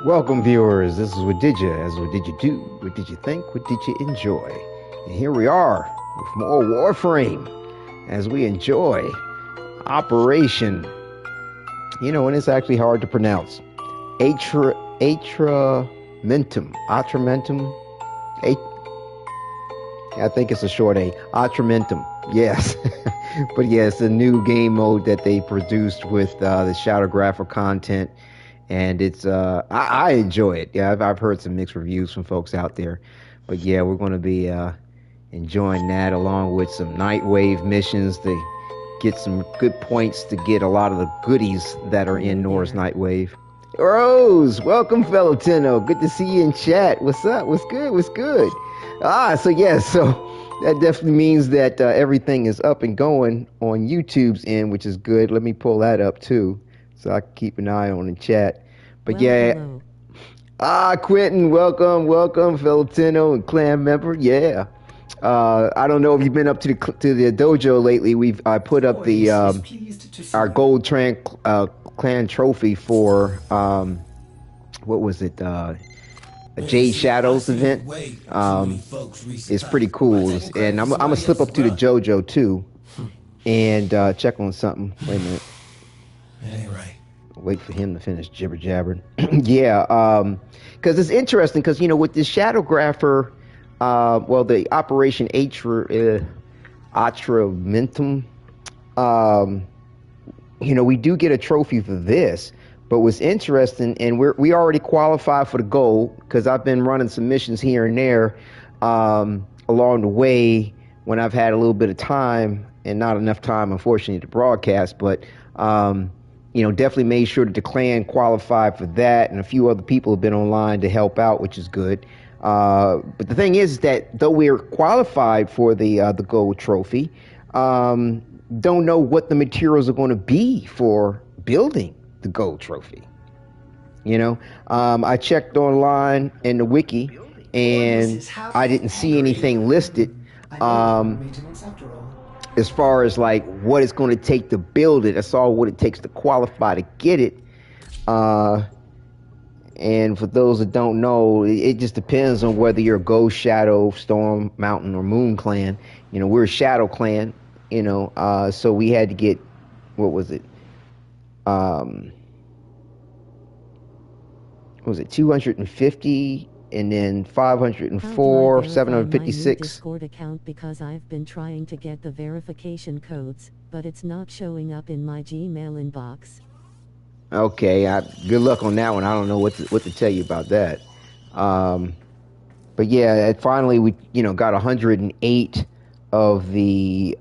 Welcome, viewers. This is Wadidja. As what did you do? What did you think? What did you enjoy? And here we are with more Warframe as we enjoy Operation. You know, and it's actually hard to pronounce. Atramentum. Atramentum. I think it's a short A. Atramentum. Yes. But yeah, it's a new game mode that they produced with the SHADOWGRAPHER content. And it's I enjoy it. Yeah, I've heard some mixed reviews from folks out there, but yeah, we're going to be enjoying that along with some Nightwave missions to get some good points to get a lot of the goodies that are in Nora's Nightwave. Rose, welcome, fellow Tenno. Good to see you in chat. What's up? What's good? What's good? So yeah, so that definitely means that everything is up and going on YouTube's end, which is good. Let me pull that up too, so I can keep an eye on the chat. But well, yeah, hello. Quentin, welcome, fellow Tenno and clan member. Yeah, I don't know if you've been up to the dojo lately. I put up the our gold clan trophy for what was it? A Jade Shadows event. It's pretty cool, and I'm gonna slip up to the JoJo too and check on something. Wait a minute. That ain't right. Wait for him to finish jibber jabbering. Yeah, because it's interesting because, you know, with this SHADOWGRAPHER, well, the Operation Atramentum, you know, we do get a trophy for this. But what's interesting, and we already qualify for the gold because I've been running some missions here and there along the way when I've had a little bit of time and not enough time, unfortunately, to broadcast, but you know, definitely made sure that the clan qualified for that, and a few other people have been online to help out, which is good. But the thing is that though we're qualified for the gold trophy, don't know what the materials are going to be for building the gold trophy. You know, I checked online in the wiki, and I didn't see anything listed. As far as like what it's going to take to build it, I saw what it takes to qualify to get it. And for those that don't know, it just depends on whether you're a Ghost, Shadow, Storm, Mountain, or Moon clan. You know, we're a Shadow clan, you know, so we had to get, what was it? What was it, 250? And then 504, 756. Discord account because I've been trying to get the verification codes, but it's not showing up in my Gmail inbox. Okay, good luck on that one. I don't know what to tell you about that. But yeah, finally we got 108 of the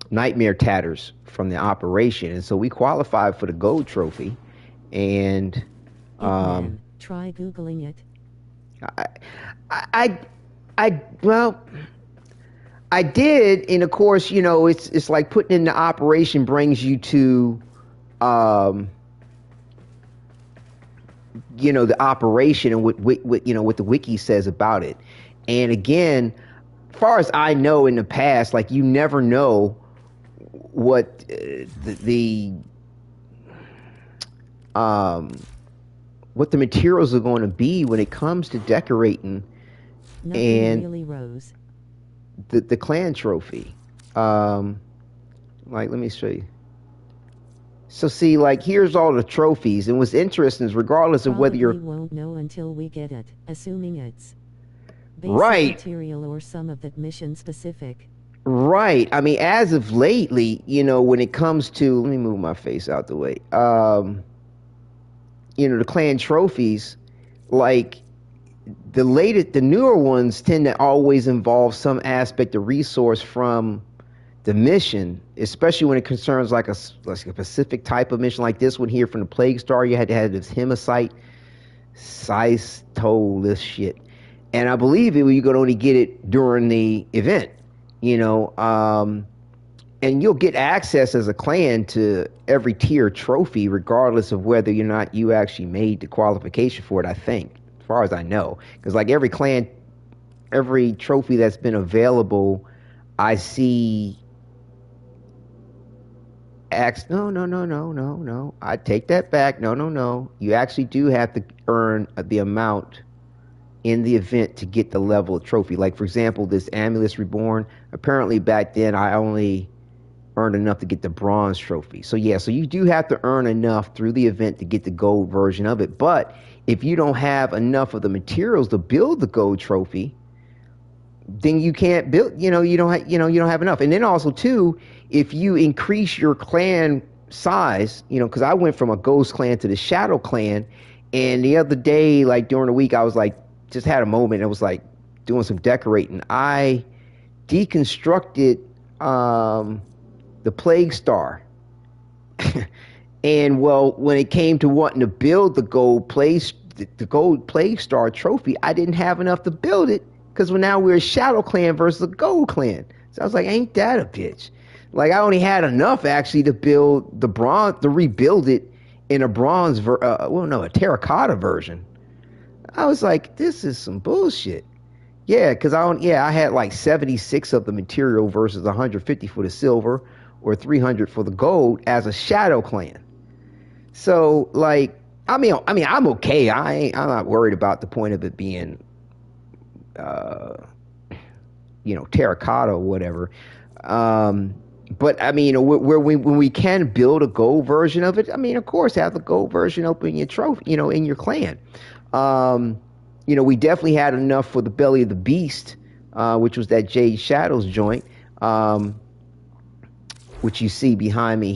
nightmare tatters from the operation, and so we qualified for the gold trophy. And try Googling it. Well, I did, and of course, you know, it's like putting in the operation brings you to, you know, the operation and what you know what the wiki says about it. And again, as far as I know, in the past, like you never know what what the materials are going to be when it comes to decorating. Nothing and really rose. The clan trophy. Like, let me show you. So see, like, here's all the trophies, and what's interesting is regardless of whether you're... We won't know until we get it, assuming it's basic right material or some of that mission specific. Right. I mean, as of lately, you know, when it comes to... Let me move my face out the way. You know, the clan trophies, like the newer ones tend to always involve some aspect of resource from the mission, especially when it concerns like a specific type of mission like this one here from the Plague Star. You had to have this Hematite, this shit. And I believe you could only get it during the event, you know, and you'll get access as a clan to every tier trophy, regardless of whether or not you actually made the qualification for it, I think, as far as I know. Because like every clan, every trophy that's been available, I see No, no, no, no, no, no. I take that back. No, no, no. You actually do have to earn the amount in the event to get the level of trophy. Like, for example, this Amulet Reborn, apparently back then I only earned enough to get the bronze trophy. So yeah, so you do have to earn enough through the event to get the gold version of it. But if you don't have enough of the materials to build the gold trophy, then you can't build, you don't have enough. And then also too, if you increase your clan size, because I went from a ghost clan to the shadow clan, and the other day, like during the week, I was like, just had a moment. I was like doing some decorating. I deconstructed the Plague Star. And well, when it came to wanting to build the gold Plague Star trophy, I didn't have enough to build it because now we're a Shadow Clan versus a Gold Clan. So I was like, ain't that a bitch? Like, I only had enough actually to build the bronze, to rebuild it in a bronze, a terracotta version. I was like, this is some bullshit. Yeah, because I had like 76 of the material versus 150 for the silver or 300 for the gold as a Shadow Clan. So, like, I mean, I'm okay. I'm not worried about the point of it being, terracotta or whatever. But I mean, when we can build a gold version of it, I mean, of course, have the gold version open in your trophy, in your clan. We definitely had enough for the Belly of the Beast, which was that Jade Shadows joint, which you see behind me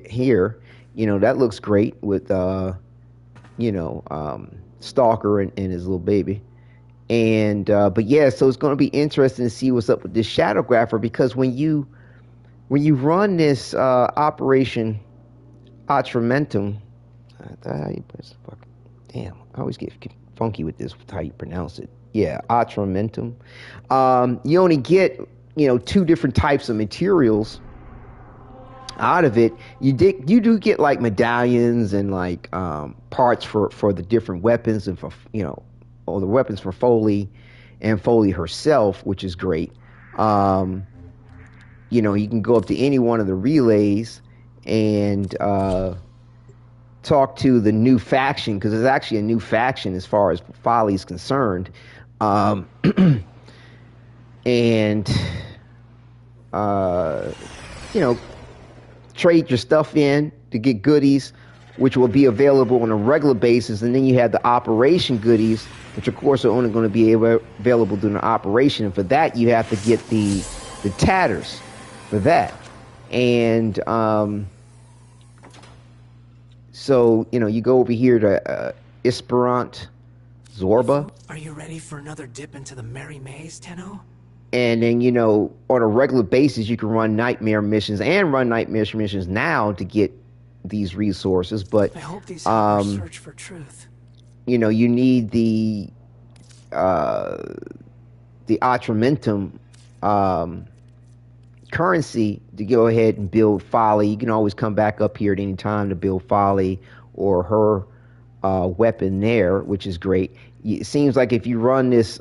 here. That looks great with, Stalker and his little baby. And, but yeah, so it's going to be interesting to see what's up with this Shadowgrapher, because when you run this, Operation Atramentum, damn, I always get funky with this, with how you pronounce it. Yeah, Atramentum. You only get, 2 different types of materials out of it. You do get like medallions and like parts for the different weapons, and for all the weapons for Foley and Foley herself, which is great. You can go up to any one of the relays and talk to the new faction, because there's actually a new faction as far as Foley is concerned. And trade your stuff in to get goodies, which will be available on a regular basis. And then you have the operation goodies, which of course are only going to be available during the operation. And for that, you have to get the tatters for that. And so, you go over here to Esperant Zorba. Are you ready for another dip into the merry maze, Tenno? And then, on a regular basis, you can run nightmare missions and run nightmare missions now to get these resources. But I hope these help our search for truth. You need the Atramentum currency to go ahead and build Folly. You can always come back up here at any time to build Folly or her weapon there, which is great. It seems like if you run this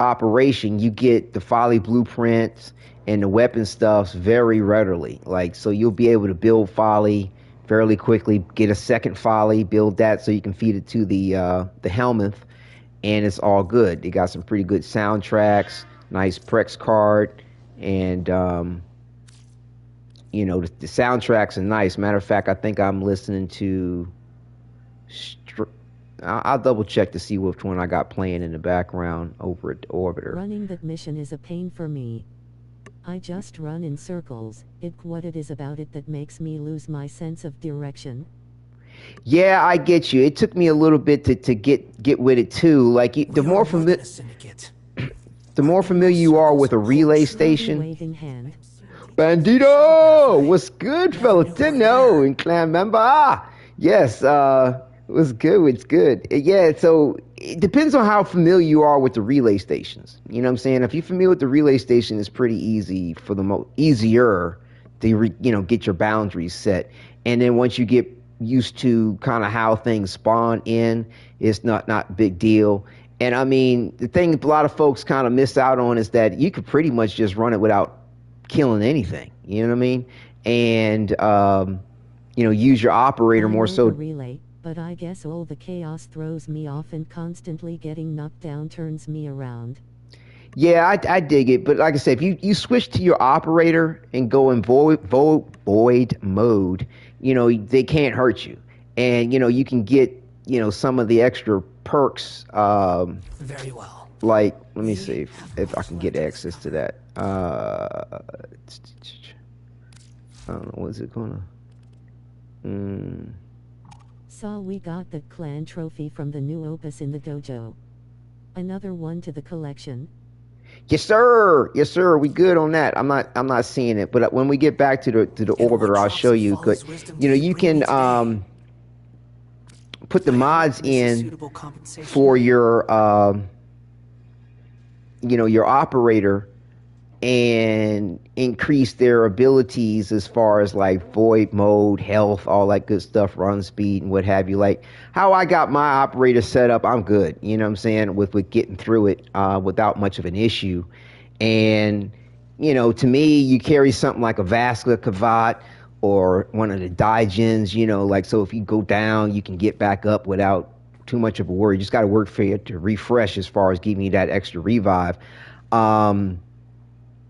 operation, you get the Folly blueprints and the weapon stuffs very readily. Like, so you'll be able to build Folly fairly quickly, get a second Folly, build that so you can feed it to the Helminth, and it's all good. They got some pretty good soundtracks, nice Prex card, and the soundtracks are nice. Matter of fact, I think I'm listening to I'll double check to see which one I got playing in the background over at Orbiter. Running that mission is a pain for me. I just run in circles. What it is about it that makes me lose my sense of direction. Yeah, I get you. It took me a little bit to get with it too. Like, the more familiar you are with a relay station. Waving hand. Bandito, what's good, fella? Tenno and clan member. Yes, what's good? It's good. Yeah, so it depends on how familiar you are with the relay stations. You know what I'm saying? If you're familiar with the relay station, it's pretty easy for easier to get your boundaries set. And then once you get used to kind of how things spawn in, it's not a big deal. And I mean, the thing a lot of folks kind of miss out on is that you could pretty much just run it without killing anything. You know what I mean? and use your operator I more know so. the relay, but I guess all the chaos throws me off, and constantly getting knocked down turns me around. Yeah, I dig it, but like I said, if you switch to your operator and go in void mode, they can't hurt you, and you can get some of the extra perks. Very well. Like, let me see if I can get access to that. I don't know, what's it gonna? Saw we got the clan trophy from the new opus in the dojo. Another one to the collection. Yes, sir. Yes, sir. We good on that. I'm not seeing it, but when we get back to the orbiter, I'll show you. You can put the mods in for your your operator and increase their abilities as far as like void mode, health, all that good stuff, run speed and what have you. Like how I got my operator set up, I'm good. You know what I'm saying? With getting through it without much of an issue. And to me, you carry something like a vascular cavat or one of the Daijins, like, so if you go down, you can get back up without too much of a worry. You just got to work for it to refresh as far as giving you that extra revive.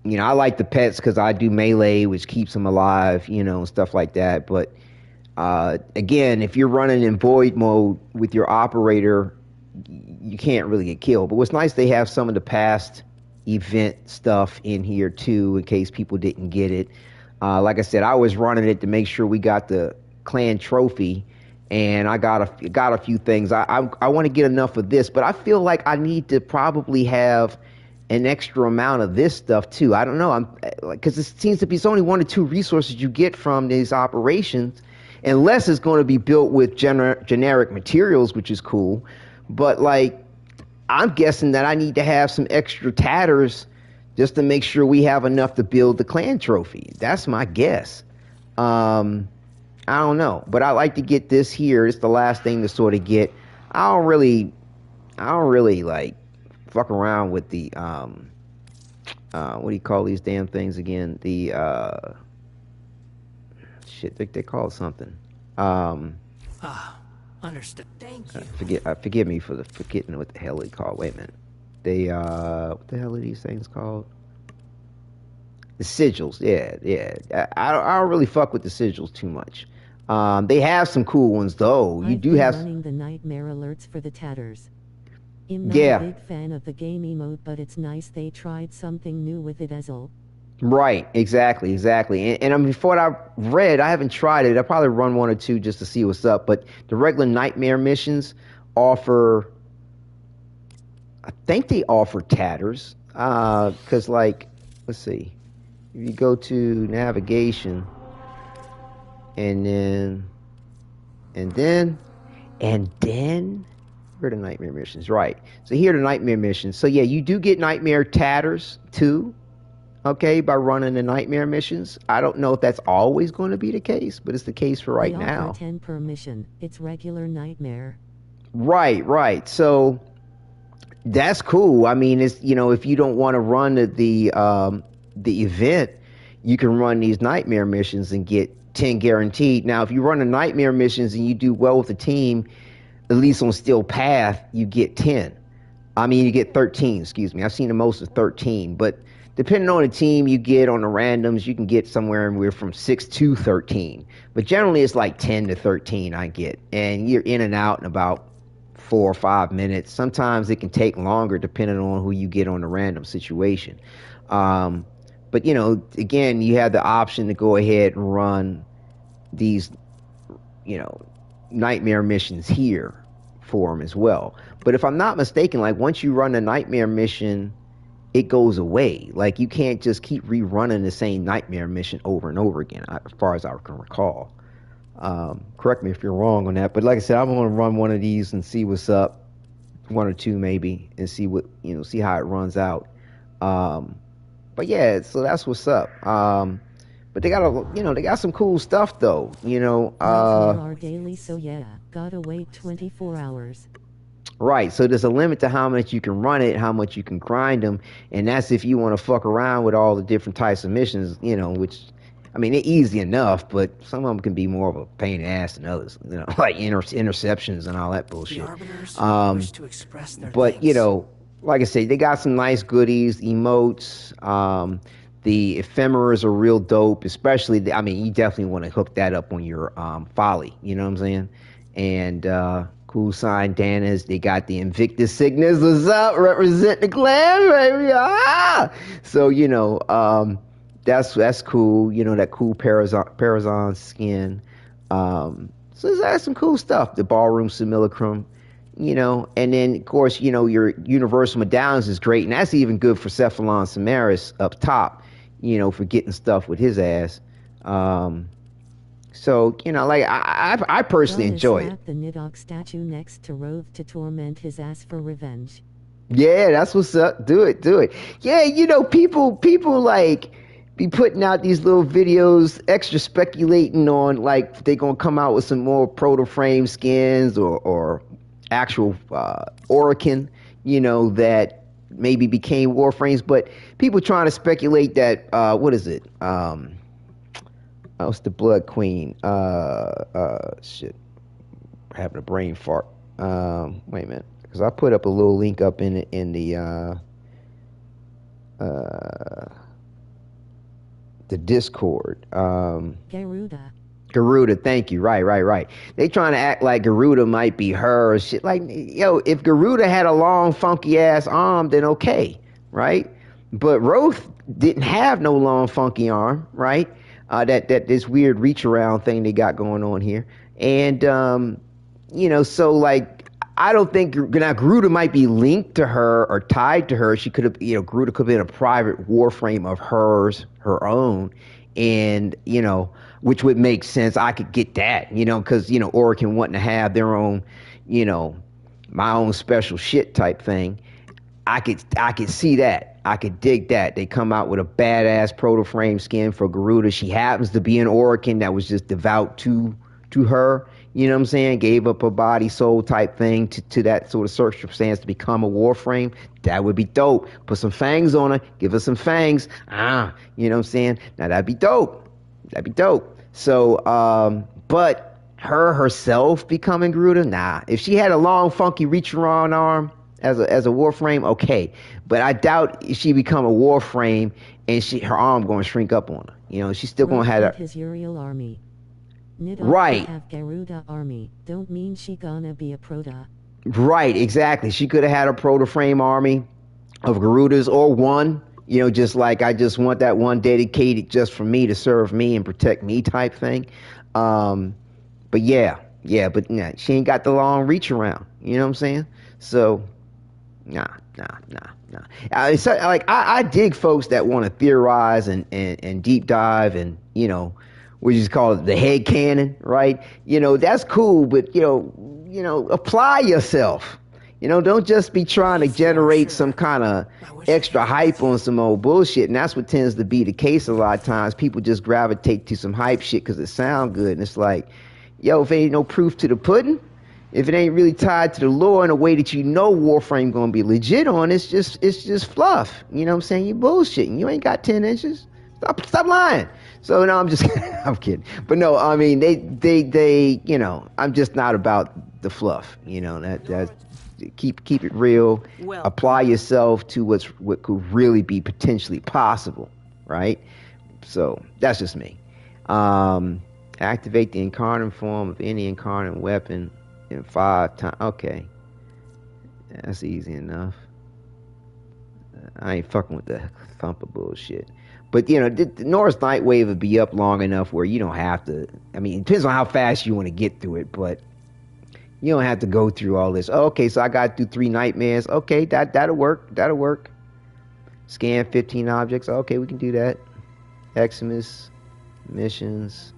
I like the pets because I do melee, which keeps them alive, and stuff like that. But again, if you're running in void mode with your operator, you can't really get killed. But what's nice, they have some of the past event stuff in here too, in case people didn't get it. Like I said, I was running it to make sure we got the clan trophy, and I got a few things. I want to get enough of this, but I feel like I need to probably have an extra amount of this stuff too. I don't know. Because it seems to be it's only 1 or 2 resources you get from these operations, unless it's going to be built with generic materials, which is cool. But like, I'm guessing that I need to have some extra tatters just to make sure we have enough to build the clan trophy. That's my guess. I don't know, but I like to get this here. It's the last thing to sort of get. I don't really like fuck around with the what do you call these damn things again? The shit, they call it something. Understood. Thank you. Forgive me for forgetting what the hell they call. Wait a minute. They what the hell are these things called? The sigils. Yeah. I don't really fuck with the sigils too much. They have some cool ones though. You do have running the nightmare alerts for the tatters. I'm not a big fan of the game emote, but it's nice they tried something new with it as well. Right, exactly. And before I read, I haven't tried it. I'll probably run 1 or 2 just to see what's up. But the regular nightmare missions offer, I think they offer tatters. Because like, let's see, if you go to navigation, and then where are the nightmare missions? Right. So here are the nightmare missions. So yeah, you do get nightmare tatters too. Okay, by running the nightmare missions. I don't know if that's always going to be the case, but it's the case for right now. Offer 10 per mission. It's regular nightmare. Right. So that's cool. I mean, it's if you don't want to run the event, you can run these nightmare missions and get 10 guaranteed. Now, if you run the nightmare missions and you do well with the team, at least on Steel Path, you get 10. I mean, you get 13, excuse me. I've seen the most of 13, but depending on the team you get on the randoms, you can get somewhere from 6 to 13. But generally, it's like 10 to 13 I get. And you're in and out in about 4 or 5 minutes. Sometimes it can take longer depending on who you get on the random situation. But, again, you have the option to go ahead and run these, nightmare missions here for them as well. But if I'm not mistaken, like once you run a nightmare mission, it goes away. Like you can't just keep rerunning the same nightmare mission over and over again, as far as I can recall. Correct me if you're wrong on that. But like I said, I'm going to run one of these and see what's up, 1 or 2 maybe, and see what see how it runs out. But yeah, so that's what's up. But they got they got some cool stuff though. Our daily, so yeah, gotta wait 24 hours. Right, so there's a limit to how much you can run it, how much you can grind them, and that's if you want to fuck around with all the different types of missions, which I mean, they're easy enough, but some of them can be more of a pain in the ass than others. You know, like interceptions and all that bullshit. The arbiters wish to express their But thanks. you know, like I say, they got some nice goodies, emotes. The ephemeras are real dope, especially. I mean, you definitely want to hook that up on your folly. You know what I'm saying? And cool sign Danas. They got the Invictus Cygnus. What's up? Represent the clan, baby. Ah! So you know, that's cool. You know, that cool Parazon skin. So that's some cool stuff. The ballroom simulacrum. You know, and then of course, you know, your universal medallions is great, and that's even good for Cephalon Samaris up top, you know, for getting stuff with his ass. So, you know, like I personally enjoy it. The Nidok statue next to Rove to torment his ass for revenge. Yeah, that's what's up. Do it. Yeah, you know, people like be putting out these little videos, extra speculating on like they gonna come out with some more proto frame skins or actual Orokin, you know, that maybe became Warframes, but people trying to speculate that what is it? What's the Blood Queen? Shit, having a brain fart. Wait a minute, because I put up a little link up in the Discord. Garuda, thank you. Right. They trying to act like Garuda might be her or shit. Like, yo, if Garuda had a long, funky ass arm, then okay, right? But Roth didn't have no long, funky arm, right? That this weird reach around thing they got going on here, and you know, so like, I don't think now Garuda might be linked to her or tied to her. She could have, you know, Garuda could have been a private Warframe of hers, her own, and you know, which would make sense. I could get that, you know, because, you know, Orokin wanting to have their own, you know, my own special shit type thing. I could see that. I could dig that. They come out with a badass proto frame skin for Garuda. She happens to be an Orokin that was just devout to her. You know what I'm saying? Gave up her body, soul type thing to that sort of circumstance to become a Warframe. That would be dope. Put some fangs on her. Give her some fangs. You know what I'm saying? Now that'd be dope. So, but her herself becoming Garuda? Nah. If she had a long, funky reach around arm as a Warframe, okay. But I doubt she become a Warframe and her arm going to shrink up on her. You know, she's still going to have his Uriel army. Nidok right. Have Garuda army. Don't mean she gonna be a Proto. Right, exactly. She could have had a proto frame army of Garudas or one. You know, just like I just want that one dedicated just for me to serve me and protect me type thing. But yeah, but nah, she ain't got the long reach around. You know what I'm saying? So, nah. So, like, I dig folks that want to theorize and deep dive and, you know, we just call it the head canon, right? You know, that's cool, but, you know, apply yourself. You know, don't just be trying to generate some kind of extra hype on some old bullshit. And that's what tends to be the case a lot of times. People just gravitate to some hype shit because it sounds good. And it's like, yo, if ain't no proof to the pudding, if it ain't really tied to the lore in a way that you know Warframe going to be legit on, it's just fluff. You know what I'm saying? You bullshitting. You ain't got 10 inches. Stop lying. So, no, I'm just I'm kidding. But no, I mean, they you know, I'm just not about the fluff. You know, that keep it real. Well, apply yourself to what could really be potentially possible, right? So that's just me. Activate the incarnate form of any incarnate weapon in 5 times. Okay, that's easy enough. I ain't fucking with the thumper bullshit. But, you know, Nora's Nightwave would be up long enough where you don't have to. I mean, it depends on how fast you want to get through it, but you don't have to go through all this. Oh, okay, so I got to do 3 nightmares. Okay, that'll work. Scan 15 objects. Okay, we can do that. Eximus, missions,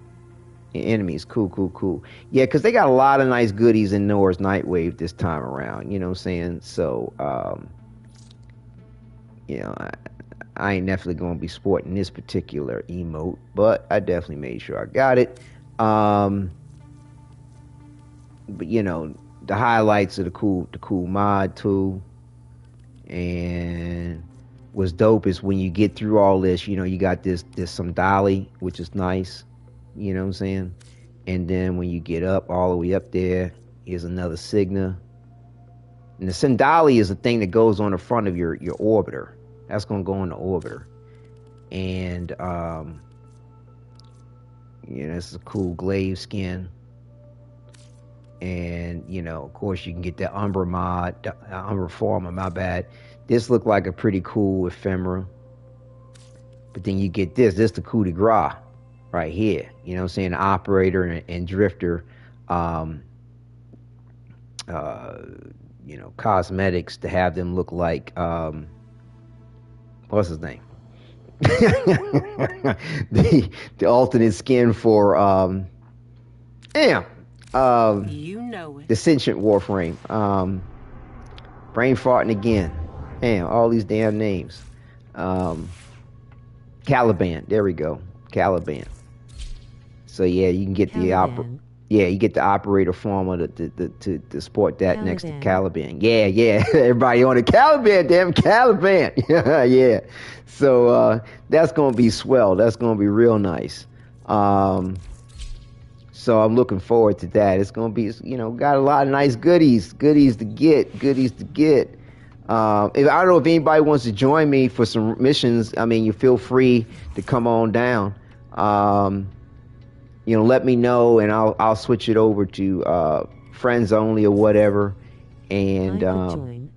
enemies. Cool. Yeah, because they got a lot of nice goodies in Nora's Nightwave this time around. You know what I'm saying? So, you know, I ain't definitely going to be sporting this particular emote, but I definitely made sure I got it. But, you know, the highlights of the cool mod tool, and what's dope is when you get through all this, you know, you got this some dolly, which is nice, you know what I'm saying? And then when you get up all the way up there, here's another Cigna. And the Sindali is the thing that goes on the front of your orbiter. That's gonna go on the orbiter. And you know, this is a cool glaive skin. And, you know, of course you can get the Umbra mod, the Umbra Former, my bad. This looked like a pretty cool ephemera. But then you get this the coup de grace right here. You know what I'm saying? The operator and drifter, you know, cosmetics to have them look like, what's his name? the alternate skin for, You know it. the sentient Warframe. Brain farting again. Damn, all these damn names. Caliban. There we go. Caliban. So yeah, you can get Caliban. you get the operator formula to sport that next to Caliban. Caliban. Yeah. Everybody on the Caliban, damn Caliban. Yeah. So that's gonna be swell. That's gonna be real nice. So I'm looking forward to that. It's gonna be, you know, got a lot of nice goodies to get. If I don't know if anybody wants to join me for some missions, I mean, you feel free to come on down. You know, let me know and I'll switch it over to friends only or whatever. And Join.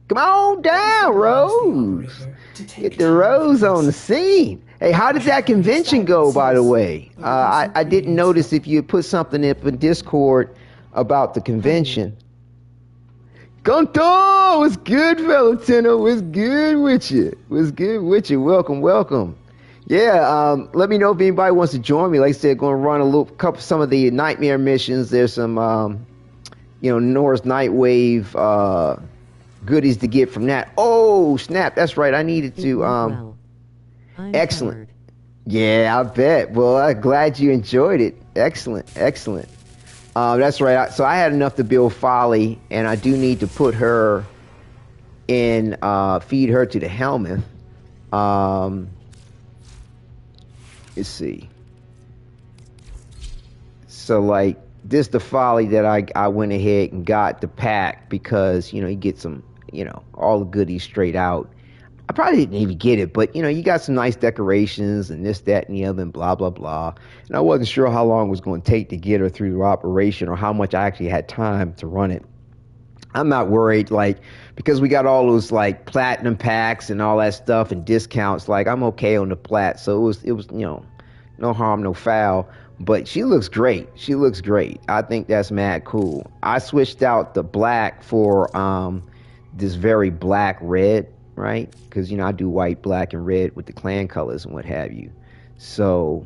come on down, Rose. Get the Rose on the scene. Hey, how did that convention go, by the way? I didn't notice if you put something up in Discord about the convention. Gunto, what's good, Valentino? What's good with you? Welcome. Yeah, let me know if anybody wants to join me. Like I said, going to run some of the nightmare missions. There's some, you know, Nora's Nightwave goodies to get from that. Oh, snap, that's right. I needed to, Well, I'm excellent. tired. Yeah, I bet. Well, I'm glad you enjoyed it. Excellent. That's right. So I had enough to build Folly, and I do need to put her in, feed her to the Helmuth. Let's see. So, like, this the Folly that I went ahead and got the pack because, you know, you get some, you know, all the goodies straight out. I probably didn't even get it, but, you know, you got some nice decorations and this, that, and the other, and blah, blah, blah. And I wasn't sure how long it was going to take to get her through the operation or how much I actually had time to run it. I'm not worried, like, because we got all those, like, platinum packs and all that stuff and discounts, like, I'm okay on the plat. So it was, you know, no harm, no foul. But she looks great. I think that's mad cool. I switched out the black for this very black red, right? Because, you know, I do white, black, and red with the clan colors and what have you. So,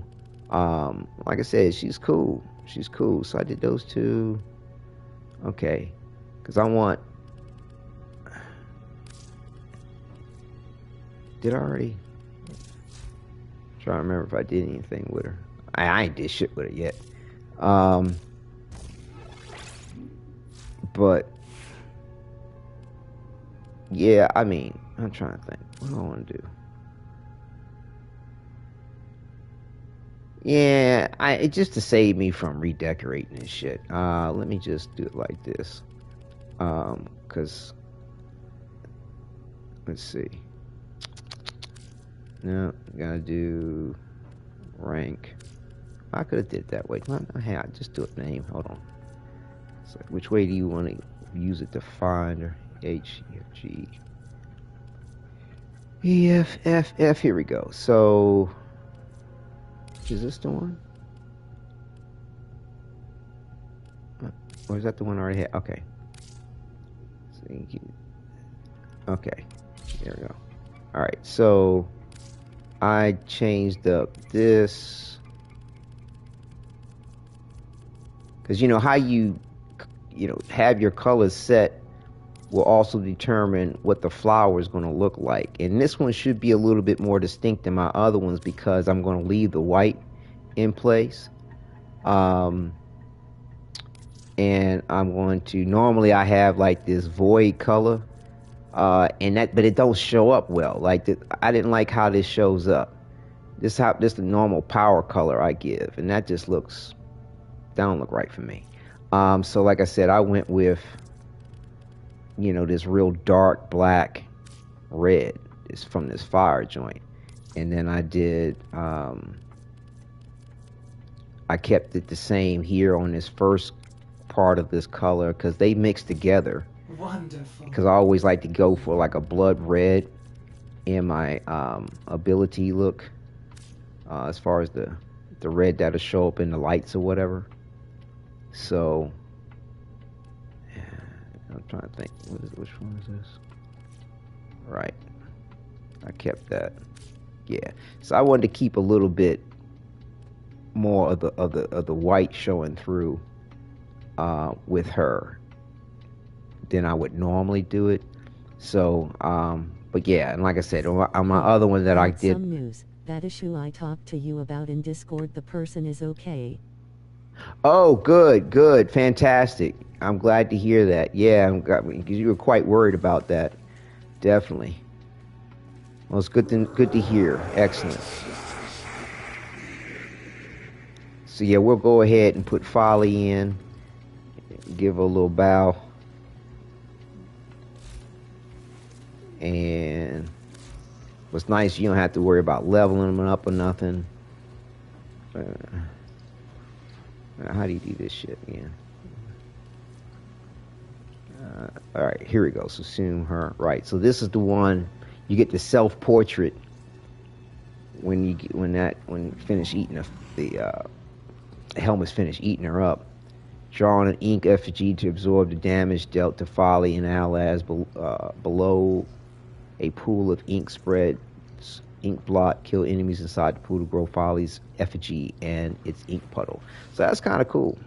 like I said, she's cool. So I did those two. Okay. Because I want... Did I already... I'm trying to remember if I did anything with her. I ain't did shit with it yet. But... Yeah, I mean... I'm trying to think. What do I want to do? Yeah, it just to save me from redecorating and shit. Let me just do it like this. Cause let's see. No, gotta do rank. I could have did it that way. Hey, I just do it name. Hold on. So which way do you want to use it to find her? H, E, F, G, E, F, F, F. Here we go. So is this the one? Or is that the one I already had? Okay. Okay, there we go. All right, so I changed up this because you know how you know have your colors set will also determine what the flower is going to look like, and this one should be a little bit more distinct than my other ones because I'm going to leave the white in place. And I'm going to, normally I have like this void color But it don't show up well. Like I didn't like how this shows up. This the normal power color I give, and that just don't look right for me. So like I said, I went with, this real dark black red. It's from this fire joint, and then I did. I kept it the same here on this first part of this color because they mix together. Wonderful. Because I always like to go for like a blood red in my ability look, as far as the red that'll show up in the lights or whatever. So I'm trying to think, which one is this? Right, I kept that. Yeah, so I wanted to keep a little bit more of the white showing through with her than I would normally do it. So, but yeah, and like I said, on my other one that I did. Some news. That issue I talked to you about in Discord, the person is okay. Oh, good, fantastic. I'm glad to hear that. Yeah, because you were quite worried about that. Definitely. Well, it's good to hear. Excellent. So yeah, we'll go ahead and put Folly in. Give her a little bow. And what's nice, you don't have to worry about leveling them up or nothing. How do you do this shit again? Alright, here we go. So assume her. Right, so this is the one you get the self-portrait when finish eating the helmet's finished eating her up. Draw on an ink effigy to absorb the damage dealt to Folly and allies below a pool of ink spreads. Ink blot, kill enemies inside the pool to grow Folly's effigy and its ink puddle. So that's kind of cool.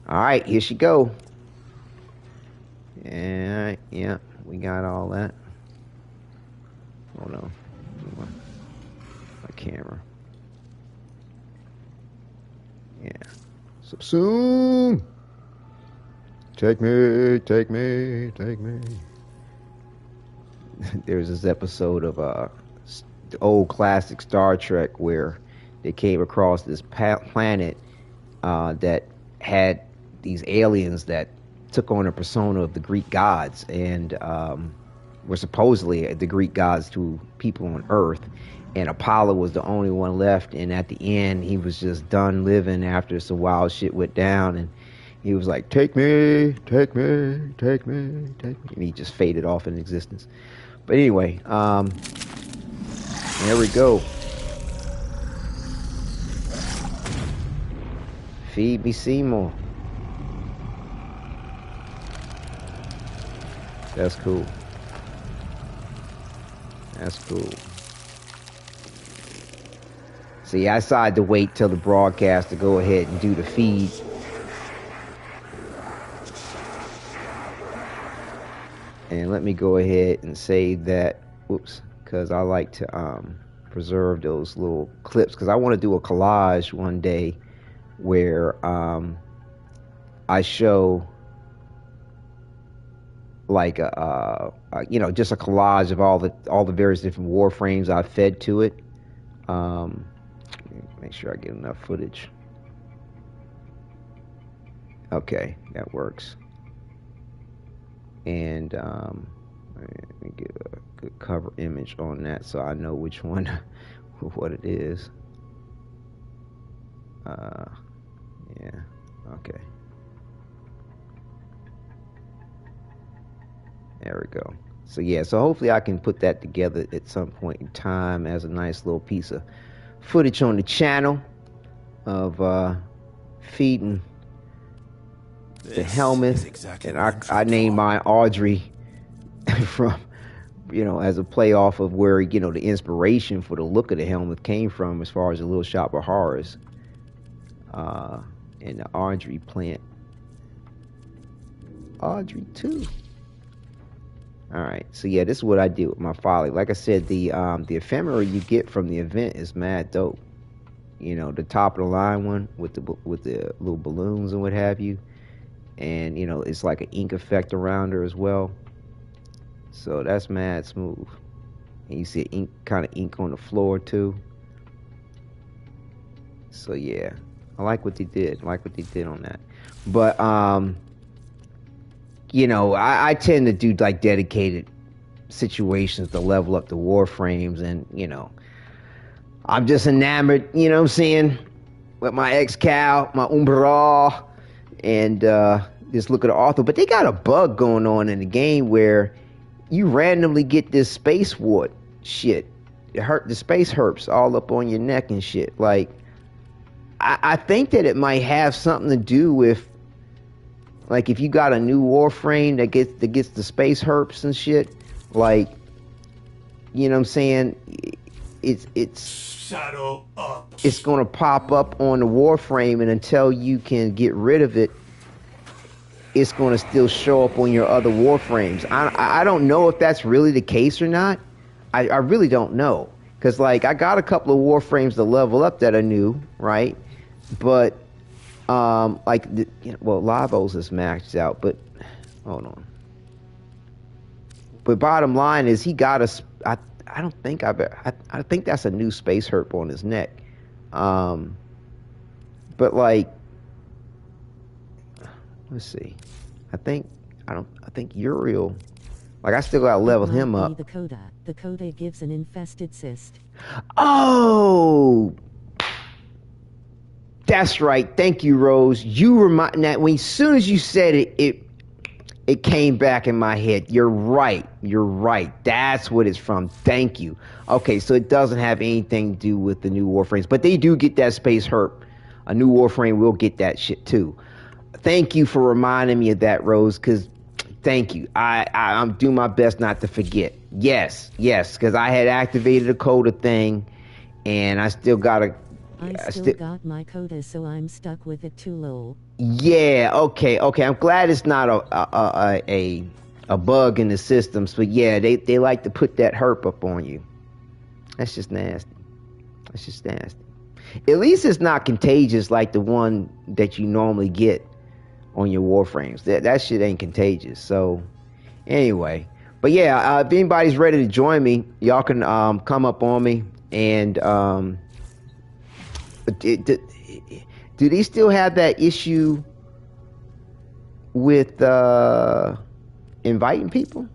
Alright, here she go. And yeah, we got all that. Hold on. My camera. Yeah. Subsume! Take me. There's this episode of the old classic Star Trek where they came across this planet that had these aliens that took on a persona of the Greek gods and were supposedly the Greek gods to people on Earth. And Apollo was the only one left, and at the end he was just done living after some wild shit went down, and he was like, take me, and he just faded off in existence. But anyway, there we go. Feed me Seymour. That's cool. See, I decided to wait till the broadcast to go ahead and do the feed. And let me go ahead and say that, because I like to preserve those little clips, because I want to do a collage one day where I show like just a collage of all the various different Warframes I've fed to it. Make sure I get enough footage. Okay, that works. And let me get a good cover image on that so I know which one, what it is. Yeah, okay. There we go. So yeah, so hopefully I can put that together at some point in time as a nice little piece of footage on the channel of feeding the helmet. Exactly, and I named mine Audrey from, as a play off of where, the inspiration for the look of the helmet came from as far as the Little Shop of Horrors and the Audrey plant. Audrey 2. Alright, so yeah, this is what I did with my Folly. Like I said, the ephemera you get from the event is mad dope. The top of the line one with the little balloons and what have you. And, it's like an ink effect around her as well. So that's mad smooth. And you see ink, kind of ink on the floor too. So yeah, I like what they did. I like what they did on that. But you know, I tend to do like dedicated situations to level up the Warframes, and you know, I'm just enamored, you know what I'm saying, with my ex-cow, my Umbral, and just look at the author. But they got a bug going on in the game where you randomly get this space wart shit. It hurt the space herps all up on your neck and shit. Like, I think that it might have something to do with, like, if you got a new Warframe that gets the space herps and shit, like, you know what I'm saying, it's Shadow up. It's gonna pop up on the Warframe, and until you can get rid of it, it's gonna still show up on your other Warframes. I don't know if that's really the case or not. I really don't know, because like I got a couple of Warframes to level up that are new, right? But like you know, well, Labos is maxed out, but hold on. But bottom line is he got a. I don't think I think that's a new space herp on his neck. But like, let's see. I think Uriel. Like, I still gotta level him up. The Coda. The Coda gives an infested cyst. Oh, that's right. Thank you, Rose. You remind that when as soon as you said it, it came back in my head. You're right. You're right. That's what it's from. Thank you. Okay, so it doesn't have anything to do with the new Warframes, but they do get that space herp. A new Warframe will get that shit too. Thank you for reminding me of that, Rose, because thank you. I'm doing my best not to forget. Yes, because I had activated the Coda thing, and I still got a... I still got my Coda, so I'm stuck with it too, lol. Yeah, okay. I'm glad it's not a bug in the systems, but yeah, they like to put that herp up on you. That's just nasty. At least it's not contagious like the one that you normally get on your Warframes. That shit ain't contagious. So anyway, but yeah, if anybody's ready to join me, y'all can come up on me. And do they still have that issue with inviting people?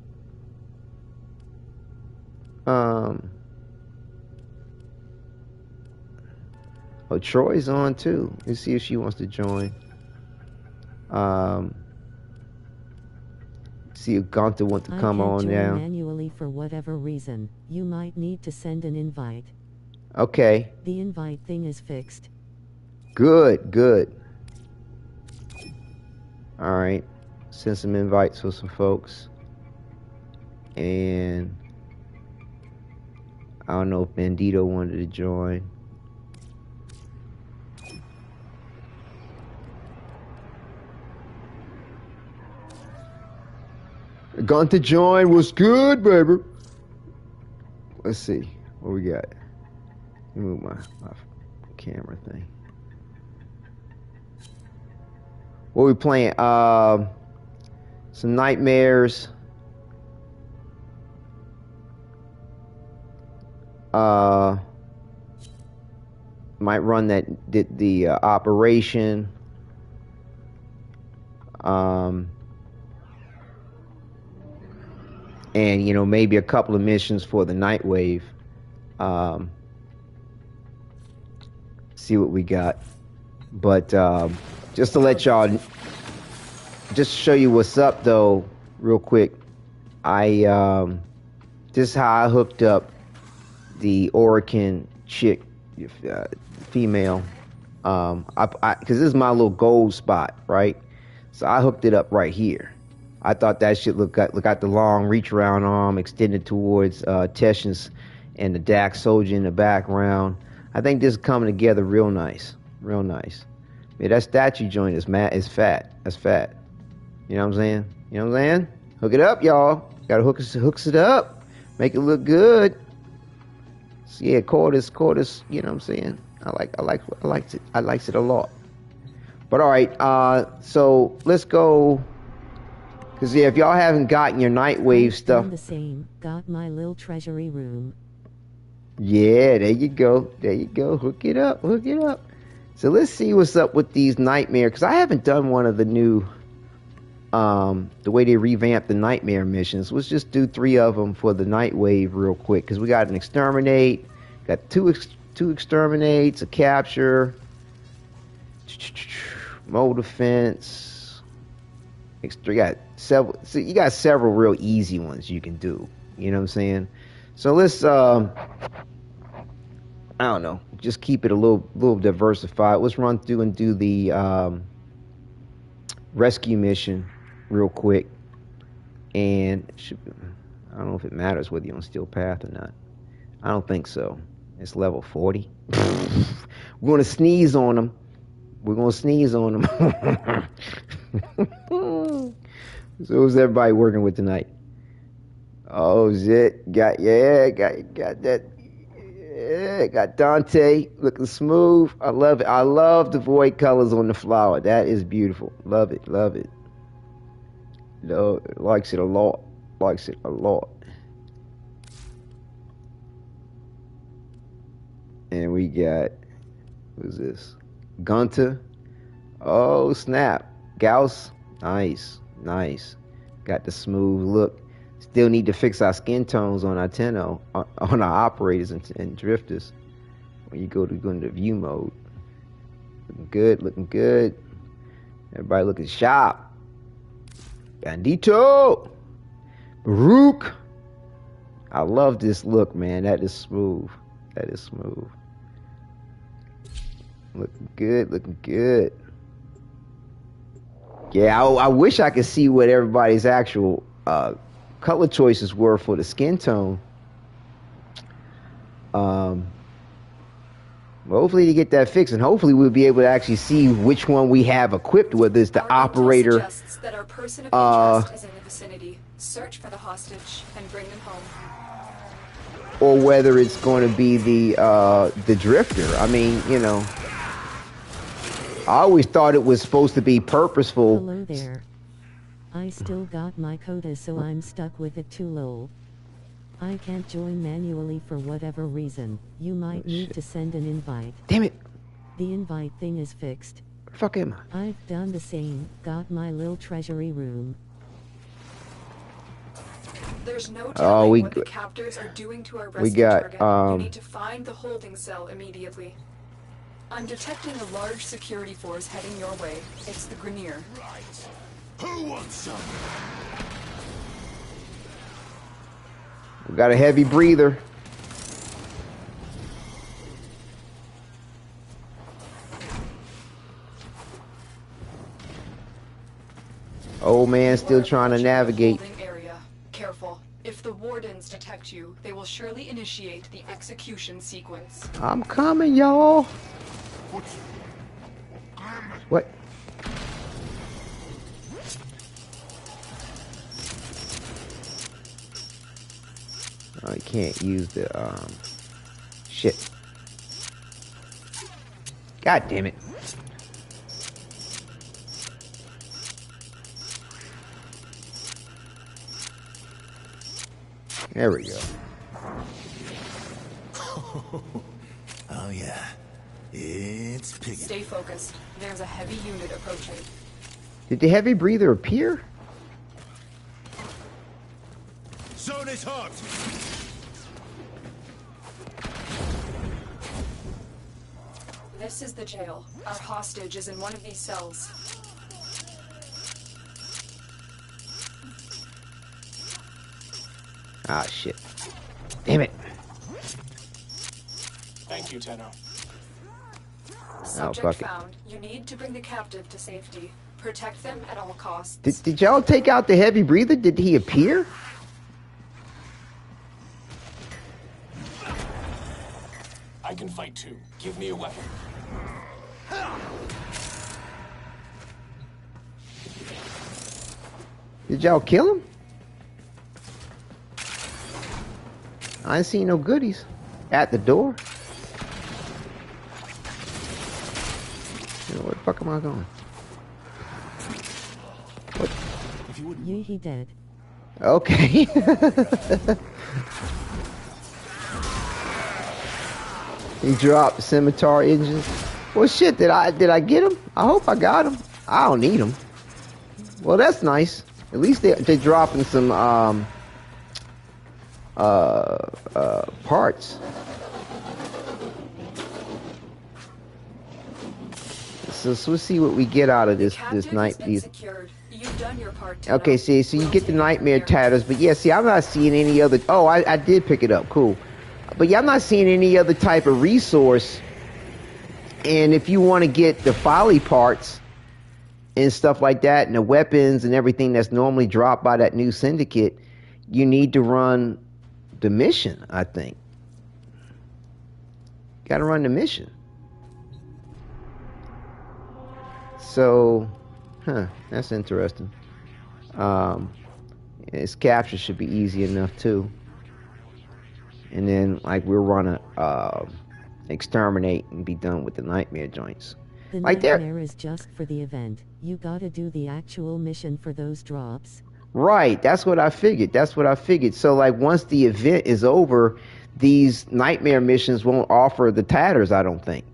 Oh, Troy's on too. Let's see if she wants to join. See if Gunther wants to come on now. Manually for whatever reason. You might need to send an invite. Okay. The invite thing is fixed. Good. All right. Send some invites for some folks. And I don't know if Bandito wanted to join. Going to join. What's good, baby? Let's see what we got. Let me move my camera thing. What are we playing? Some Nightmares. Might run the operation. And, you know, maybe a couple of missions for the Nightwave. See what we got. But just to let y'all, just show you what's up, though, real quick. This is how I hooked up the Orican chick, female. Because this is my little gold spot, right? So I hooked it up right here. I thought that shit look at the long reach around arm extended towards Teshin's and the Dax soldier in the background. I think this is coming together real nice. Yeah, that statue joint is fat. That's fat. You know what I'm saying? Hook it up, y'all. Gotta hooks it up. Make it look good. So yeah, Cordis, you know what I'm saying? I likes it a lot. But all right, so let's go Cause yeah, if y'all haven't gotten your Nightwave stuff, done the same. Got my little treasury room. yeah, there you go, there you go. Hook it up, hook it up. So let's see what's up with these nightmare. Cause I haven't done one of the new, the way they revamped the nightmare missions. Let's just do 3 of them for the Nightwave real quick. Cause we got an exterminate, got two exterminates, a capture, mole defense. You got several. So you got several real easy ones you can do. You know what I'm saying? So let's I don't know. Just keep it a little diversified. Let's run through and do the rescue mission real quick. And I don't know if it matters whether you're on Steel Path or not. I don't think so. It's level 40. We're gonna sneeze on them. We're gonna sneeze on them. So who's everybody working with tonight? Oh shit. Got that. Yeah, got Dante looking smooth. I love it. I love the void colors on the flower. That is beautiful. Love it, love it. No, likes it a lot. Likes it a lot. And we got, who's this? Gunter. Oh snap. Gauss. Nice, nice. Got the smooth look. Still need to fix our skin tones on our Tenno, on our operators and drifters. When you go into view mode. Looking good, looking good. Everybody looking sharp. Bandito. Baruch. I love this look, man. That is smooth. That is smooth. Looking good, looking good. Yeah, I wish I could see what everybody's actual color choices were for the skin tone. Well, hopefully to get that fixed, and hopefully we'll be able to actually see which one we have equipped, whether it's the operator. Suggests that our person of interest is in the vicinity. Search for the hostage and bring them home. Or whether it's going to be the drifter. I mean, you know, I always thought it was supposed to be purposeful. Hello there. I still got my quota, so I'm stuck with it too low. I can't join manually for whatever reason. You might need to send an invite. Damn it. The invite thing is fixed. Where the fuck am I? I've done the same. Got my little treasury room. There's no telling what the captors are doing to our rescue target. You need to find the holding cell immediately. I'm detecting a large security force heading your way. It's the Grenier. Right. Who wants some? We got a heavy breather. Old man still trying to navigate. Area. Careful. If the wardens detect you, they will surely initiate the execution sequence. I'm coming, y'all. What? I can't use the shit. God damn it. There we go. Oh yeah. It's picking. Stay focused. There's a heavy unit approaching. Did the heavy breather appear? Zone is hooked. This is the jail. Our hostage is in one of these cells. Ah, shit. Damn it. Thank you, Tenno. Subject found. You need to bring the captive to safety. Protect them at all costs. Did y'all take out the heavy breather? Did he appear? I can fight too. Give me a weapon. Did y'all kill him? I ain't seen no goodies at the door. Where the fuck am I going? What? If you wouldn't. Yeah, he dead. Okay. He dropped scimitar engines. Well, shit, did I get him? I hope I got him. I don't need him. Well, that's nice. At least they're dropping some parts. So let's see what we get out of this night. Okay, see, so you get the nightmare tatters, but yeah, see, I'm not seeing any other. Oh, I did pick it up. Cool. But yeah, I'm not seeing any other type of resource. And if you want to get the folly parts and stuff like that, and the weapons and everything that's normally dropped by that new syndicate, you need to run the mission, I think. Got to run the mission. So, that's interesting. Its capture should be easy enough too. And then, like, we'll run a exterminate and be done with the nightmare joints. The like nightmare is just for the event. You gotta do the actual mission for those drops. Right, that's what I figured. So, like, once the event is over, these nightmare missions won't offer the tatters, I don't think.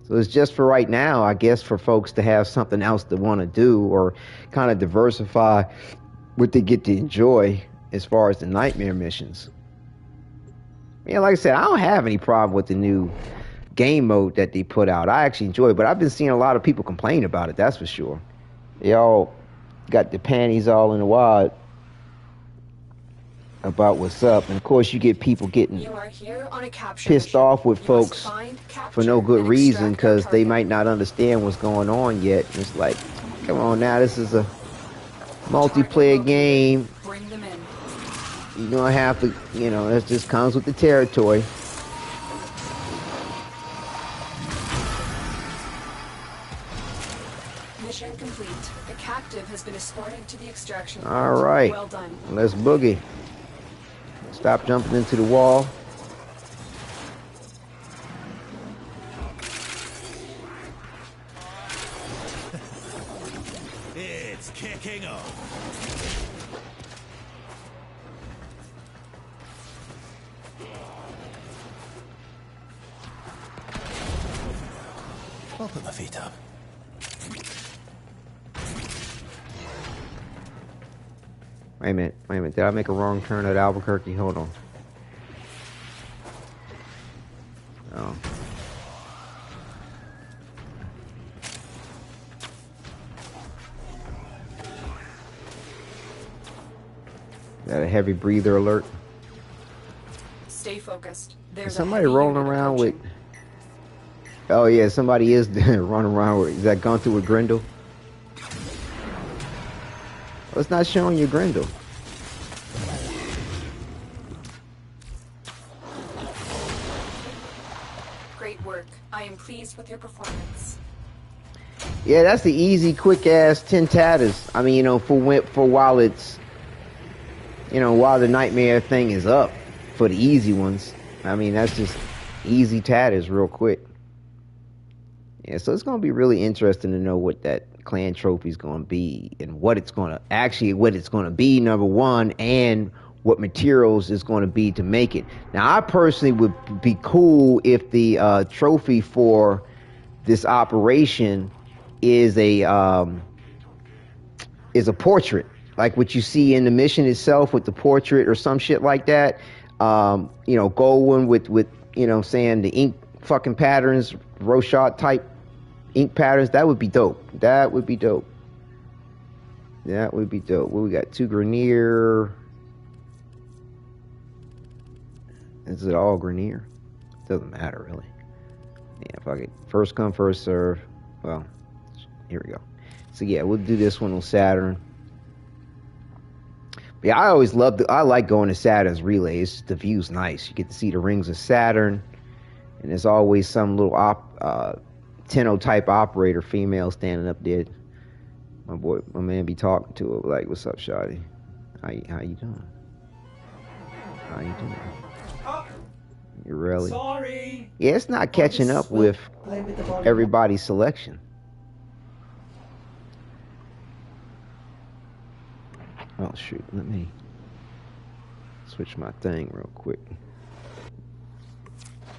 So it's just for right now, I guess, for folks to have something else to want to do or kind of diversify what they get to enjoy as far as the nightmare missions. Yeah, like I said, I don't have any problem with the new game mode that they put out. I actually enjoy it, but I've been seeing a lot of people complain about it, that's for sure. They all got the panties all in the wad about what's up. And of course, you get people getting pissed off with folks for no good reason because they might not understand what's going on yet. It's like, come on now, this is a multiplayer game. You're gonna have to, you know, that just comes with the territory. Mission complete. The captive has been escorted to the extraction. All right. Well done. Let's boogie. Stop jumping into the wall. It's kicking off. I'll put my feet up. Wait a minute. Did I make a wrong turn at Albuquerque? Hold on. Oh. Is that a heavy breather alert? Stay focused. Is somebody rolling around with... Oh yeah, somebody is running around with... Is that gone through with Grendel? Well, it's not showing you Grendel. Great work. I am pleased with your performance. Yeah, that's the easy, quick-ass 10 tatters. I mean, you know, for while it's... You know, while the nightmare thing is up, for the easy ones. I mean, that's just easy tatters real quick. Yeah, so it's going to be really interesting to know what that clan trophy is going to be and what it's going to be, number one, and what materials is going to be to make it. Now, I personally would be cool if the trophy for this operation is a portrait, like what you see in the mission itself with the portrait or some shit like that. You know, gold one with you know, saying the ink fucking patterns, Rorschach type ink patterns. That would be dope. What we got? 2 Grenier. Is it all Grenier? Doesn't matter really. Yeah, fuck it. First come, first serve. Well, here we go. So yeah, we'll do this one on Saturn. But yeah, I like going to Saturn's relays. The view's nice. You get to see the rings of Saturn, and there's always some little Tenno type operator female standing up there. My man be talking to her like, "What's up, shawty? How you doing? How you doing? You really? Sorry. Yeah, it's not catching up with everybody's selection. Oh shoot, let me switch my thing real quick.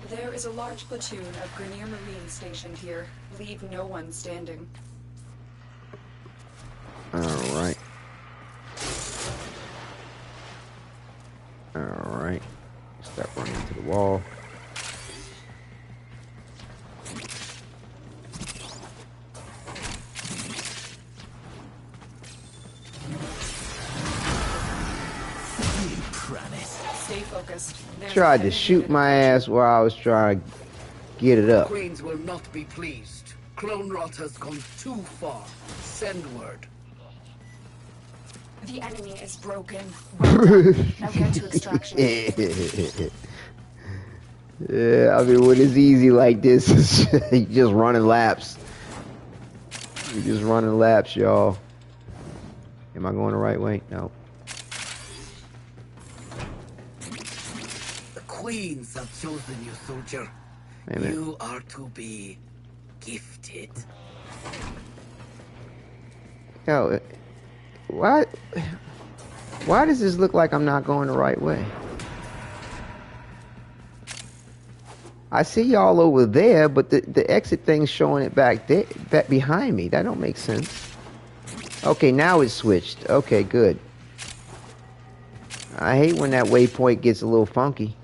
There is a large platoon of Grenier Marines stationed here. Leave no one standing. Alright. Alright. Stop running into the wall. Stay focused. Tried to shoot my ass while I was trying to get it up. Queens will not be pleased. Clone rot has gone too far. Send word. The enemy is broken. Well done. Now get to extraction. Yeah, I mean, when it's easy like this, you just running laps. You're just running laps, y'all. Am I going the right way? No. The Queens have chosen you, soldier. You are to be gifted. Yo, why does this look like I'm not going the right way? I see y'all over there, but the exit thing's showing it back there, back behind me. That don't make sense. Okay, now it's switched. Okay, good. I hate when that waypoint gets a little funky.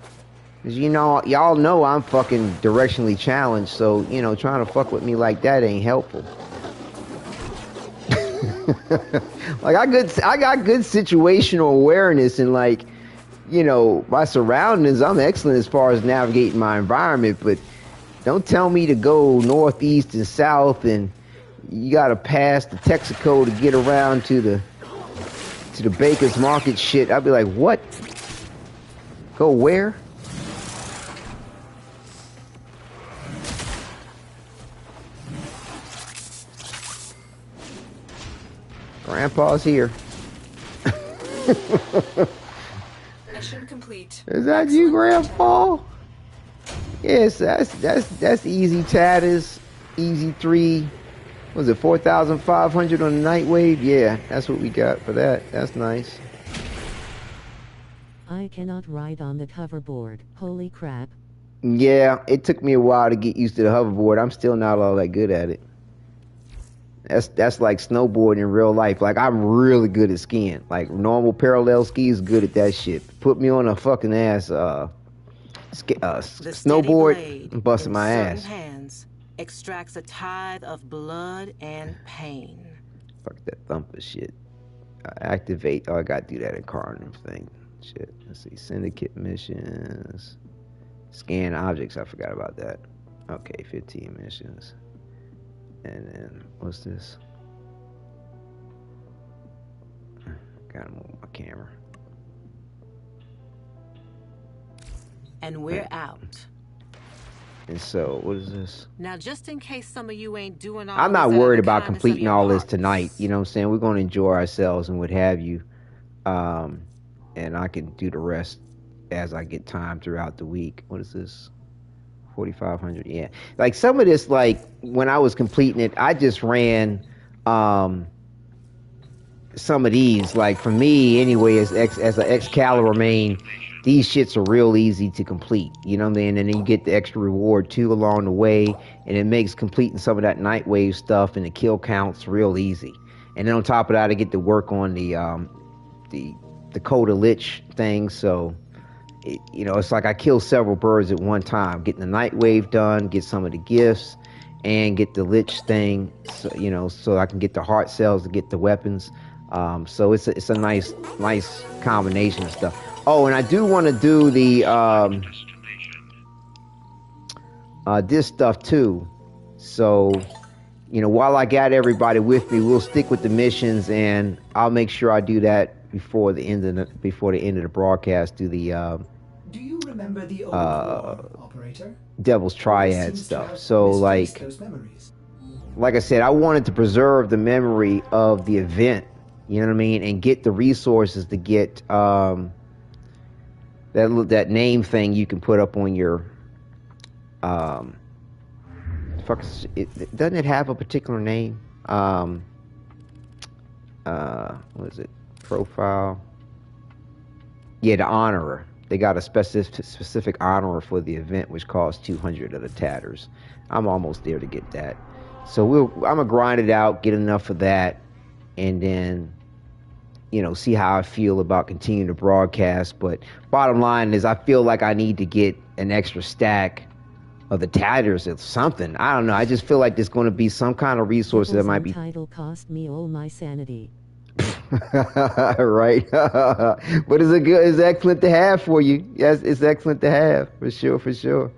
Cause you know, y'all know I'm fucking directionally challenged, so you know, trying to fuck with me like that ain't helpful. Like I got good situational awareness and like, you know, my surroundings. I'm excellent as far as navigating my environment, but don't tell me to go northeast and south, and you gotta pass the Texaco to get around to the Baker's Market shit. I'd be like, what? Go where? Grandpa's here. Mission complete. Is that you, Grandpa? Yes, that's easy tatters, easy 3. Was it 4,500 on the Nightwave? Yeah, that's what we got for that. That's nice. I cannot ride on the hoverboard. Holy crap. Yeah, it took me a while to get used to the hoverboard. I'm still not all that good at it. That's like snowboarding in real life. Like, I'm really good at skiing. Like, normal parallel skis, good at that shit. Put me on a fucking ass snowboard, I'm busting my ass. Hands extracts a tithe of blood and pain. Fuck that thumper shit. Activate. Oh, I gotta do that in Carnage thing. Shit. Let's see. Syndicate missions. Scan objects. I forgot about that. Okay, 15 missions. And then, what's this? Gotta move my camera. And we're out. And so, what is this? Now, just in case some of you ain't doing all I'm not this worried out of the about kindness completing of your all this hearts. tonight. You know what I'm saying? We're going to enjoy ourselves and what have you. And I can do the rest as I get time throughout the week. What is this? 4,500. Yeah. Like some of this, like when I was completing it, I just ran some of these. Like for me, anyway, as an Excalibur main, these shits are real easy to complete. You know what I mean? And then you get the extra reward too along the way, and it makes completing some of that Nightwave stuff and the kill counts real easy. And then on top of that, I get to work on the Dakota Lich thing. So, you know, it's like I kill several birds at one time. Getting the Nightwave done, get some of the gifts, and get the Lich thing. So, you know, so I can get the heart cells to get the weapons. So it's a nice combination of stuff. Oh, and I do want to do the this stuff too. So, you know, while I got everybody with me, we'll stick with the missions, and I'll make sure I do that before the end of the broadcast. Do the do you remember the old war, operator? Devil's Triad stuff. So like I said, I wanted to preserve the memory of the event. You know what I mean, and get the resources to get that name thing you can put up on your doesn't it have a particular name? What is it? profile. Yeah, the honorer. They got a specific honorer for the event, which costs 200 of the tatters. I'm almost there to get that. So I'm gonna grind it out, get enough of that, and then, you know, see how I feel about continuing to broadcast. But bottom line is, I feel like I need to get an extra stack of the tatters or something. I don't know. I just feel like there's going to be some kind of resource that might be. Title cost me all my sanity. Right. But it's it's excellent to have for you. Yes, it's excellent to have for sure.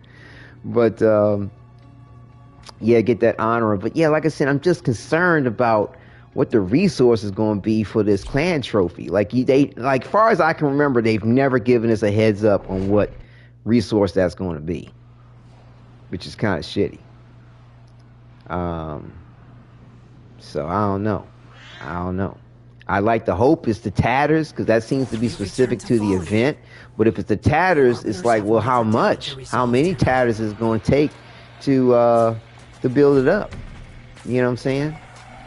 But yeah, get that honor. But yeah, like I said, I'm just concerned about what the resource is going to be for this clan trophy. Like far as I can remember, they've never given us a heads up on what resource that's going to be, which is kind of shitty. So I don't know. I like to hope it's the tatters, because that seems to be specific to the event. But if it's the tatters, it's like, well, how much? How many tatters is it going to take to build it up? You know what I'm saying?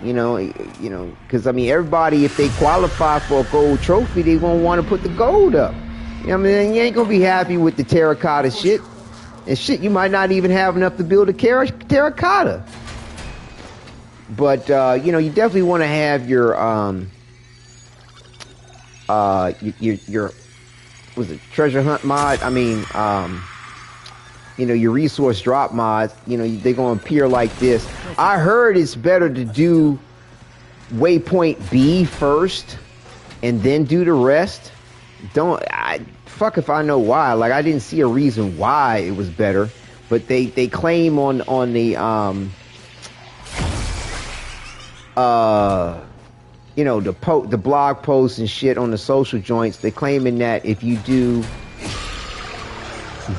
You know, because I mean, everybody, if they qualify for a gold trophy, they gonna want to put the gold up. You know what I mean? You ain't gonna be happy with the terracotta shit. And shit, you might not even have enough to build a terracotta. But you know, you definitely want to have your was it treasure hunt mod? I mean, you know, your resource drop mods. You know, they're gonna appear like this. I heard it's better to do waypoint B first and then do the rest. Fuck if I know why. Like, I didn't see a reason why it was better, but they claim on the you know, the blog posts and shit on the social joints, they claiming that if you do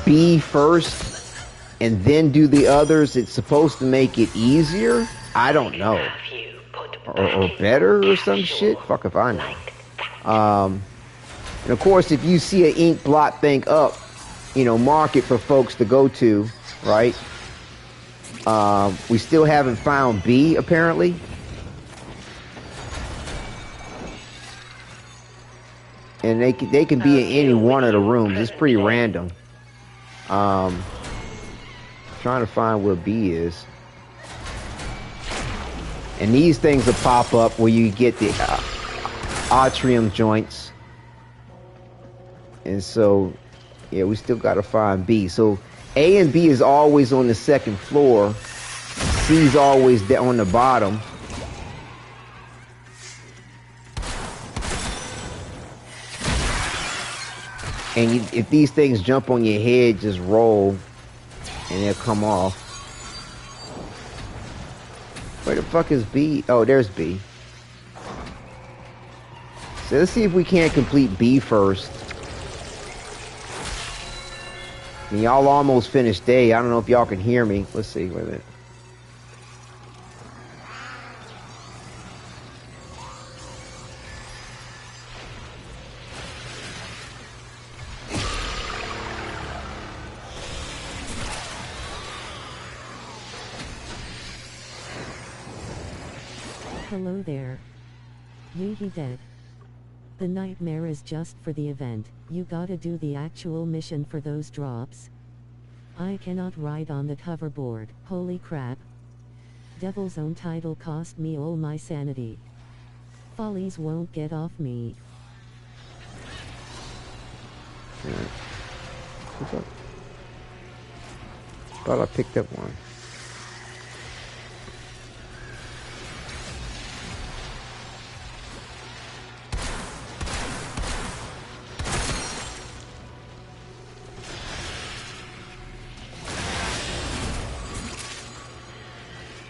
B first and then do the others, it's supposed to make it easier. I don't know, or better or some shit. Fuck if I know. And of course, if you see an ink blot thing up, you know, mark it for folks to go to, right? We still haven't found B, apparently. And they can be in any one of the rooms. It's pretty random. Trying to find where B is. And these things will pop up where you get the atrium joints. And so, yeah, we still got to find B. So A and B is always on the second floor. C's always on the bottom. And if these things jump on your head, just roll and they'll come off. Where the fuck is B? Oh, there's B. So let's see if we can't complete B first. And y'all almost finished A. I don't know if y'all can hear me. Let's see. Wait a minute. Hello there. Yeehee dead. The nightmare is just for the event. You gotta do the actual mission for those drops. I cannot write on the hoverboard. Holy crap. Devil's Own title cost me all my sanity. Follies won't get off me. What's up? Thought I picked up one.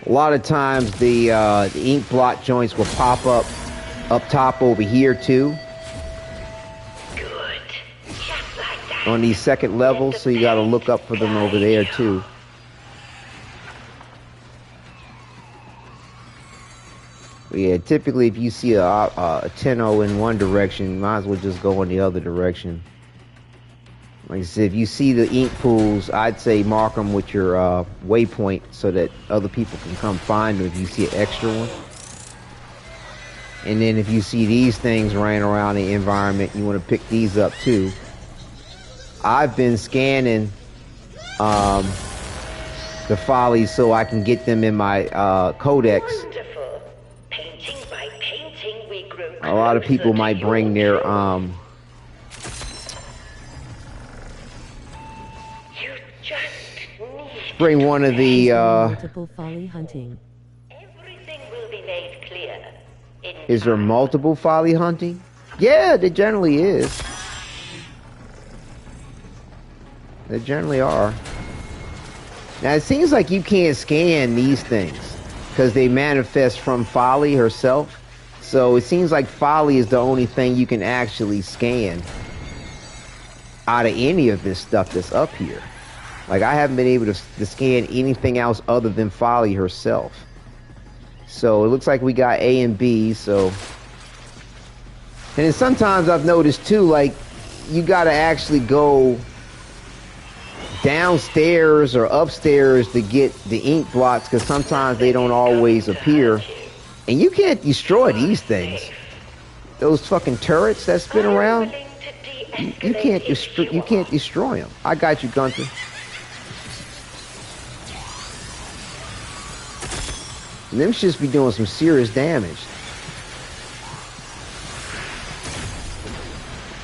A lot of times the ink blot joints will pop up top over here too. Good. Just like that. On these second levels, so you got to look up for them over there too. But yeah, typically if you see a 10-0 in one direction, you might as well just go in the other direction. Like I said, if you see the ink pools, I'd say mark them with your waypoint so that other people can come find them if you see an extra one. And then if you see these things running around the environment, you want to pick these up too. I've been scanning the follies so I can get them in my codex. Wonderful. Painting by painting, we grow A lot of people might bring their bring one of the multiple folly hunting. Everything will be made clear. Is there multiple folly hunting? Yeah, there generally is. There generally are. Now it seems like you can't scan these things because they manifest from Folly herself. So it seems like Folly is the only thing you can actually scan out of any of this stuff that's up here. Like I haven't been able to scan anything else other than Folly herself. So it looks like we got A and B. So, and then sometimes I've noticed too, like you got to actually go downstairs or upstairs to get the ink blots because sometimes they don't always appear. And you can't destroy these things. Those fucking turrets that spin around, you can't destroy them. I got you, Gunther. And them shits be doing some serious damage.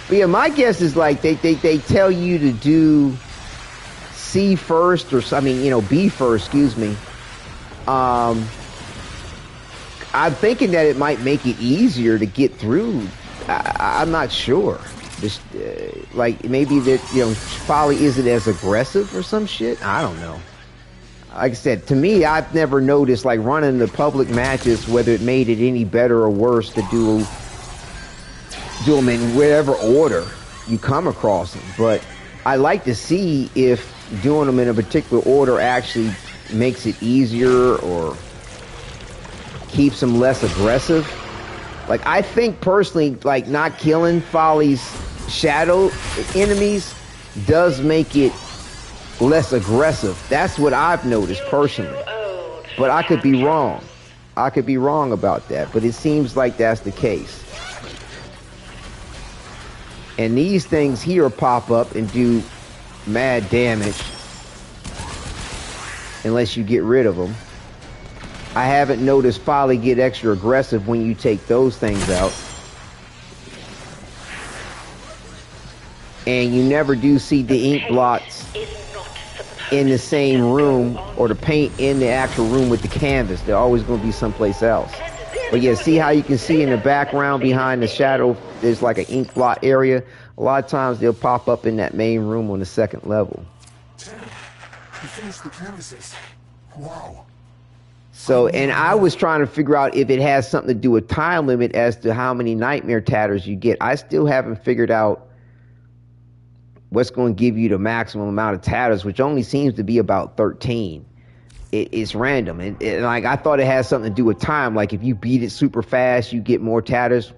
But yeah, my guess is like they tell you to do C first, or I mean, you know, B first, excuse me. I'm thinking that it might make it easier to get through. I'm not sure. Just like maybe that, you know, Folly isn't as aggressive or some shit. I don't know. Like I said, to me, I've never noticed like running the public matches whether it made it any better or worse to do them in whatever order you come across them. But I like to see if doing them in a particular order actually makes it easier or keeps them less aggressive. Like I think personally, like not killing Folly's shadow enemies does make it less aggressive. That's what I've noticed personally. But I could be wrong. I could be wrong about that. But it seems like that's the case. And these things here pop up and do mad damage unless you get rid of them. I haven't noticed Folly get extra aggressive when you take those things out. And you never do see the ink blots in the same room or the paint in the actual room with the canvas. They're always going to be someplace else. But yeah, see how you can see in the background behind the shadow, there's like an ink blot area. A lot of times they'll pop up in that main room on the second level. You finished the canvases. Wow. So, and I was trying to figure out if it has something to do with time limit as to how many nightmare tatters you get. I still haven't figured out what's going to give you the maximum amount of tatters, which only seems to be about 13. It's random. And like, I thought it has something to do with time. Like if you beat it super fast, you get more tatters.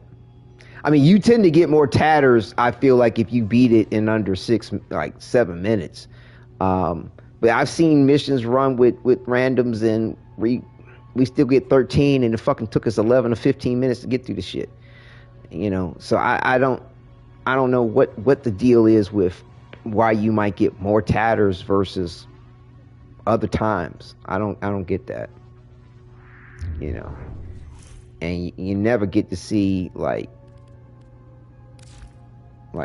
I mean, you tend to get more tatters, I feel like, if you beat it in under 7 minutes. But I've seen missions run with randoms and we still get 13 and it fucking took us 11 or 15 minutes to get through the shit. You know, so I don't know what the deal is with why you might get more tatters versus other times. I don't get that. You know. And you never get to see like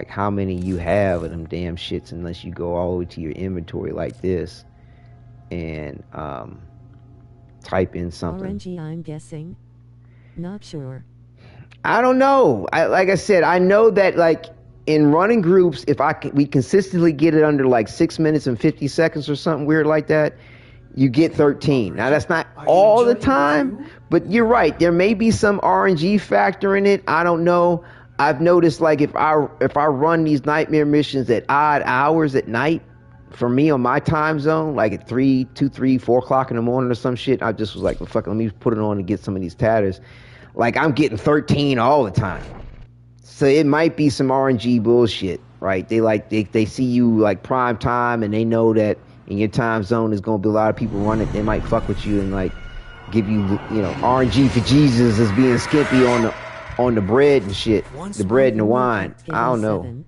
how many you have of them damn shits unless you go all the way to your inventory like this and type in something. RNG, I'm guessing. Not sure. I don't know. Like I said, I know that like in running groups, if we consistently get it under like 6 minutes and 50 seconds or something weird like that, you get 13. Now that's not all the time, but you're right. There may be some RNG factor in it. I don't know. I've noticed like if I run these nightmare missions at odd hours at night, for me on my time zone, like at 2, 3, 4 o'clock in the morning or some shit, I just was like, well, fuck it, let me put it on and get some of these tatters. Like I'm getting 13 all the time. So it might be some RNG bullshit, right? They see you like prime time and they know that in your time zone there's gonna be a lot of people running. They might fuck with you and like give you, you know, RNG for Jesus as being skimpy on the bread and shit. The bread and the wine. I don't know.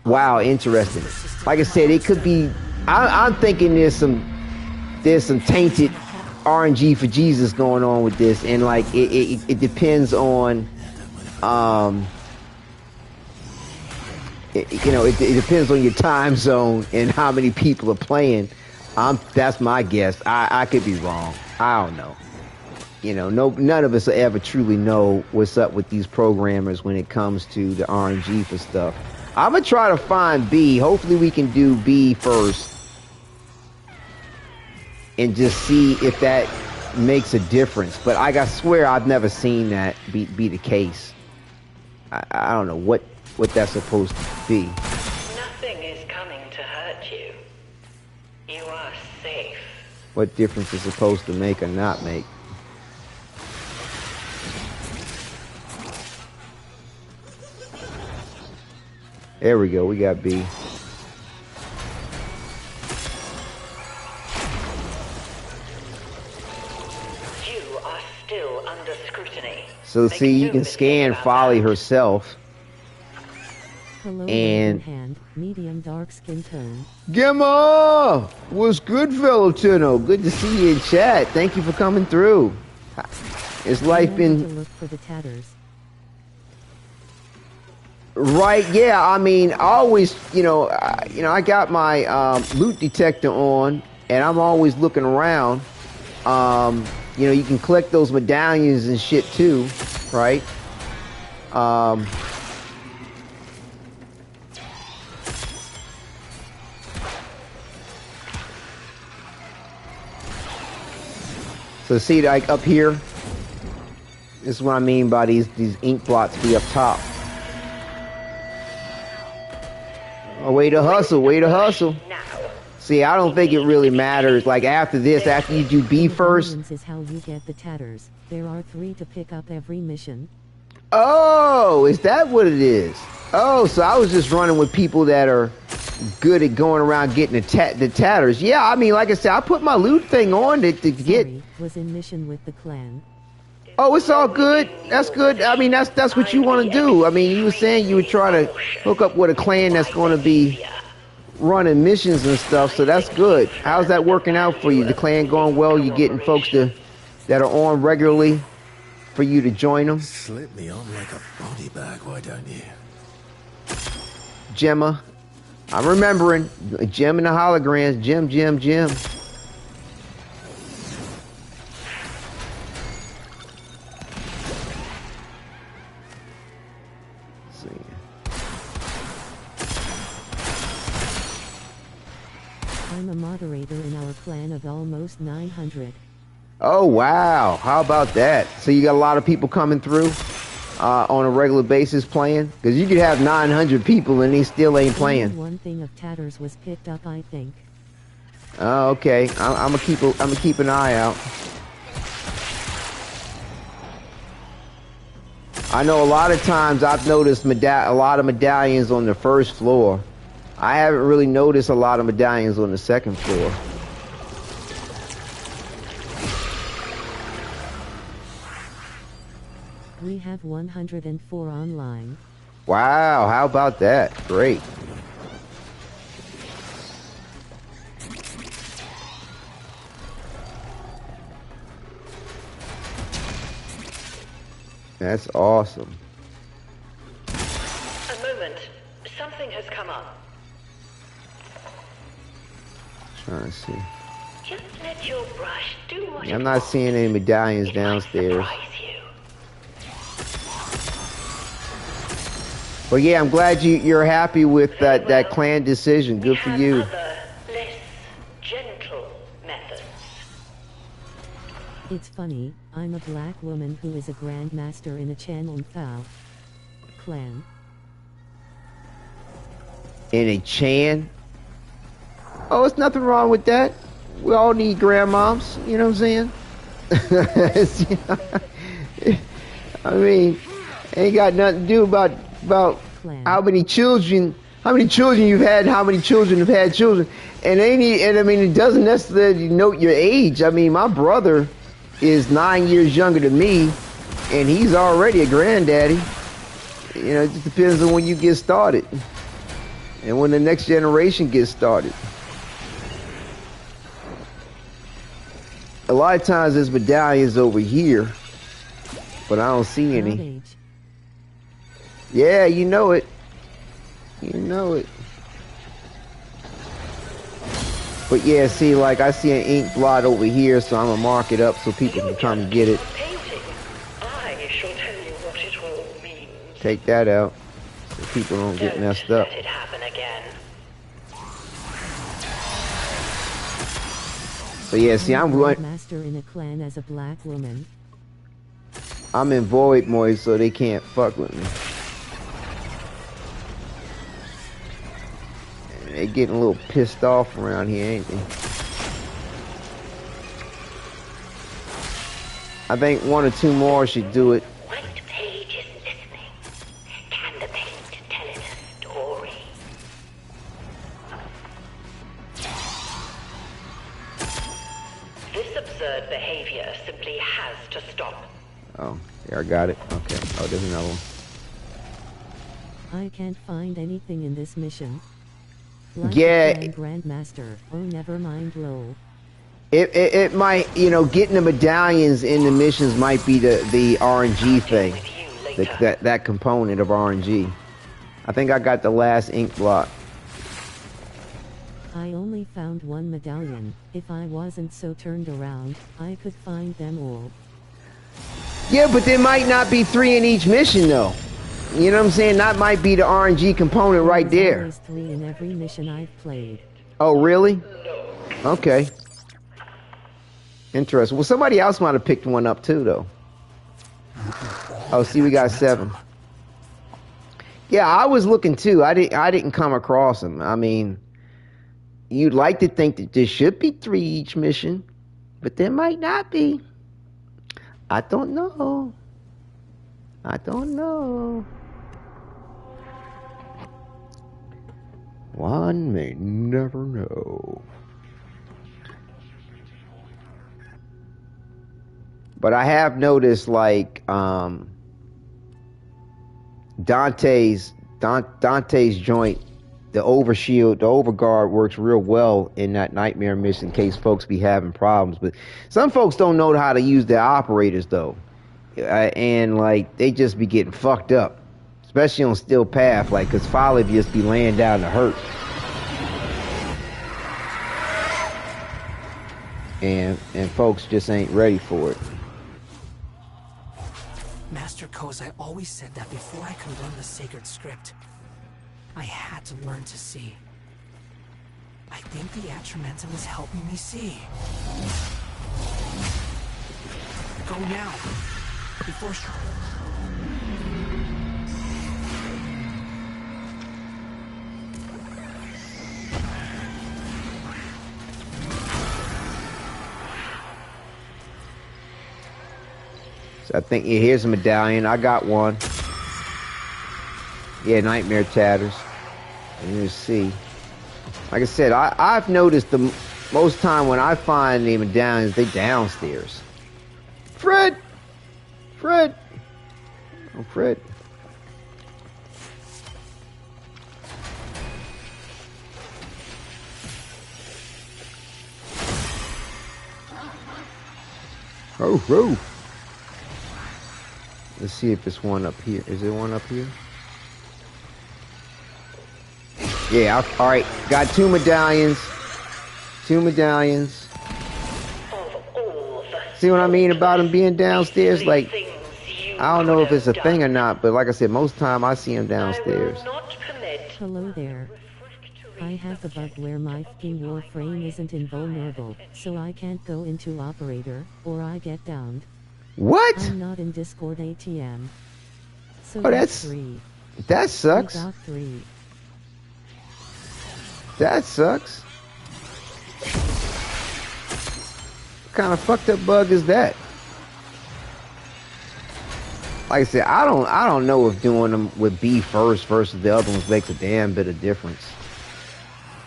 Wow, interesting. Like I said, it could be. I'm thinking there's some tainted RNG for Jesus going on with this, and like it depends on it depends on your time zone and how many people are playing. That's my guess. I could be wrong. I don't know. None of us will ever truly know what's up with these programmers when it comes to the RNG for stuff. I'm gonna try to find B. Hopefully we can do B first and just see if that makes a difference. But I swear I've never seen that be the case. I don't know what that's supposed to be. Nothing is coming to hurt you. You are safe. What difference is supposed to make or not make? There we go, we got B. You are still under scrutiny. So see, you can scan Folly herself. Hello, and hand, medium dark skin tone. Gemma! What's good, fellow Tuno? Good to see you in chat. Thank you for coming through. It's life been... Look for the tatters. Right, yeah, I mean, I always, I got my loot detector on, and I'm always looking around. You can collect those medallions and shit too, right? So see, like up here, this is what I mean by these ink blots be up top. Oh, way to hustle, way to hustle. See, I don't think it really matters. Like after this, after you do B first. Is how you get the tatters. There are 3 to pick up every mission. Oh, is that what it is? Oh, so I was just running with people that are good at going around getting the tatters. Yeah, I mean, like I said, I put my loot thing on to get. Was in mission with the clan. Oh, it's all good. That's good. I mean, that's what you want to do. I mean, you were saying you would try to hook up with a clan that's going to be running missions and stuff, so that's good. How's that working out for you? The clan going well? You getting folks that are on regularly for you to join them? Slip me on like a body bag, why don't you? Gemma. I'm remembering. Gem and the holograms. Gem. I'm a moderator in our clan of almost 900. Oh, wow. How about that? So you got a lot of people coming through on a regular basis playing? Because you could have 900 people and they still ain't playing. One thing of tatters was picked up, I think. Oh, okay. I'm gonna keep an eye out. I know a lot of times I've noticed a lot of medallions on the first floor. I haven't really noticed a lot of medallions on the second floor. We have 104 online. Wow, how about that? Great. That's awesome. A moment. Something has come up. Trying to see. Just let your brush do what I'm not seeing any medallions downstairs. But yeah, I'm glad you're happy with that clan decision. Good for you. Other, less gentle methods. It's funny, I'm a black woman who is a grandmaster in a Chanlong Thao clan. In a Chan? Oh, it's nothing wrong with that. We all need grandmoms, you know what I'm saying? I mean, ain't got nothing to do about how many children you've had, how many children have had children. And I mean, it doesn't necessarily note your age. I mean, my brother is 9 years younger than me, And he's already a granddaddy. You know, it just depends on when you get started. And when the next generation gets started. A lot of times there's medallions over here, but I don't see any. Yeah, you know it. You know it. But yeah, see, like I see an ink blot over here, so I'm gonna mark it up so people can come and get it. I shall tell you what it all means. Take that out so people don't get messed up. Let it happen again. So yeah, see, I'm going. Master in a clan as a black woman. I'm in void mode, so they can't fuck with me. They getting a little pissed off around here, ain't they? I think 1 or 2 more should do it. White page is listening. Can the paint tell it a story? This absurd behavior simply has to stop. Oh, yeah, I got it. Okay. Oh, there's another one. I can't find anything in this mission. Like yeah. Grandmaster. Oh, never mind, lol. It might, you know, getting the medallions in the missions might be the RNG thing. That component of RNG. I think I got the last ink block. I only found 1 medallion. If I wasn't so turned around, I could find them all. Yeah, but there might not be 3 in each mission, though. You know what I'm saying? That might be the RNG component right there. There's 3 in every mission I've played. Oh, really? Okay. Interesting. Well, somebody else might have picked one up too, though. Oh, see, we got 7. Yeah, I was looking too. I didn't come across them. I mean, you'd like to think that there should be 3 each mission, but there might not be. I don't know. I don't know. One may never know. But I have noticed, like, Dante's joint, the overshield, the overguard works real well in that nightmare mission in case folks be having problems. But some folks don't know how to use their operators, though. And, like, they just be getting fucked up. Especially on Steel Path, like, because Folly just be laying down to hurt. And folks just ain't ready for it. Master Kozai always said that before I could learn the sacred script, I had to learn to see. I think the Atramentum is helping me see. Go now, before... So I think, yeah, here's a medallion. I got one. Yeah, Nightmare Tatters. And you see. Like I said, I've noticed the most time when I find the medallions, they downstairs. Fred! Fred! Oh, Fred. Oh, oh. Let's see if it's one up here. Is there one up here? Yeah, alright. Got 2 medallions. 2 medallions. See what I mean about them being downstairs? Like, I don't know if it's a thing or not, but like I said, most time I see them downstairs. Hello there. I have a bug where my fucking Warframe isn't invulnerable, so I can't go into operator, or I get downed. What? I'm not in Discord ATM. So oh, that's 3. That sucks. I got 3. That sucks. What kind of fucked up bug is that? Like I said, I don't know if doing them with B first versus the other ones makes a damn bit of difference.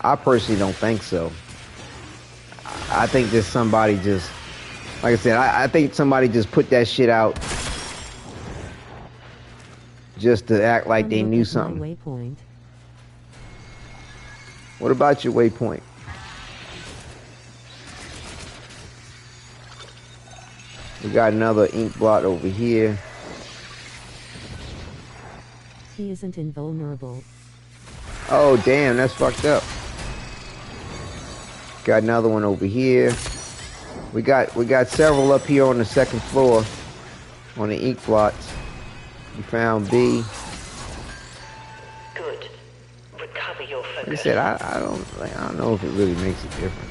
I personally don't think so. I think that somebody just, like I said, I think somebody just put that shit out just to act like they knew something. Waypoint. What about your waypoint? We got another ink blot over here. He isn't invulnerable. Oh damn, that's fucked up. Got another one over here. We got several up here on the second floor on the ink blots. We found B. Good. Recover your focus. Like I said, I don't know if it really makes a difference.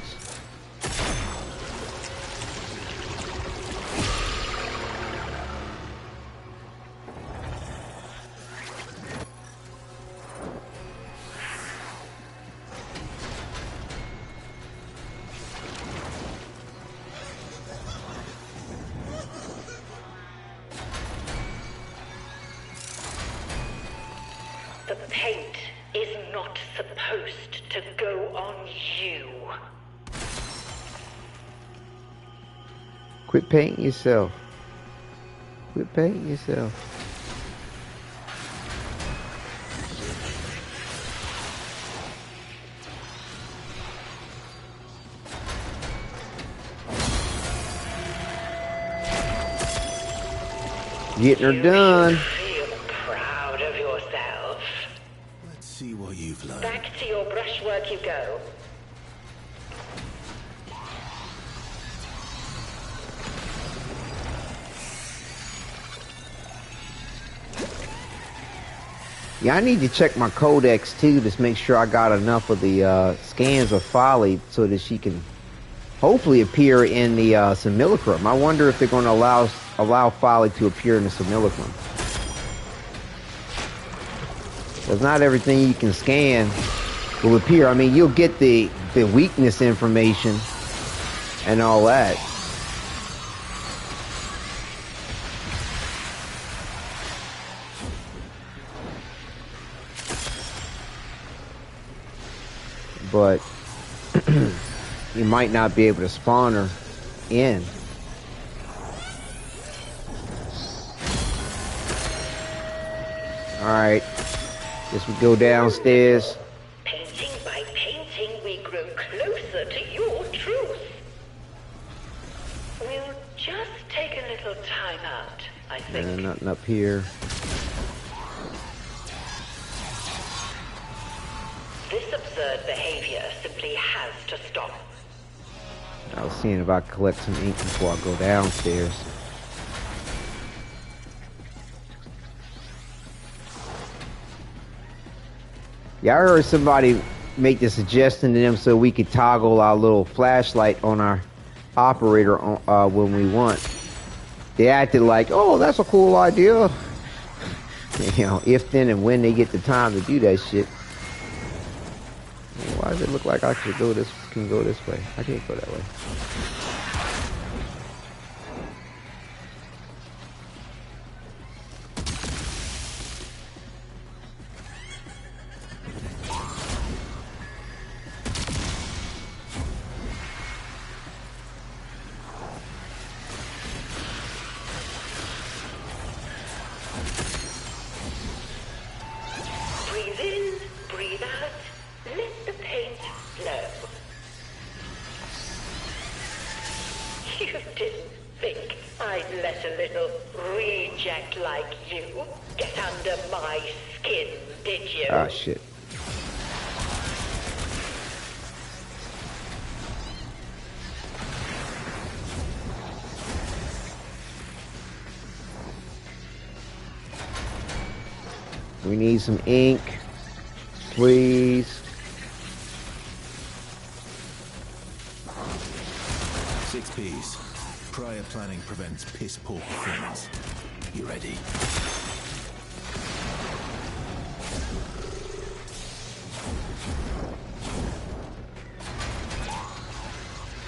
Quit painting yourself. Quit painting yourself. Getting her done. Feel proud of yourself. Let's see what you've learned. Back to your brushwork you go. Yeah, I need to check my codex too to make sure I got enough of the scans of Folly so that she can hopefully appear in the simulacrum. I wonder if they're going to allow Folly to appear in the simulacrum. Because not everything you can scan will appear. I mean, you'll get the weakness information and all that. But you might not be able to spawn her in. Alright. Guess we go downstairs. Painting by painting, we grow closer to your truth. We'll just take a little time out, I think. And nothing up here. This absurd behavior simply has to stop. I was seeing if I could collect some ink before I go downstairs. Yeah, I heard somebody make the suggestion to them so we could toggle our little flashlight on our operator when we want. They acted like, oh, that's a cool idea. You know, if, then, and when they get the time to do that shit. Why does it look like I can go this way? I can't go that way. Breathe in, breathe out, let the paint flow. You didn't think I'd let a little reject like you get under my skin, did you? Ah, shit. We need some ink, please. 6 Ps. Prior planning prevents piss poor performance. You ready?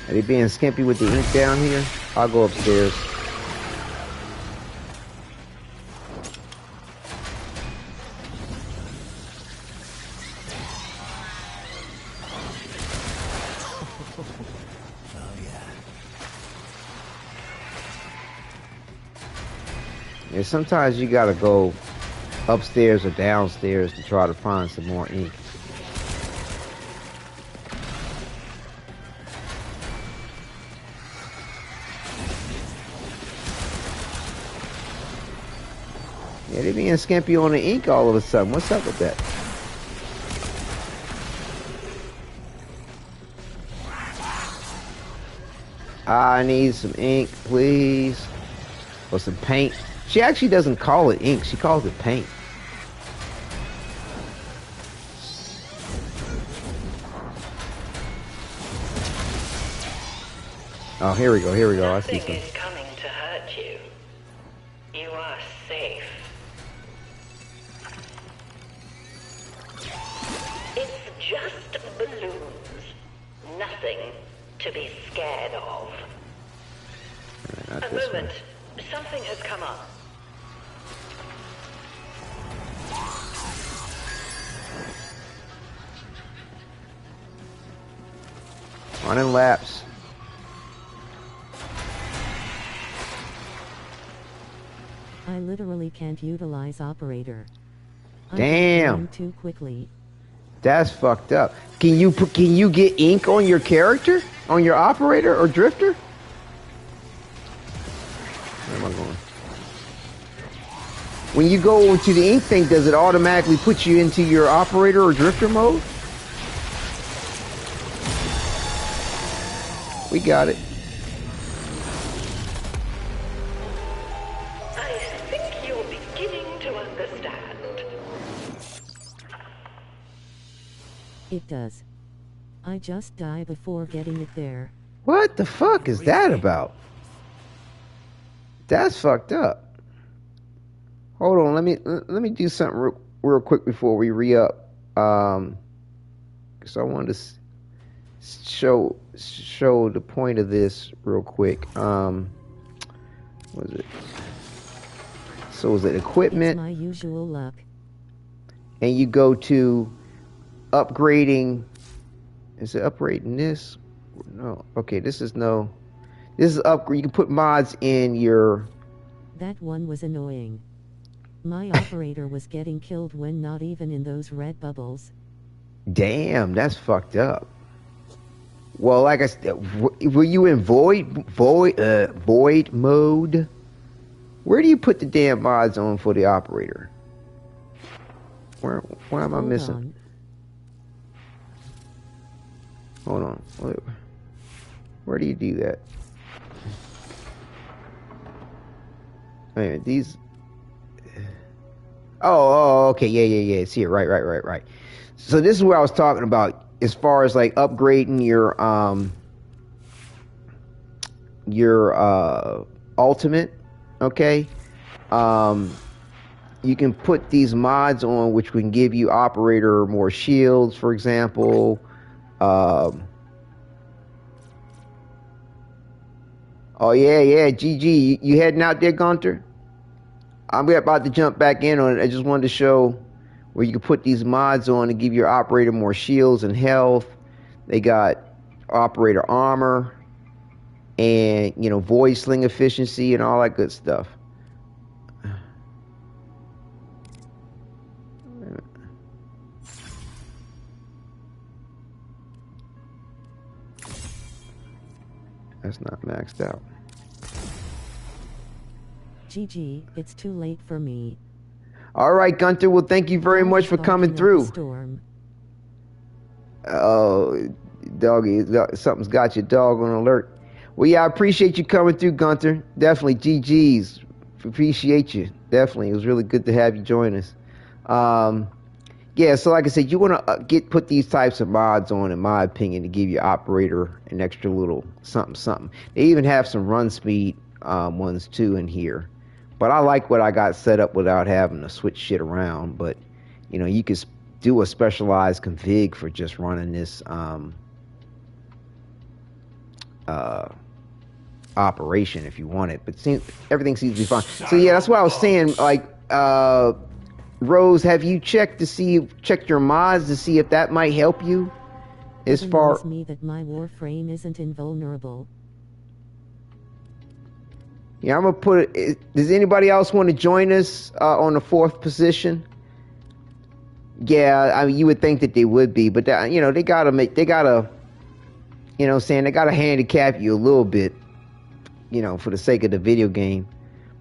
Are they being skimpy with the ink down here? I'll go upstairs. Yeah, sometimes you gotta go upstairs or downstairs to try to find some more ink. Yeah, they being skimpy on the ink all of a sudden. What's up with that? I need some ink, please. Or some paint. She actually doesn't call it ink. She calls it paint. Oh, here we go. Here we go. I see something is coming to hurt you. You are safe. It's just balloons. Nothing to be scared of. A moment. Something has come up. Running laps. I literally can't utilize operator. Damn. I'm too quickly. That's fucked up. Can you get ink on your character? On your operator or drifter? Where am I going? When you go over to the ink thing, does it automatically put you into your operator or drifter mode? We got it. I think you're beginning to understand. It does. I just die before getting it there. What the fuck is that about? That's fucked up. Hold on, let me do something real quick before we re-up. Because I wanted to show the point of this real quick. What is it? So is it equipment? It's my usual luck. And you go to upgrading. Is it upgrading this? No. Okay, this is no. This is upgrade. You can put mods in your. That one was annoying. My operator was getting killed when not even in those red bubbles. Damn, that's fucked up. Well, like I said, were you in void mode? Where do you put the damn mods on for the operator? Where am I missing? Hold on. Where do you do that? Wait a minute, these. Oh, okay, yeah. See it, right. So this is what I was talking about, as far as like upgrading your ultimate. Okay, you can put these mods on, which can give you operator more shields, for example. Oh yeah, GG. You heading out there, Gunter? I'm about to jump back in on it. I just wanted to show where you can put these mods on to give your operator more shields and health. They got operator armor and, void sling efficiency and all that good stuff. That's not maxed out. GG, it's too late for me. All right, Gunter. Well, thank you very much for coming through. Storm. Oh, doggy, something's got your dog on alert. Well, yeah, I appreciate you coming through, Gunter. Definitely, GG's. Appreciate you. Definitely, it was really good to have you join us. Yeah, so like I said, you want to put these types of mods on, in my opinion, to give your operator an extra little something. They even have some run speed ones too in here. But I like what I got set up without having to switch shit around. But, you could do a specialized config for just running this operation if you want it. But everything seems to be fine. So, yeah, that's what I was saying. Like, Rose, have you checked your mods to see if that might help you? As far as me that my Warframe isn't invulnerable. Yeah, I'm gonna put it. Does anybody else want to join us on the 4th position? Yeah, I mean, you would think that they would be, but that, you know, they gotta, you know, saying they gotta handicap you a little bit, you know, for the sake of the video game.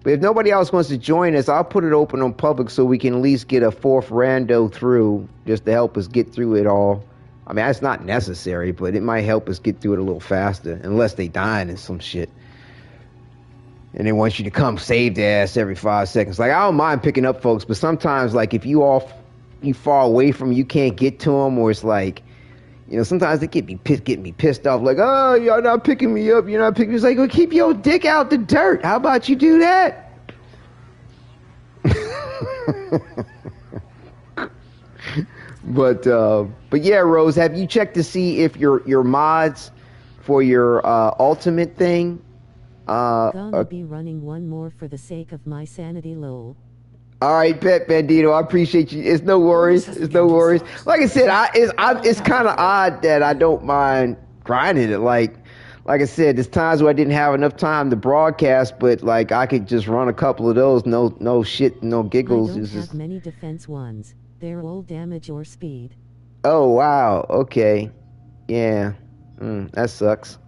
But if nobody else wants to join us, I'll put it open on public so we can at least get a 4th rando through, just to help us get through it all. I mean, that's not necessary, but it might help us get through it a little faster, unless they dying in some shit. And they want you to come save their ass every 5 seconds. Like, I don't mind picking up folks, but sometimes, like, if you far away from them, you can't get to them, or it's like, you know, sometimes they get me pissed off. Like, oh, y'all not picking me up. You're not picking me up. It's like, well, keep your dick out the dirt. How about you do that? But yeah, Rose, have you checked to see if your mods for your ultimate thing? Gonna be running one more for the sake of my sanity, lol. All right, Pet Bandito, I appreciate you. It's no worries. It's no worries. Like I said, it's kind of odd that I don't mind grinding it. Like I said, there's times where I didn't have enough time to broadcast, but like I could just run a couple of those, no shit, no giggles. I don't have many defense ones. They're all damage or speed. Oh wow, okay, yeah, that sucks.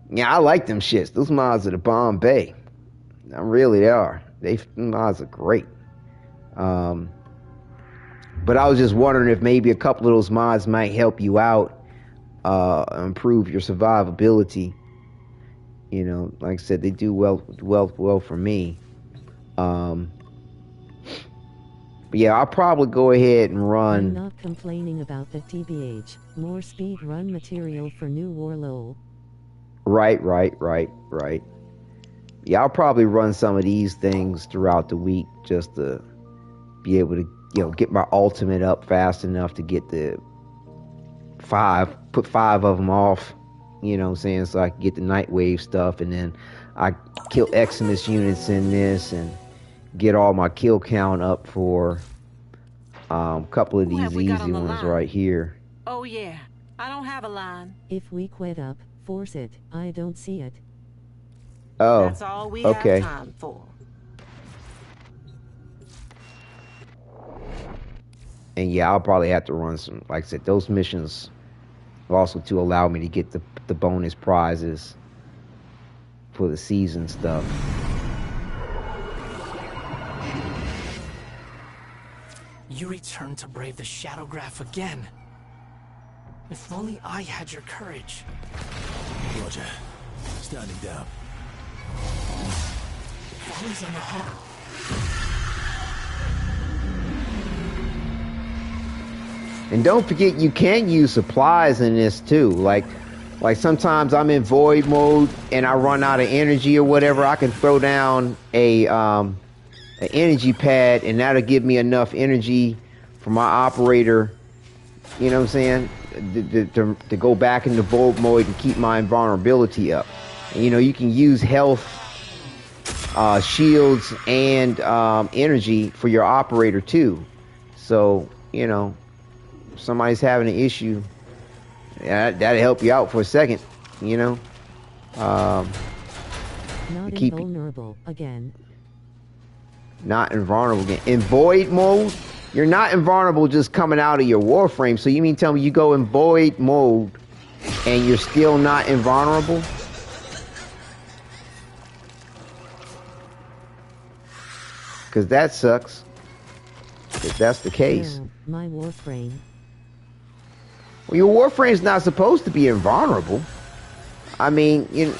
Yeah, I like them shits. Those mods are the Bombay. Really, they are. Mods are great. But I was just wondering if maybe a couple of those mods might help you out, improve your survivability. You know, like I said, they do well for me. But yeah, I'll probably go ahead and run. I'm not complaining about the TBH. More speed run material for new war lol. Right. Yeah, I'll probably run some of these things throughout the week just to be able to, you know, get my ultimate up fast enough to get the put 5 of them off, you know what I'm saying, so I can get the Nightwave stuff, and then I kill Eximus units in this and get all my kill count up for a couple of these easy ones right here. Oh yeah, I don't have a line. If we quit up, force it. I don't see it. Oh, that's all we okay. have time for. And yeah, I'll probably have to run some, like I said, those missions also to allow me to get the bonus prizes for the season stuff. You returned to brave the Shadowgraph again. If only I had your courage. Roger. Standing down. Always on the hunt. And don't forget, you can use supplies in this too. Like sometimes I'm in void mode and I run out of energy or whatever. I can throw down an energy pad, and that'll give me enough energy for my operator. You know what I'm saying? To go back into void mode and keep my invulnerability up. And, you know, you can use health, shields, and energy for your operator too. So, you know, if somebody's having an issue, that'll help you out for a second, you know. Not invulnerable again. Not invulnerable again. In void mode, you're not invulnerable just coming out of your Warframe. So you mean tell me you go in void mode and you're still not invulnerable? Because that sucks. If that's the case. No, my Warframe. Well, your Warframe's not supposed to be invulnerable. I mean, you know.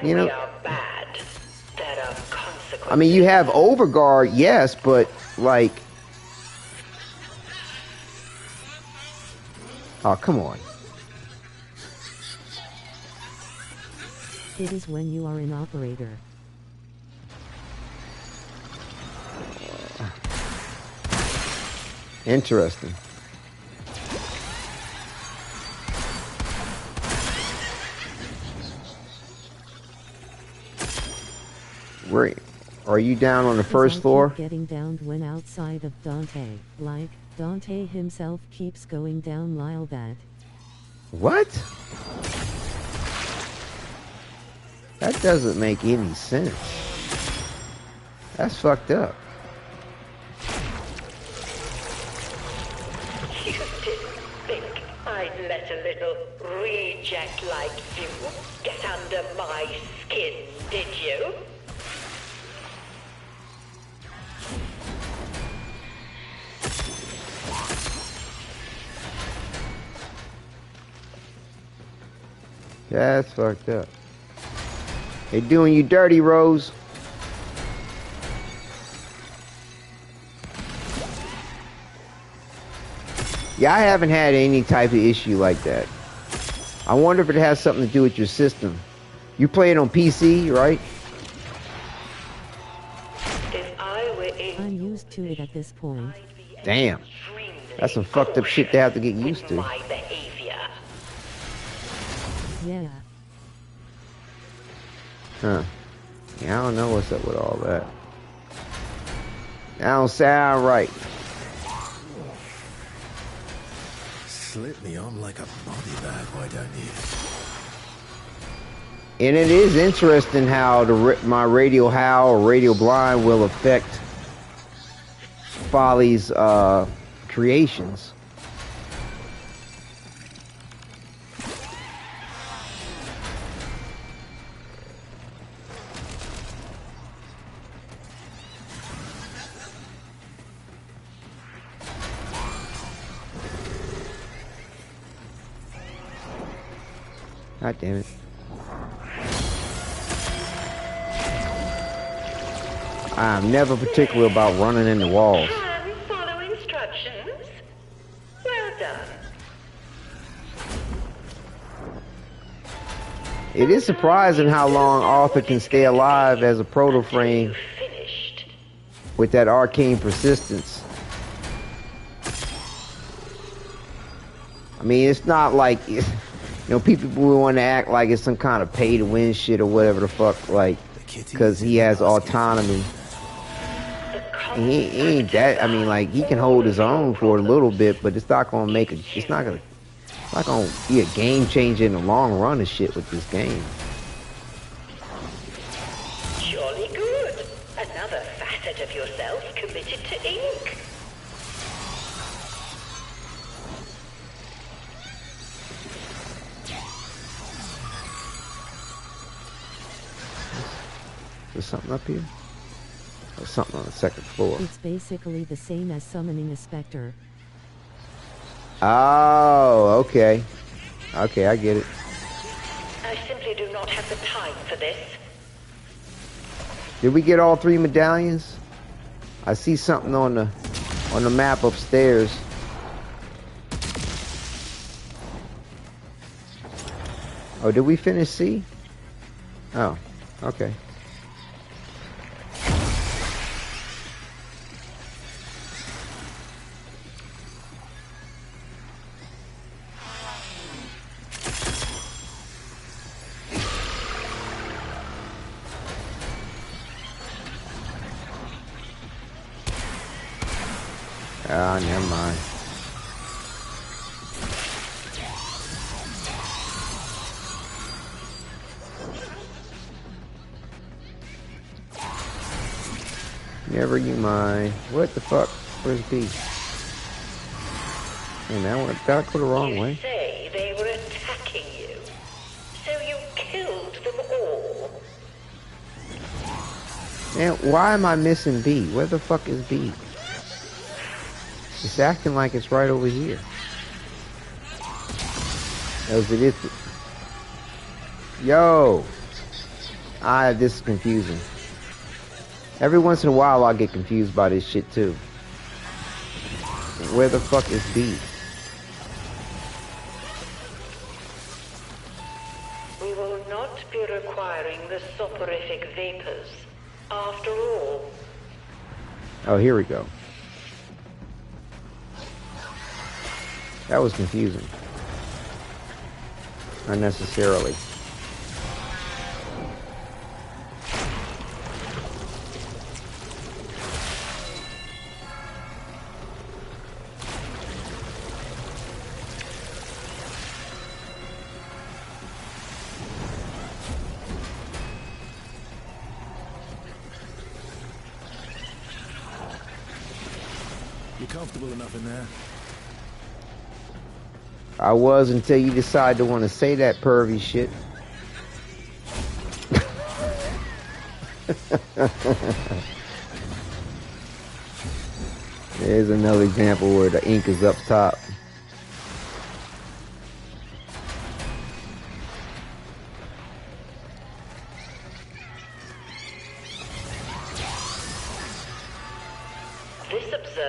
We are bad, there are consequences. I mean, you have overguard, yes, but like, oh, come on. It is when you are an operator. Interesting. Where are you down on the first floor? Getting downed when outside of Dante. Like, Dante himself keeps going down Lyle that. What? That doesn't make any sense. That's fucked up. You didn't think I'd let a little reject like you get under my skin, did you? That's fucked up. They doing you dirty, Rose. Yeah, I haven't had any type of issue like that. I wonder if it has something to do with your system. You play it on PC, right? I'm used to it at this point. Damn. That's some fucked up shit to have to get used to. Yeah. Huh. Yeah, I don't know what's up with all that. That don't sound right. Slip me on like a body bag, why don't you? And it is interesting how my radial howl or radial blind will affect Folly's creations. God damn it. I'm never particular about running into walls. Follow instructions. Well done. It is surprising how long Arthur can stay alive as a proto-frame with that arcane persistence. I mean, it's not like... You know, people will want to act like it's some kind of pay-to-win shit or whatever the fuck, like, because he has autonomy. And he ain't that. I mean, like, he can hold his own for a little bit, but it's not gonna make a. It's not gonna be a game changer in the long run of shit with this game. Surely good. Another facet of yourself committed to ink. There's something up here? There's something on the second floor. It's basically the same as summoning a specter. Oh, okay. Okay, I get it. I simply do not have the time for this. Did we get all 3 medallions? I see something on the map upstairs. Oh, did we finish C? Oh, okay. Ah, never mind. Never you mind. What the fuck? Where's B? Hey man, did I go the wrong way? You say they were attacking you, so you killed them all. Man, why am I missing B? Where the fuck is B? It's acting like it's right over here. As it is. Yo! This is confusing. Every once in a while I get confused by this shit too. Where the fuck is B? We will not be requiring the soporific vapors, after all. Oh, here we go. That was confusing. Unnecessarily. comfortable enough in there. I was until you decide to want to say that pervy shit. There's another example where the ink is up top.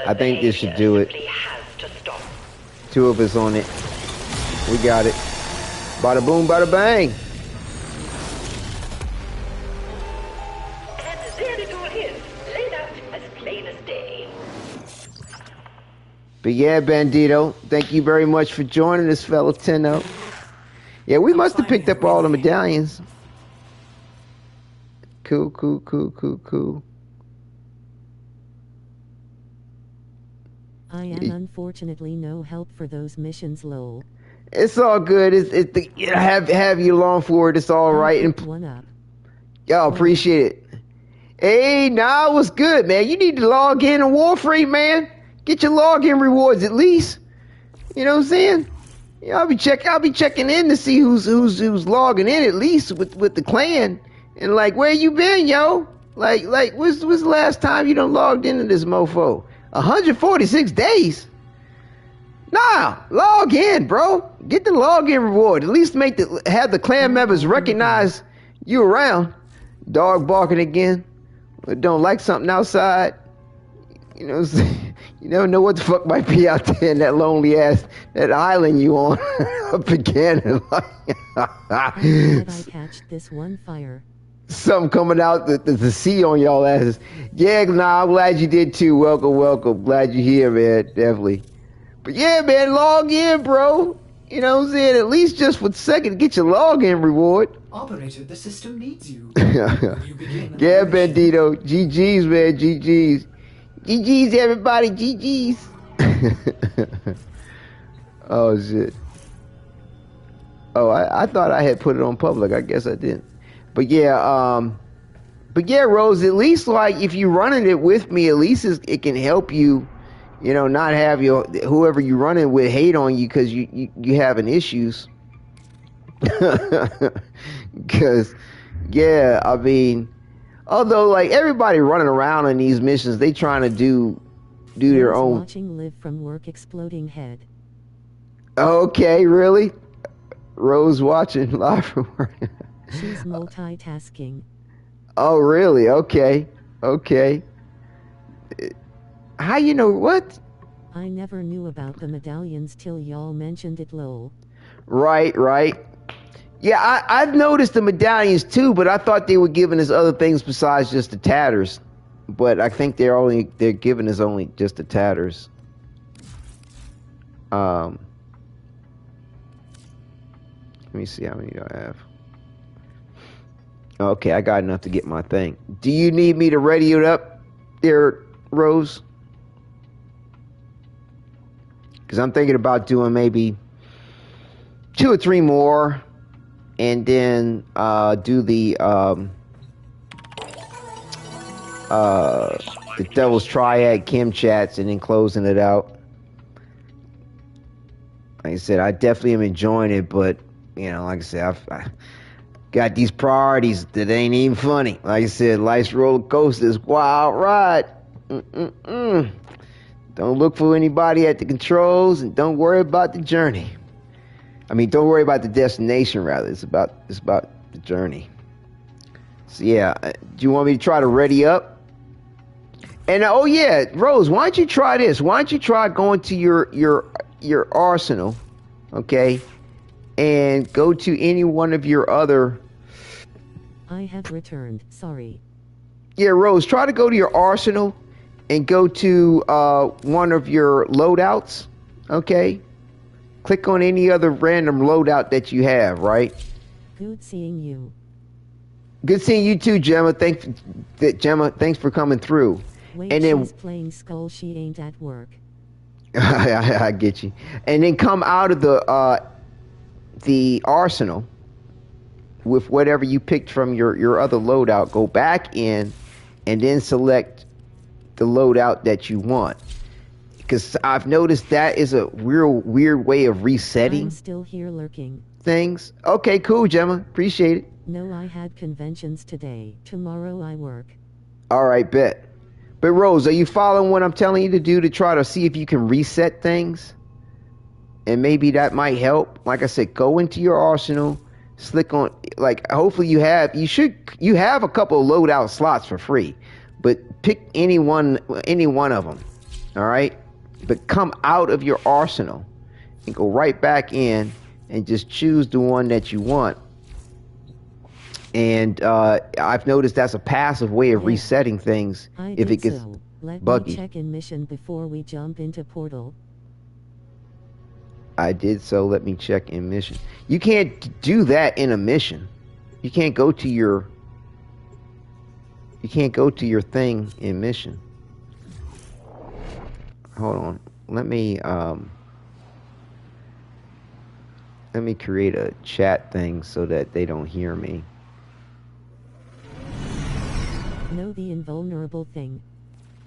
I think this should do it. 2 of us on it. We got it. Bada boom, bada bang. And there it all is, laid out as plain as day. But yeah, Bandito, thank you very much for joining us, fellow Tenno. Yeah, we must have picked up all the medallions. Cool, cool, cool, cool, cool. I am unfortunately no help for those missions, lol. It's all good. Have you along for it. It's all right. And one up. Y'all appreciate it. Hey, nah, what's good, man? You need to log in on Warframe, man. Get your login rewards at least. You know what I'm saying? Yeah, I'll be checking in to see who's logging in at least with the clan. And like, where you been, yo? Like, what's the last time you done logged into this mofo? 146 days? Nah, log in, bro. Get the login reward. At least have the clan members recognize you around. Dog barking again. Don't like something outside. You know what I'm saying? You never know what the fuck might be out there in that lonely ass, that island you on up again. I catch this one fire. Something coming out the sea on y'all asses. Yeah, nah, I'm glad you did too. Welcome. Glad you're here, man. Definitely. But yeah, man, log in, bro. You know what I'm saying? At least just for a second, get your login reward. Operator, the system needs you. Yeah, Bandito. GG's, man. GG's. GG's, everybody. GG's. Oh, shit. Oh, I thought I had put it on public. I guess I didn't. But yeah, Rose, at least like if you're running it with me, at least it can help you, you know, not have whoever you're running with hate on you because you having issues. Because, yeah, I mean, although like everybody running around on these missions, they trying to do their own. Watching live from work, exploding head. Okay, really? Rose watching live from work. She's multitasking. Oh, really? Okay. How you know what? I never knew about the medallions till y'all mentioned it, lol. Right. Yeah, I've noticed the medallions too, but I thought they were giving us other things besides just the tatters. But I think they're giving us only just the tatters. Let me see how many do I have. Okay, I got enough to get my thing. Do you need me to ready it up there, Rose? Because I'm thinking about doing maybe 2 or 3 more. And then do the Devil's Triad Chem chats and then closing it out. Like I said, I definitely am enjoying it, but, you know, like I said, I got these priorities that ain't even funny. Like I said, life's roller coaster is wild ride. Don't look for anybody at the controls and don't worry about the journey. I mean, don't worry about the destination, rather. It's about the journey. So yeah, do you want me to try to ready up? And oh yeah, Rose, why don't you try this? Why don't you try going to your arsenal, okay, and go to any one of your other. I have returned. Sorry. Yeah, Rose, try to go to your arsenal and go to one of your loadouts, okay. Click on any other random loadout that you have, right? Good seeing you. Good seeing you too, Gemma. Thanks for coming through. Wait, and then she's playing Skull. She ain't at work. I get you. And then come out of the arsenal with whatever you picked from your other loadout. Go back in, and then select the loadout that you want. because I've noticed that is a real weird way of resetting. I'm still here lurking. Things. Okay, cool, Gemma. Appreciate it. No, I had conventions today. Tomorrow I work. All right, bet. But Rose, are you following what I'm telling you to do to try to see if you can reset things? And maybe that might help. Like I said, go into your arsenal, click on, like, hopefully you have a couple of loadout slots for free, but pick any one of them. All right, but come out of your arsenal and go right back in and just choose the one that you want. And I've noticed that's a passive way of resetting things if it gets buggy. Let me check in mission before we jump into portal. I did so. Let me check in mission. You can't do that in a mission. You can't go to your thing in mission. Hold on. Let me create a chat thing so that they don't hear me. Know the invulnerable thing.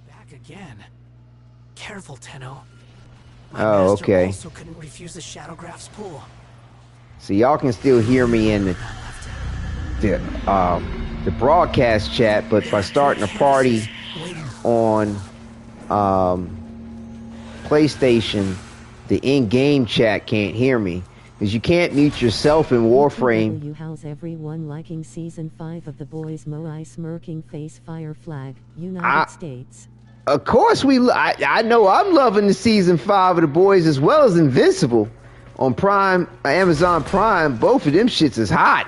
Back again. Careful, Tenno. Oh, okay. Also couldn't refuse the Shadowgraph's pull. So y'all can still hear me in the broadcast chat, but by starting a party on PlayStation, the in-game chat can't hear me. Because you can't mute yourself in Warframe. You house everyone liking season 5 of The Boys Moai smirking face fire flag, United States. Of course I know I'm loving the season 5 of The Boys as well as Invincible on Prime, Amazon Prime. Both of them shits is hot.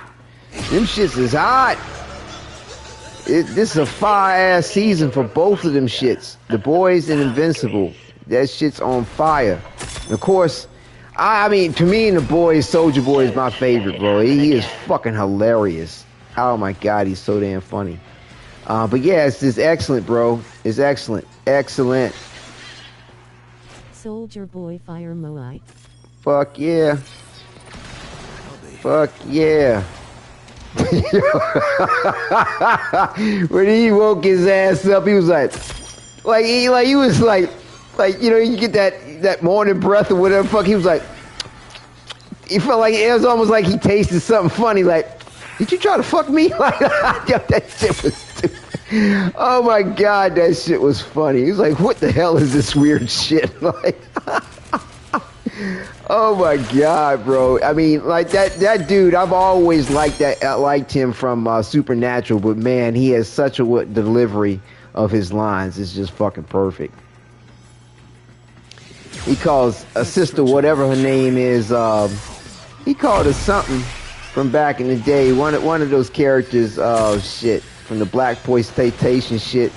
Them shits is hot. This is a fire-ass season for both of them shits. The Boys and Invincible. That shit's on fire. And of course, I mean, to me and The Boys, Soldier Boy is my favorite, bro. He is fucking hilarious. Oh my god, he's so damn funny. But yeah, it's just excellent, bro. It's excellent. Excellent. Soldier Boy fire Moai. Fuck yeah. Fuck yeah. When he woke his ass up, he was like he was like, you know, you get that morning breath or whatever. Fuck, he was like, he felt like it was almost like he tasted something funny. Like, did you try to fuck me? Like, that shit was stupid. Oh my god, that shit was funny. He was like, what the hell is this weird shit? Like, oh my god, bro. I mean, like that dude, I've always liked that. I liked him from Supernatural, but man, he has such a delivery of his lines. It's just fucking perfect. He calls a sister, whatever her name is, he called her something from back in the day. One of those characters, shit, from the Black Exploitation shit.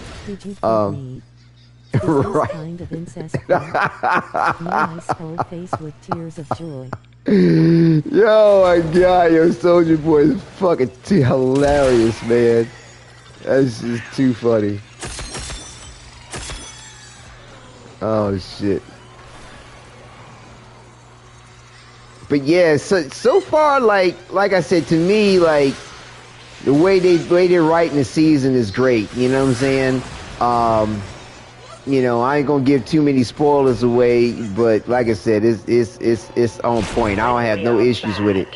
Right. Kind of incest. Nice whole face with tears of joy. Yo, my god, your Soldier Boy is fucking too hilarious, man. That's just too funny. Oh shit. But yeah, so far, like I said, to me, like the way they're writing the season is great. You know what I'm saying? You know, I ain't gonna give too many spoilers away, but like I said, it's on point. I don't have no issues with it.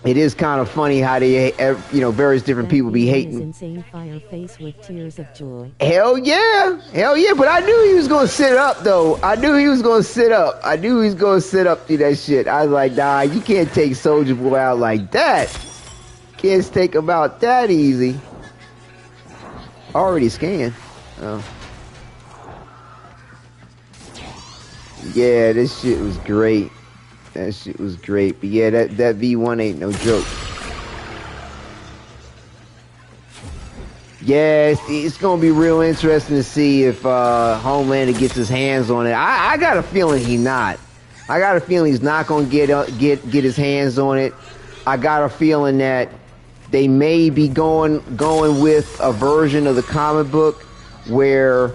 It is kind of funny how they, you know, various different people be hating. Insane fire face with tears of joy. Hell yeah, but I knew he was gonna sit up though. I knew he was gonna sit up through that shit. I was like, nah, you can't take Soldier Boy out like that. Can't take him out that easy. Already scanned. Oh. Yeah, this shit was great. That shit was great. But yeah, that V1 ain't no joke. Yeah, it's gonna be real interesting to see if Homelander gets his hands on it. I got a feeling he's not. I got a feeling he's not gonna get his hands on it. I got a feeling that they may be going with a version of the comic book where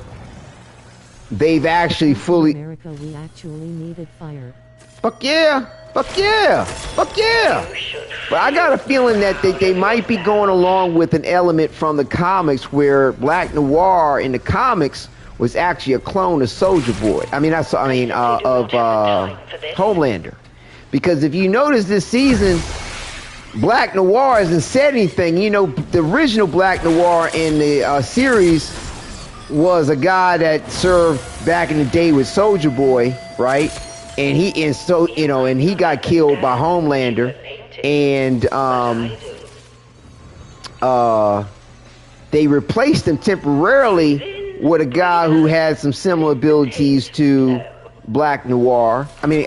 they've actually fully. America, we actually needed fire. Fuck yeah! Fuck yeah! Fuck yeah! But I got a feeling that they might be going along with an element from the comics where Black Noir in the comics was actually a clone of Soldier Boy. I mean, of Homelander. Because if you notice this season, Black Noir hasn't said anything. You know, the original Black Noir in the series was a guy that served back in the day with Soldier Boy, right? And he got killed by Homelander, and they replaced him temporarily with a guy who had some similar abilities to Black Noir. I mean,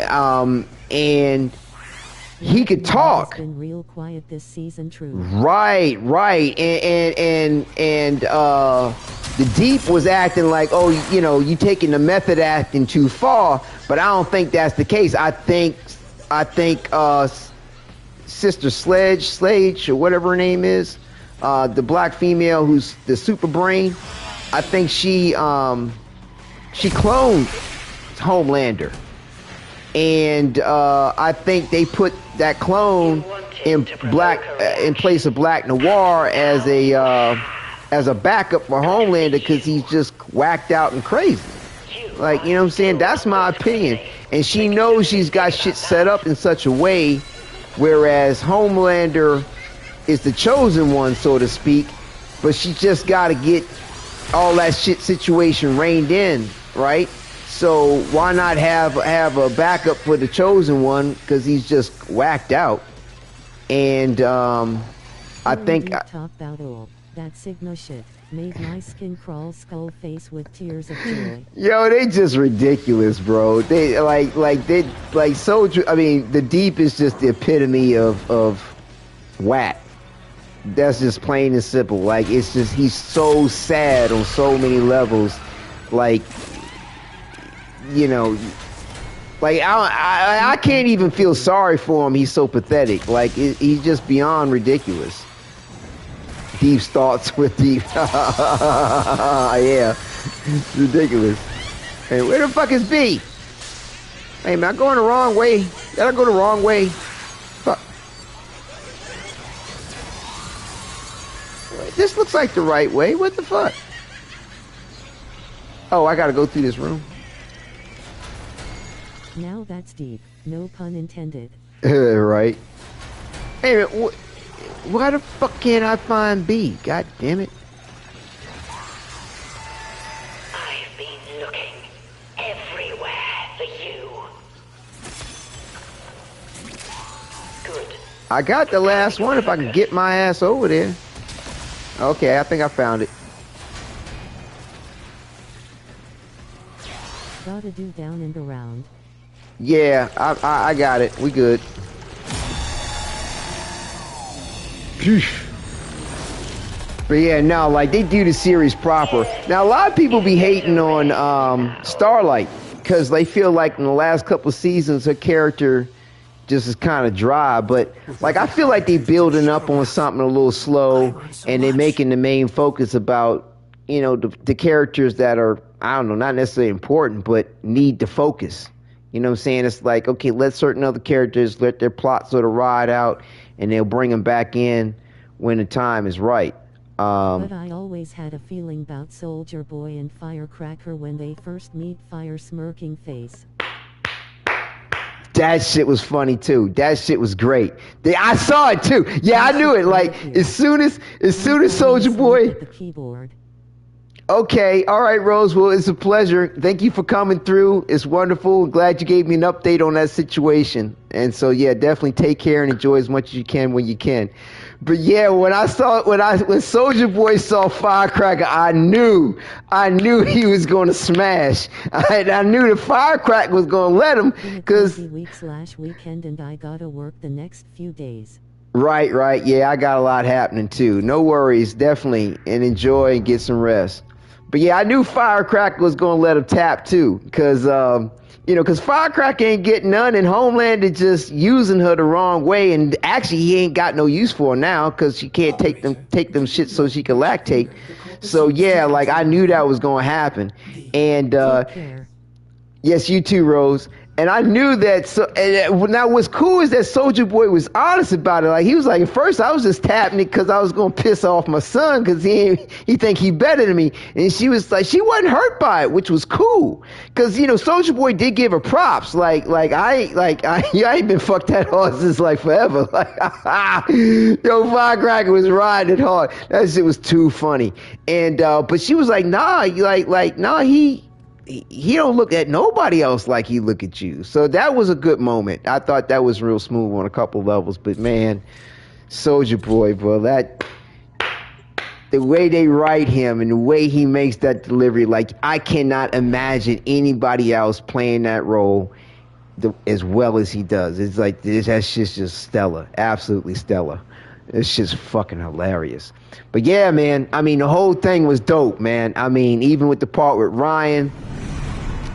and he could talk. It's been real quiet this season, true. Right. And the Deep was acting like, oh, you know, you taking the method acting too far, but I don't think that's the case. I think Sister Sledge, or whatever her name is, the black female who's the super brain, I think she cloned Homelander. And I think they put that clone in place of Black Noir as a backup for Homelander, because he's just whacked out and crazy. Like, you know what I'm saying? That's my opinion. And she knows she's got shit set up in such a way, whereas Homelander is the chosen one, so to speak, but she just got to get all that shit situation reined in, right? So why not have a backup for the chosen one, because he's just whacked out. And I think talk about all that Sigma shit made my skin crawl, skull face with tears of joy. Yo, they just ridiculous, bro. They like Soldier. I mean, the Deep is just the epitome of whack. That's just plain and simple. Like, it's just, he's so sad on so many levels. Like, you know, like I can't even feel sorry for him. He's so pathetic. Like, he's just beyond ridiculous. Deep's thoughts with Deep. Yeah, it's ridiculous. Hey, where the fuck is B? Hey, man, I'm going the wrong way. Did I go the wrong way? Fuck. Wait, this looks like the right way. What the fuck? Oh, I gotta go through this room. Now that's deep. No pun intended. Right. Hey, man, why the fuck can't I find B? God damn it. I've been looking everywhere for you. Good. I got the last one if I can get my ass over there. Okay, I think I found it. Gotta do down and around. Yeah, I got it. We good. But yeah, no, like, they do the series proper. Now, a lot of people be hating on Starlight because they feel like in the last couple of seasons her character just is kind of dry. But like, I feel like they building up on something a little slow, and they're making the main focus about, you know, the characters that are, I don't know, not necessarily important, but need to focus. You know what I'm saying? It's like, okay, let certain other characters let their plot sort of ride out, and they'll bring them back in when the time is right. But I always had a feeling about Soldier Boy and Firecracker when they first meet. Fire smirking face. That shit was funny too. That shit was great. I saw it too. Yeah, I knew it. Like, as soon as Soldier Boy. The keyboard. Okay, all right, Rose. Well, it's a pleasure. Thank you for coming through. It's wonderful. Glad you gave me an update on that situation. And so, yeah, definitely take care and enjoy as much as you can when you can. But yeah, when Soldier Boy saw Firecracker, I knew he was going to smash. I knew the Firecracker was going to let him, because week/weekend, and I gotta work the next few days. Right. Yeah, I got a lot happening too. No worries, definitely, and enjoy and get some rest. But yeah, I knew Firecracker was going to let him tap too, because because Firecracker ain't getting none, and Homelander just using her the wrong way, and actually he ain't got no use for her now, because she can't take them shit so she can lactate. So yeah, like, I knew that was going to happen. And yes, you too, Rose. And I knew that. So now, what's cool is that Soldier Boy was honest about it. Like he was like, at first I was just tapping it because I was gonna piss off my son because he think he better than me. And she was like, she wasn't hurt by it, which was cool. Because Soldier Boy did give her props. I ain't been fucked that hard since like forever. Like, Firecracker was riding it hard. That shit was too funny. And but she was like, nah, nah, he don't look at nobody else like he look at you. So that was a good moment. I thought that was real smooth on a couple levels. But man, Soldier Boy, bro, the way they write him and the way he makes that delivery, like I cannot imagine anybody else playing that role as well as he does. It's like that shit's just stellar, absolutely stellar. It's just fucking hilarious. But yeah, man, I mean, the whole thing was dope, man. I mean, even with the part with Ryan,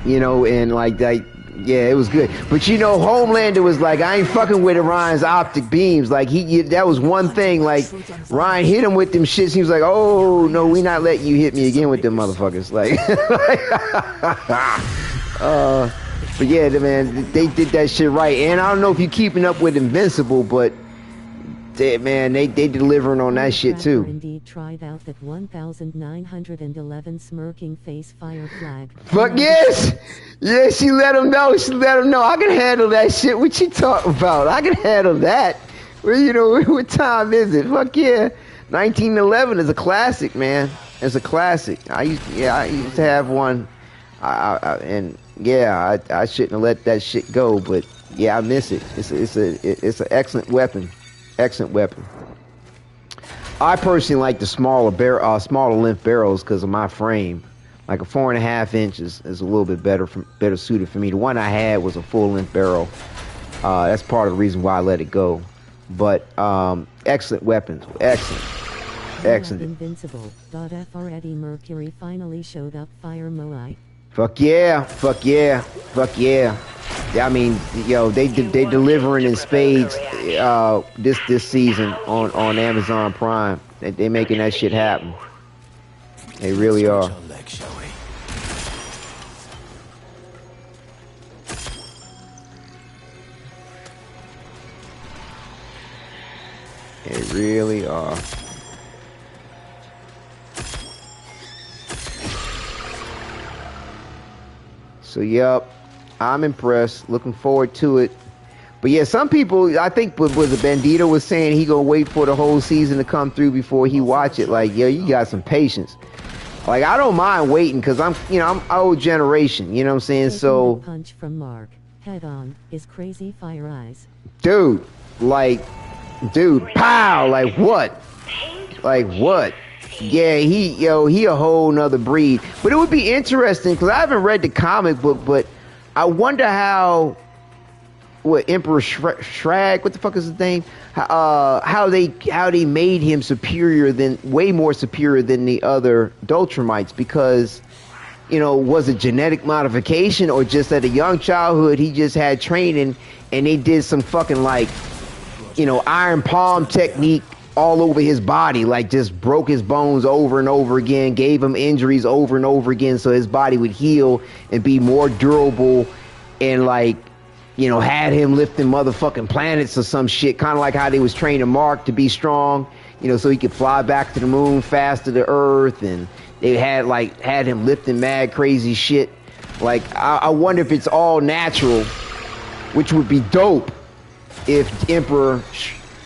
and like that, yeah, it was good. But Homelander was like, I ain't fucking with Ryan's optic beams. Like that was one thing. Like Ryan hit him with them shits. He was like, oh no, we not letting you hit me again with them motherfuckers. Like, but yeah, man, they did that shit right. And I don't know if you're keeping up with Invincible, but they delivering on that shit too. Indeed tried out that 1911 smirking face fire flag. Fuck yes! Yeah, she let him know. I can handle that shit. What you talking about? I can handle that. Well, what time is it? Fuck yeah. 1911 is a classic, man. It's a classic. I used to have one. I shouldn't have let that shit go, but yeah, I miss it. It's an excellent weapon. Excellent weapon. I personally like the smaller length barrels because of my frame. Like a 4.5 inches is a little bit better suited for me. The one I had was a full length barrel. That's part of the reason why I let it go. But excellent weapons. Excellent. Invincible. F. Eddie Mercury finally showed up. Fire Moai. Fuck yeah. I mean, they delivering in spades this season on Amazon Prime. They making that shit happen. They really are. They really are. So, yep, I'm impressed. Looking forward to it. But yeah, some people, I think, was it Bandito was saying he gonna wait for the whole season to come through before he watch it. Like, yo, you got some patience. Like, I don't mind waiting because I'm old generation. You know what I'm saying? So punch from Mark head on is crazy fire eyes. Dude, pow! Like what? Yeah, he a whole nother breed. But it would be interesting because I haven't read the comic book, but I wonder how Emperor Shrag, what the fuck is his name? How they made him way more superior than the other Doltramites, because was it genetic modification or just at a young childhood he just had training and they did some fucking iron palm technique all over his body, like just broke his bones over and over again, gave him injuries over and over again so his body would heal and be more durable, and had him lifting motherfucking planets or some shit, kind of like how they was training Mark to be strong, so he could fly back to the moon faster to Earth, and they had him lifting mad crazy shit. I wonder if it's all natural, which would be dope if Emperor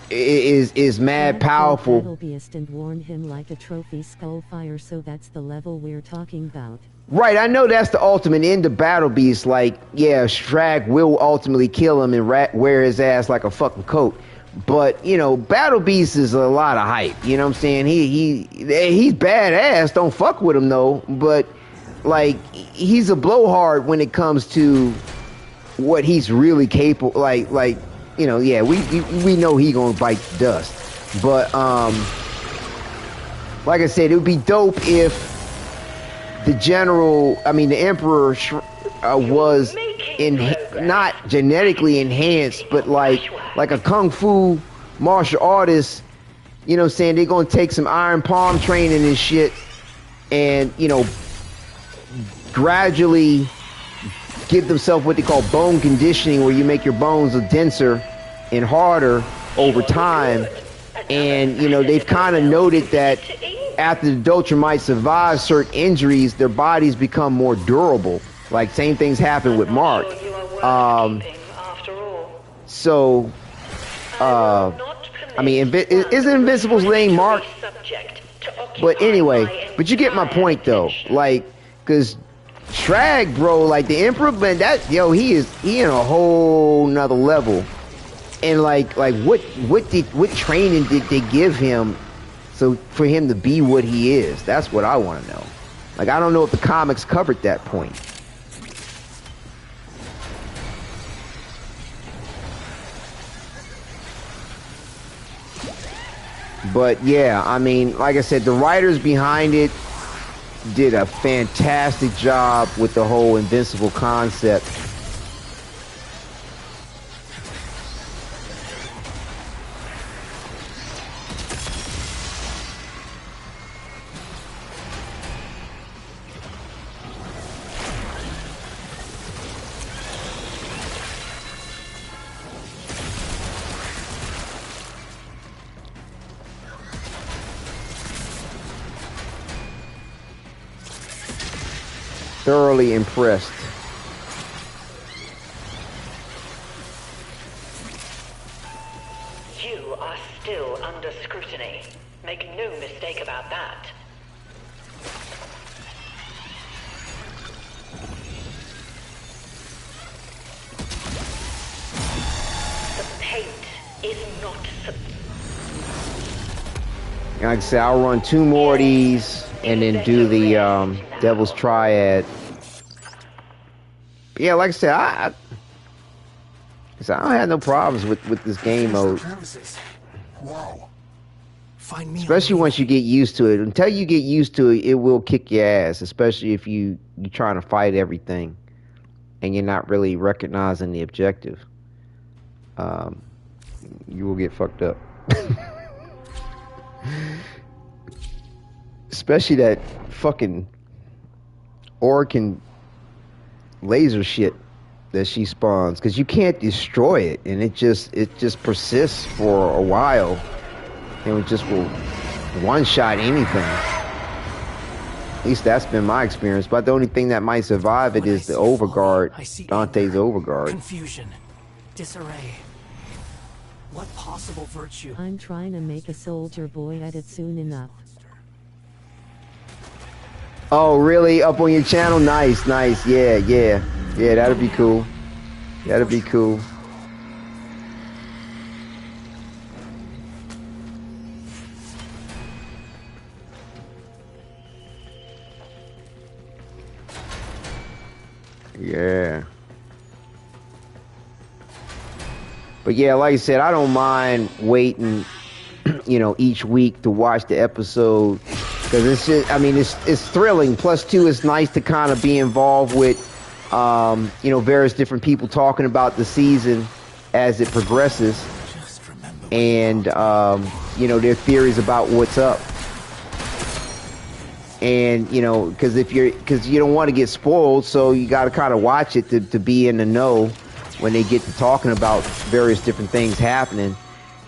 is mad powerful. Battlebeast and warn him like a trophy skullfire, so that's the level we're talking about. Right, I know that's the ultimate end of Battle Beast. Shrag will ultimately kill him and wear his ass like a fucking coat. But, Battle Beast is a lot of hype. You know what I'm saying? He's badass. Don't fuck with him, though. But, he's a blowhard when it comes to what he's really capable. We know he gonna bite the dust. But, like I said, it would be dope if the Emperor was not genetically enhanced, but like a kung fu martial artist. You know what I'm saying? They're gonna take some iron palm training and shit and gradually give themselves what they call bone conditioning, where you make your bones denser and harder over time. And, you know, they've kind of noted that after the Dolcher might survive certain injuries, their bodies become more durable. Like, same things happen with Mark. So, I mean, isn't Invincible's name Mark? But anyway, but you get my point, though. Like, because Shrag, bro, like the Emperor, man, that, yo, he in a whole nother level. And like what training did they give him so for him to be what he is? That's what I want to know. Like, I don't know if the comics covered that point. But yeah, I mean, like I said, the writers behind it did a fantastic job with the whole Invincible concept. Thoroughly impressed. You are still under scrutiny. Make no mistake about that. The paint is not... Like I said, I'll run 2 more of these and then do the Devil's Triad. Yeah, like I said, I don't have no problems with this game mode. Wow. Especially once you get used to it. Until you get used to it, it will kick your ass. Especially if you're trying to fight everything and you're not really recognizing the objective. You will get fucked up. Especially that fucking Orkin laser shit that she spawns, because you can't destroy it, and it just persists for a while, and it just will one-shot anything. At least that's been my experience. But the only thing that might survive it is the Overguard, Dante's Overguard. Confusion, disarray. What possible virtue? I'm trying to make a soldier boy at it soon enough. Oh, really? Up on your channel? Nice, nice. Yeah, that'd be cool. That'd be cool. Yeah. But yeah, like I said, I don't mind waiting, you know, each week to watch the episode. Because it's just, I mean, it's thrilling. Plus, too, it's nice to kind of be involved with, you know, various different people talking about the season as it progresses. And, you know, their theories about what's up. And, you know, because you don't want to get spoiled, so you got to kind of watch it to be in the know when they get to talking about various different things happening.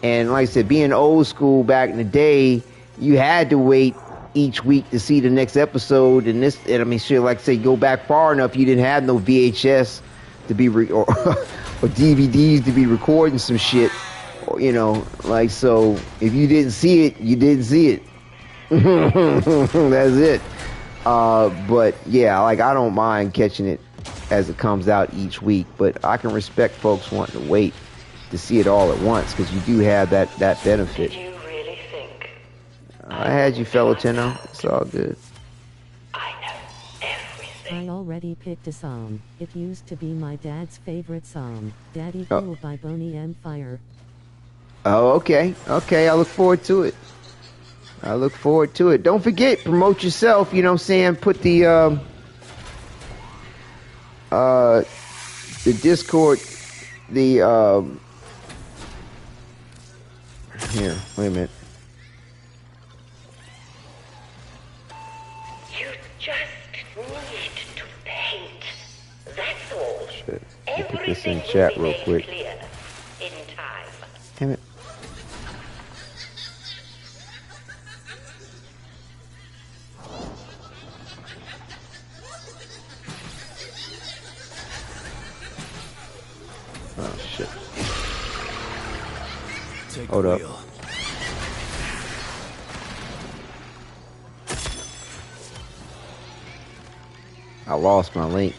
And like I said, being old school back in the day, you had to wait each week to see the next episode. And I mean, shit, like I say, go back far enough, you didn't have no VHS to be or DVDs to be recording some shit, you know, like, so if you didn't see it, you didn't see it. That's it. But yeah, like, I don't mind catching it as it comes out each week, but I can respect folks wanting to wait to see it all at once, because you do have that benefit. Did you really think? I had you, fellow Tenno. It's all good. I know everything. I already picked a song. It used to be my dad's favorite song, Daddy Cool by Boney M. Fire. Oh, okay. Okay, I look forward to it. I look forward to it. Don't forget, promote yourself, you know what I'm saying? Put the Discord, here, wait a minute. You just need to paint That's all. Shit. Let me put this in chat real quick. Clear in time. Damn it. Oh shit. Hold up. I lost my link.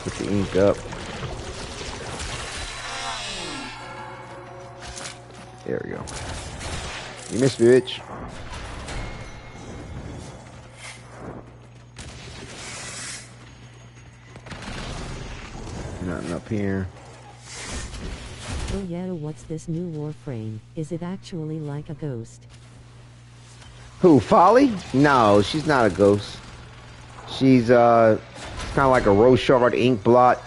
Put the ink up. There we go. You missed me, bitch. Nothing up here. Oh yeah, what's this new Warframe? Is it actually like a ghost? Who, Folly? No, she's not a ghost. She's kind of like a Rochard ink blot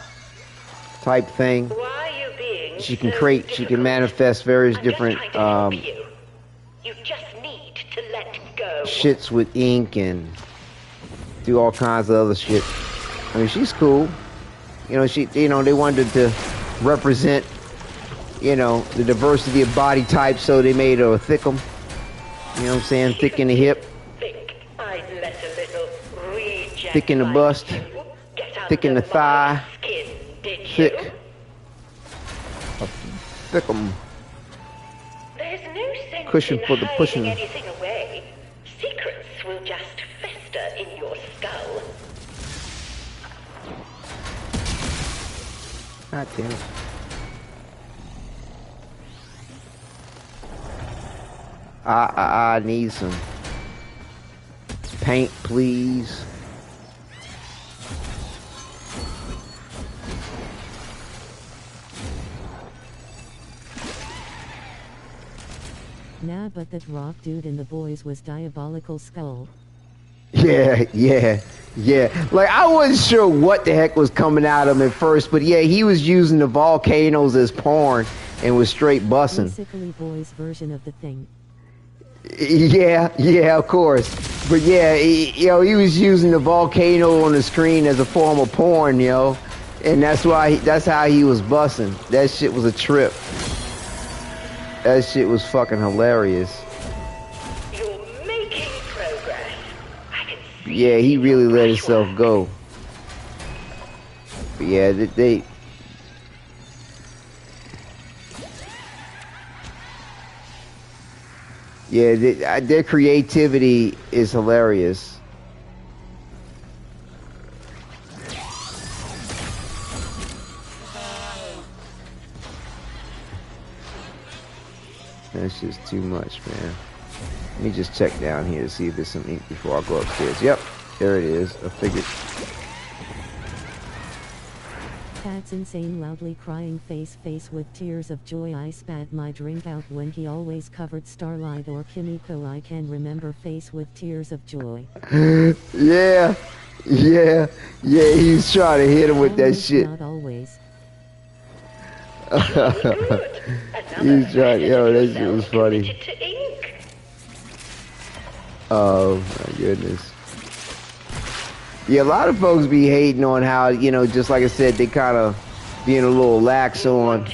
type thing. Why are you being She can create, she can manifest various different You just need to let go. shits with ink and do all kinds of other shit. I mean, she's cool. You know, they wanted to represent, you know, the diversity of body types, so they made her a thickum. You know what I'm saying? Thick in the hip. Think I'd let a little reject Thick in the bust. Thick in the thigh. Skin, did you? Thick. Thickum. There's no sense Cushion in for the hiding pushing. anything away. Secrets will just fester in your skull. God damn it. I need some paint, please. Nah, but that rock dude in the boys was Diabolical Skull. Yeah. Like, I wasn't sure what the heck was coming out of him at first, but yeah, he was using the volcanoes as porn and was straight bussing. Basically boys' version of the thing. Yeah, of course. But yeah, he was using the volcano on the screen as a form of porn, and that's how he was bussing. That shit was a trip. That shit was fucking hilarious. You're making progress. I can see. Yeah, he really let himself go. But yeah, their creativity is hilarious. That's just too much, man. Let me just check down here to see if there's some ink before I go upstairs. Yep, there it is. I figured. Cat's insane, loudly crying face with tears of joy. I spat my drink out when he always covered Starlight or Kimiko. I can remember face with tears of joy. Yeah, he's trying to hit him with that shit. Not always. He's trying, that shit was funny. Oh my goodness. Yeah, a lot of folks be hating on how, just like I said, they kind of being a little lax on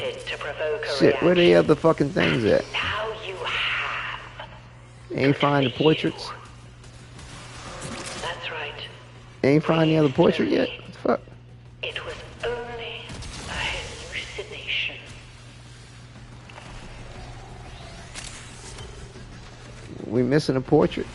shit. Where the other fucking things at? Now you have. Ain't find the portraits? That's right. Ain't find the other portrait yet? What the fuck? It was only a hallucination. We missing a portrait?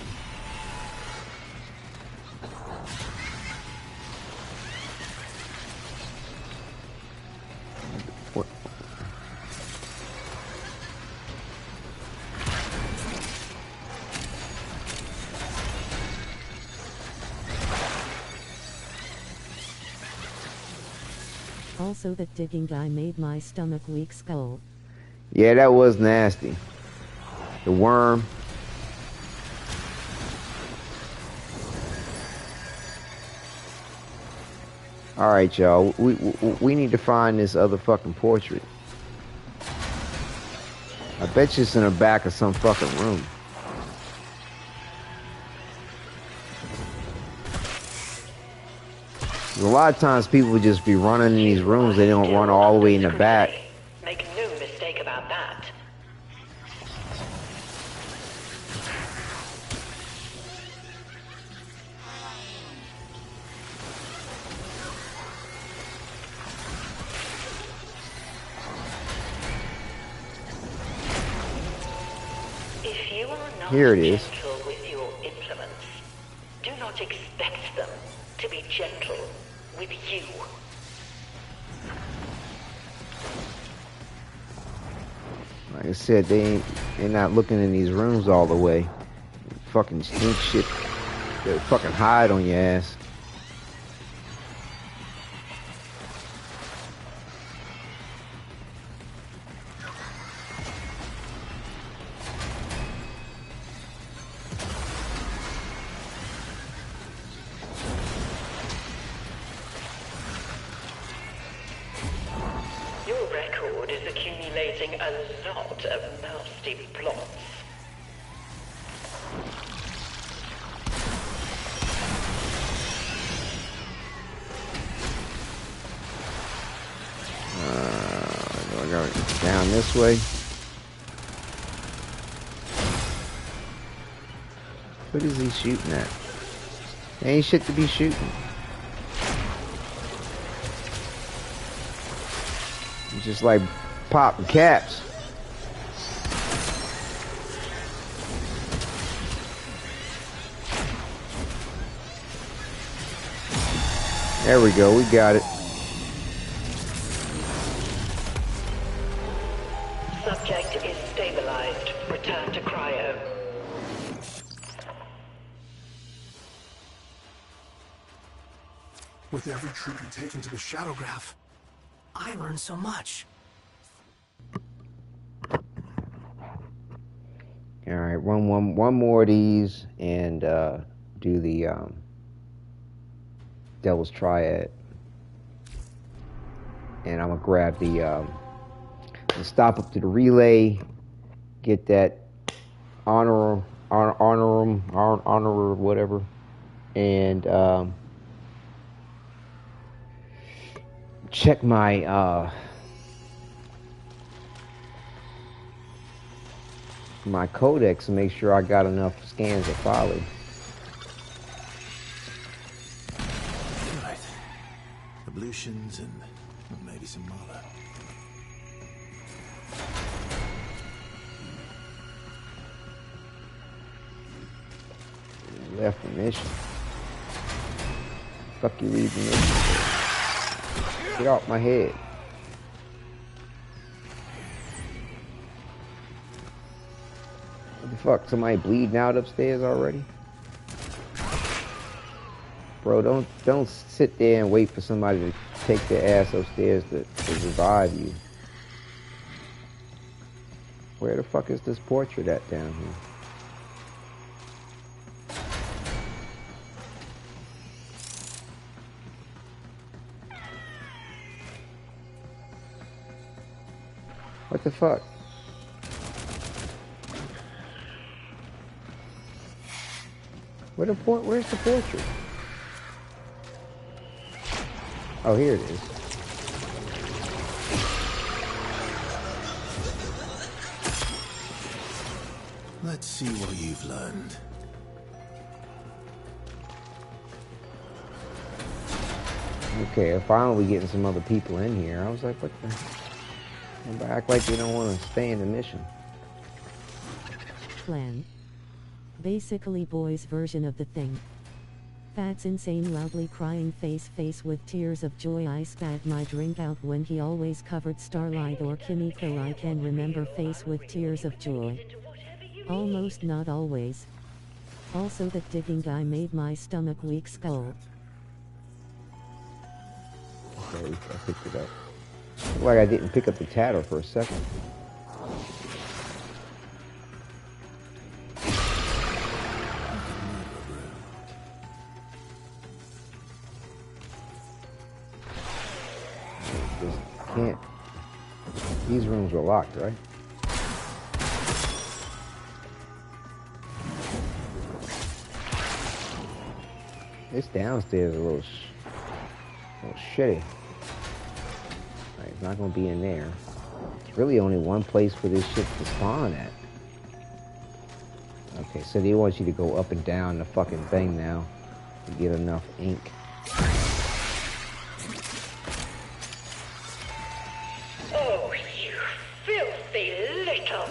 Also, that digging guy made my stomach weak. Skull. Yeah, that was nasty. The worm. All right, y'all. We need to find this other fucking portrait. I bet you it's in the back of some fucking room. A lot of times people would just be running in these rooms. They don't run all the way in the back. Make no mistake about that. If you are not Here it is. gentle with your implements, do not expect them to be gentle with you. Like I said, they're not looking in these rooms all the way. Fucking stink shit. They'll fucking hide on your ass. Your record is accumulating a lot of nasty plots. Do I go down this way? What is he shooting at? Ain't shit to be shooting. It's just like popping caps. There we go, we got it. Subject is stabilized. Return to cryo. With every treatment taken to the Shadowgraph, I learned so much. All right, one more of these and do the Devil's Triad. And I'm gonna grab the stop up to the relay, get that honor whatever, and check my my codex and make sure I got enough scans of folly. Right. Ablutions and maybe some mala. Left the mission. Fuck you, leave the mission. Get off my head. What the fuck? Somebody bleeding out upstairs already? Bro, don't sit there and wait for somebody to take their ass upstairs to revive you. Where the fuck is this portrait at down here? What the fuck? Where's the portrait? Oh, here it is. Let's see what you've learned. Okay, finally getting some other people in here. I was like, what the? They act like they don't want to stay in the mission. Plan. Basically boys' version of the thing. Fat's insane loudly crying face with tears of joy. I spat my drink out when he always covered Starlight or Kimiko. I can remember face with tears of joy. Almost, not always. Also that digging guy made my stomach weak. Skull. Okay, I picked it up. Like I didn't pick up the tattle for a second. these rooms were locked, right? This downstairs is a little shitty. Right, it's not gonna be in there. There's really only one place for this shit to spawn at. Okay, so they want you to go up and down the fucking thing now to get enough ink. Oh, you filthy little...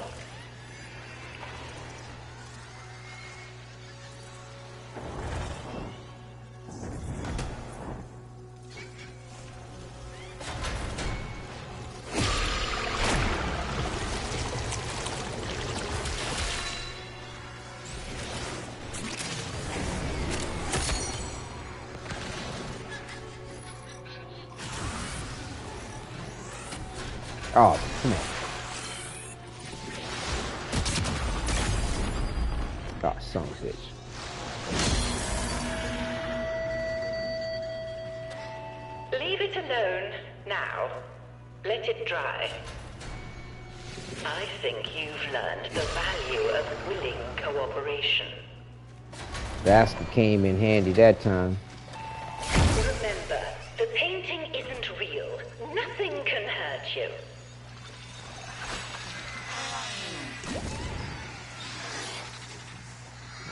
Oh, come on. Oh, son of a bitch. Leave it alone now. Let it dry. I think you've learned the value of willing cooperation. Bastard came in handy that time. Remember, the painting isn't real. Nothing can hurt you.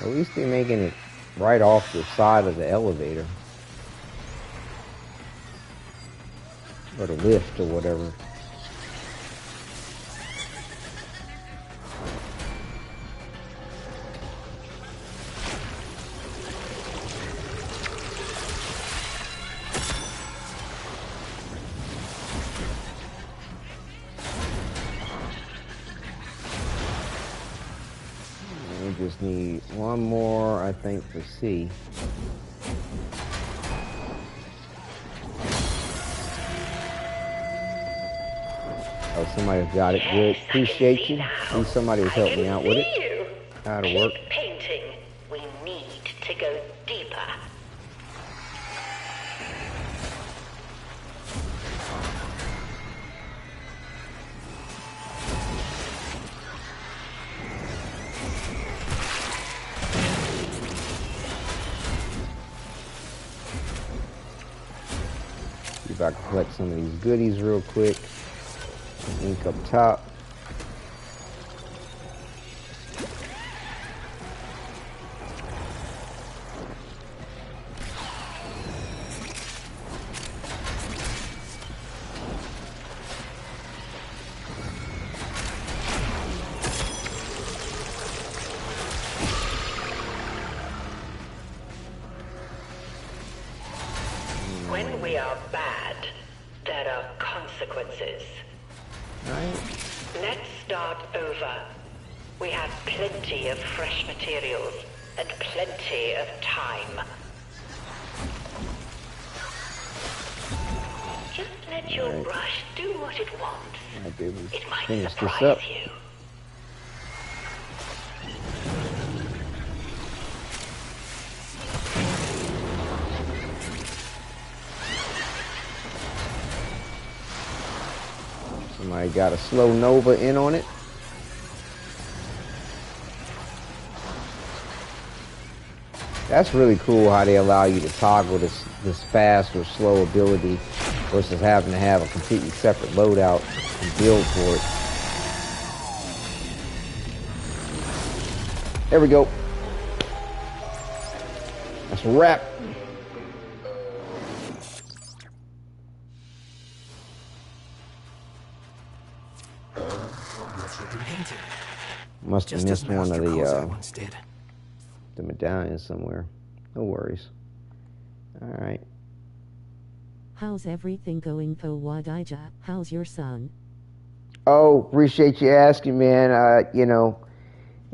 At least they're making it right off the side of the elevator. Or the lift or whatever. Just need one more, I think, for C. Oh, somebody got it. Good. Appreciate you. At least somebody was helping me out with it. That'll work. Keep painting. We need to go deeper. See if I can collect some of these goodies real quick. Ink up top. When we are bad, there are consequences. Right. Let's start over. We have plenty of fresh materials and plenty of time. Just let your brush do what it wants. Might be able to It might finish this surprise up. you. Somebody got a slow Nova in on it. That's really cool how they allow you to toggle this fast or slow ability versus having to have a completely separate loadout and build for it. There we go. That's a wrap. Must have missed one of the medallions somewhere. No worries. All right. How's everything going, Po Wadidja? How's your son? Oh, appreciate you asking, man. You know,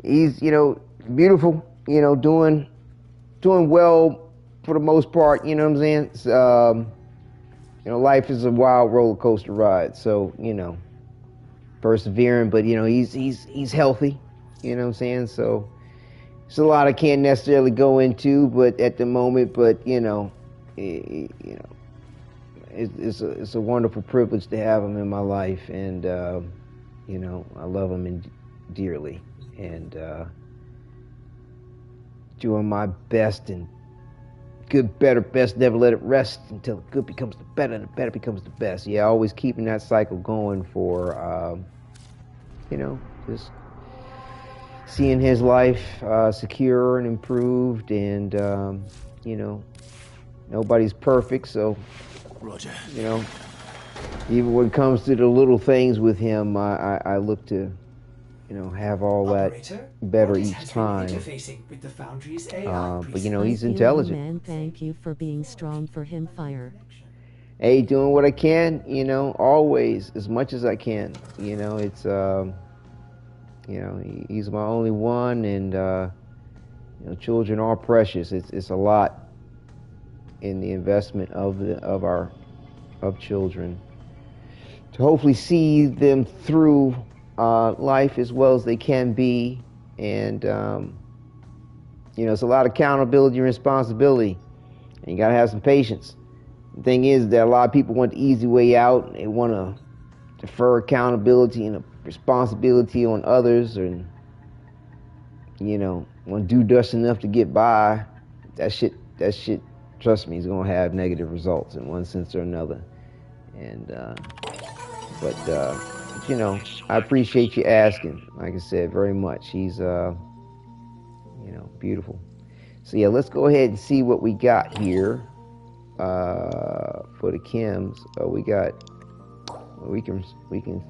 he's, you know, beautiful, you know, doing well for the most part, you know what I'm saying? It's, you know, life is a wild roller coaster ride, so, you know, persevering, but, you know, he's healthy, you know what I'm saying? So it's a lot I can't necessarily go into, but at the moment, but, you know, it's a wonderful privilege to have him in my life, and you know, I love him dearly, and doing my best, and good, better, best, never let it rest until the good becomes the better and the better becomes the best. Yeah, always keeping that cycle going for, you know, just seeing his life secure and improved, and you know, nobody's perfect, so Roger. You know, even when it comes to the little things with him, I look to, you know, have all that better each time. With the Foundry's but you know, he's intelligent. Man, thank you for being strong for him, Fire. Hey, doing what I can, you know, always, as much as I can. You know, it's, you know, he's my only one, and, you know, children are precious. It's a lot in the investment of children to hopefully see them through life as well as they can be, and you know, it's a lot of accountability and responsibility, and you gotta have some patience. The thing is that a lot of people want the easy way out, and they want to defer accountability and responsibility on others, and you know, want to do just enough to get by. That shit, trust me, is gonna have negative results in one sense or another. And but you know, I appreciate you asking. Like I said, very much. He's you know, beautiful. So yeah, let's go ahead and see what we got here for the Kims. We got. We can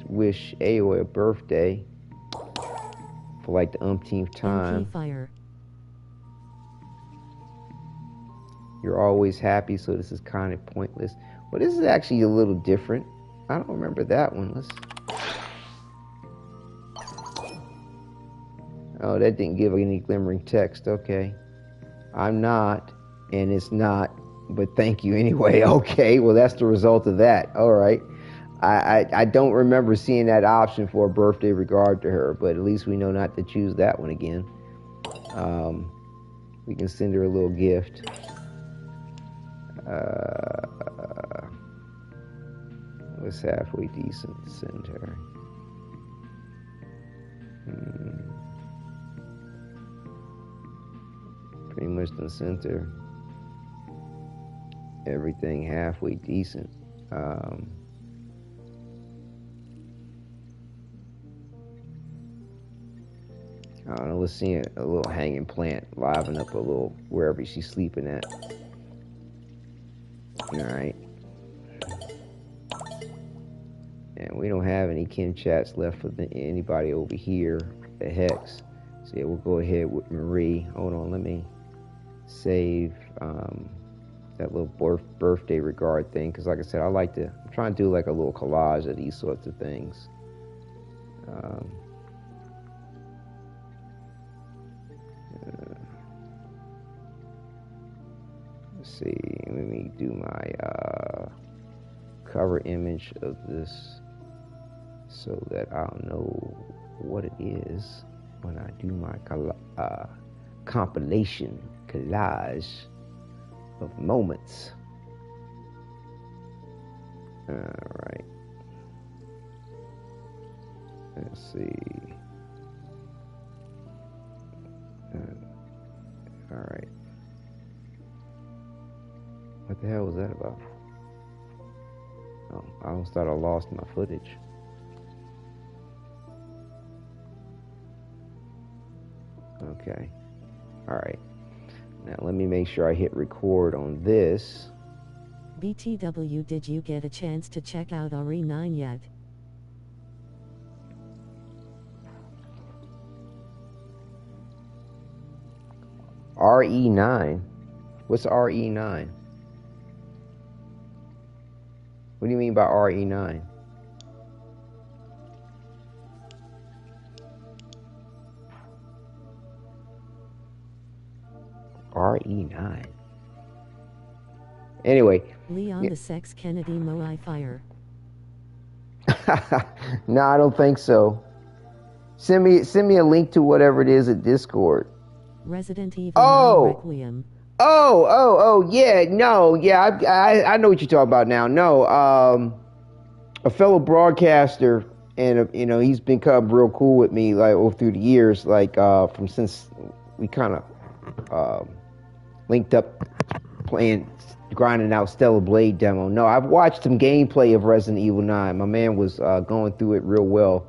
wish Aoi a birthday for like the umpteenth time. Fire. You're always happy, so this is kind of pointless. Well, this is actually a little different. I don't remember that one. Oh, that didn't give any glimmering text. Okay. I'm not, and it's not, but thank you anyway. Okay, well, that's the result of that. All right. I don't remember seeing that option for a birthday regard to her, but at least we know not to choose that one again. We can send her a little gift. What's halfway decent to send her? Pretty much the center. Everything halfway decent. I don't know, let's see a little hanging plant, liven up a little wherever she's sleeping at. Alright. And we don't have any Kim chats left for anybody over here, the Hex. So yeah, we'll go ahead with Marie. Hold on, let me save that little birthday regard thing, because like I said, I'm trying to do like a little collage of these sorts of things. Let's see, let me do my cover image of this so that I'll know what it is when I do my compilation collage of moments. Alright. Let's see. Alright. What the hell was that about? Oh, I almost thought I lost my footage. Okay. Alright. Now let me make sure I hit record on this. BTW, did you get a chance to check out RE9 yet? RE9? What's RE9? What do you mean by RE9? RE9. Anyway. Leon the Sex Kennedy Moai Fire. No, I don't think so. Send me a link to whatever it is at Discord. Resident Evil Oh! Requiem. Oh, yeah, no, yeah, I know what you're talking about now. No, a fellow broadcaster, and you know, he's become real cool with me like over through the years, like from since we kind of linked up playing, grinding out Stellar Blade demo. No, I've watched some gameplay of Resident Evil 9. My man was going through it real well,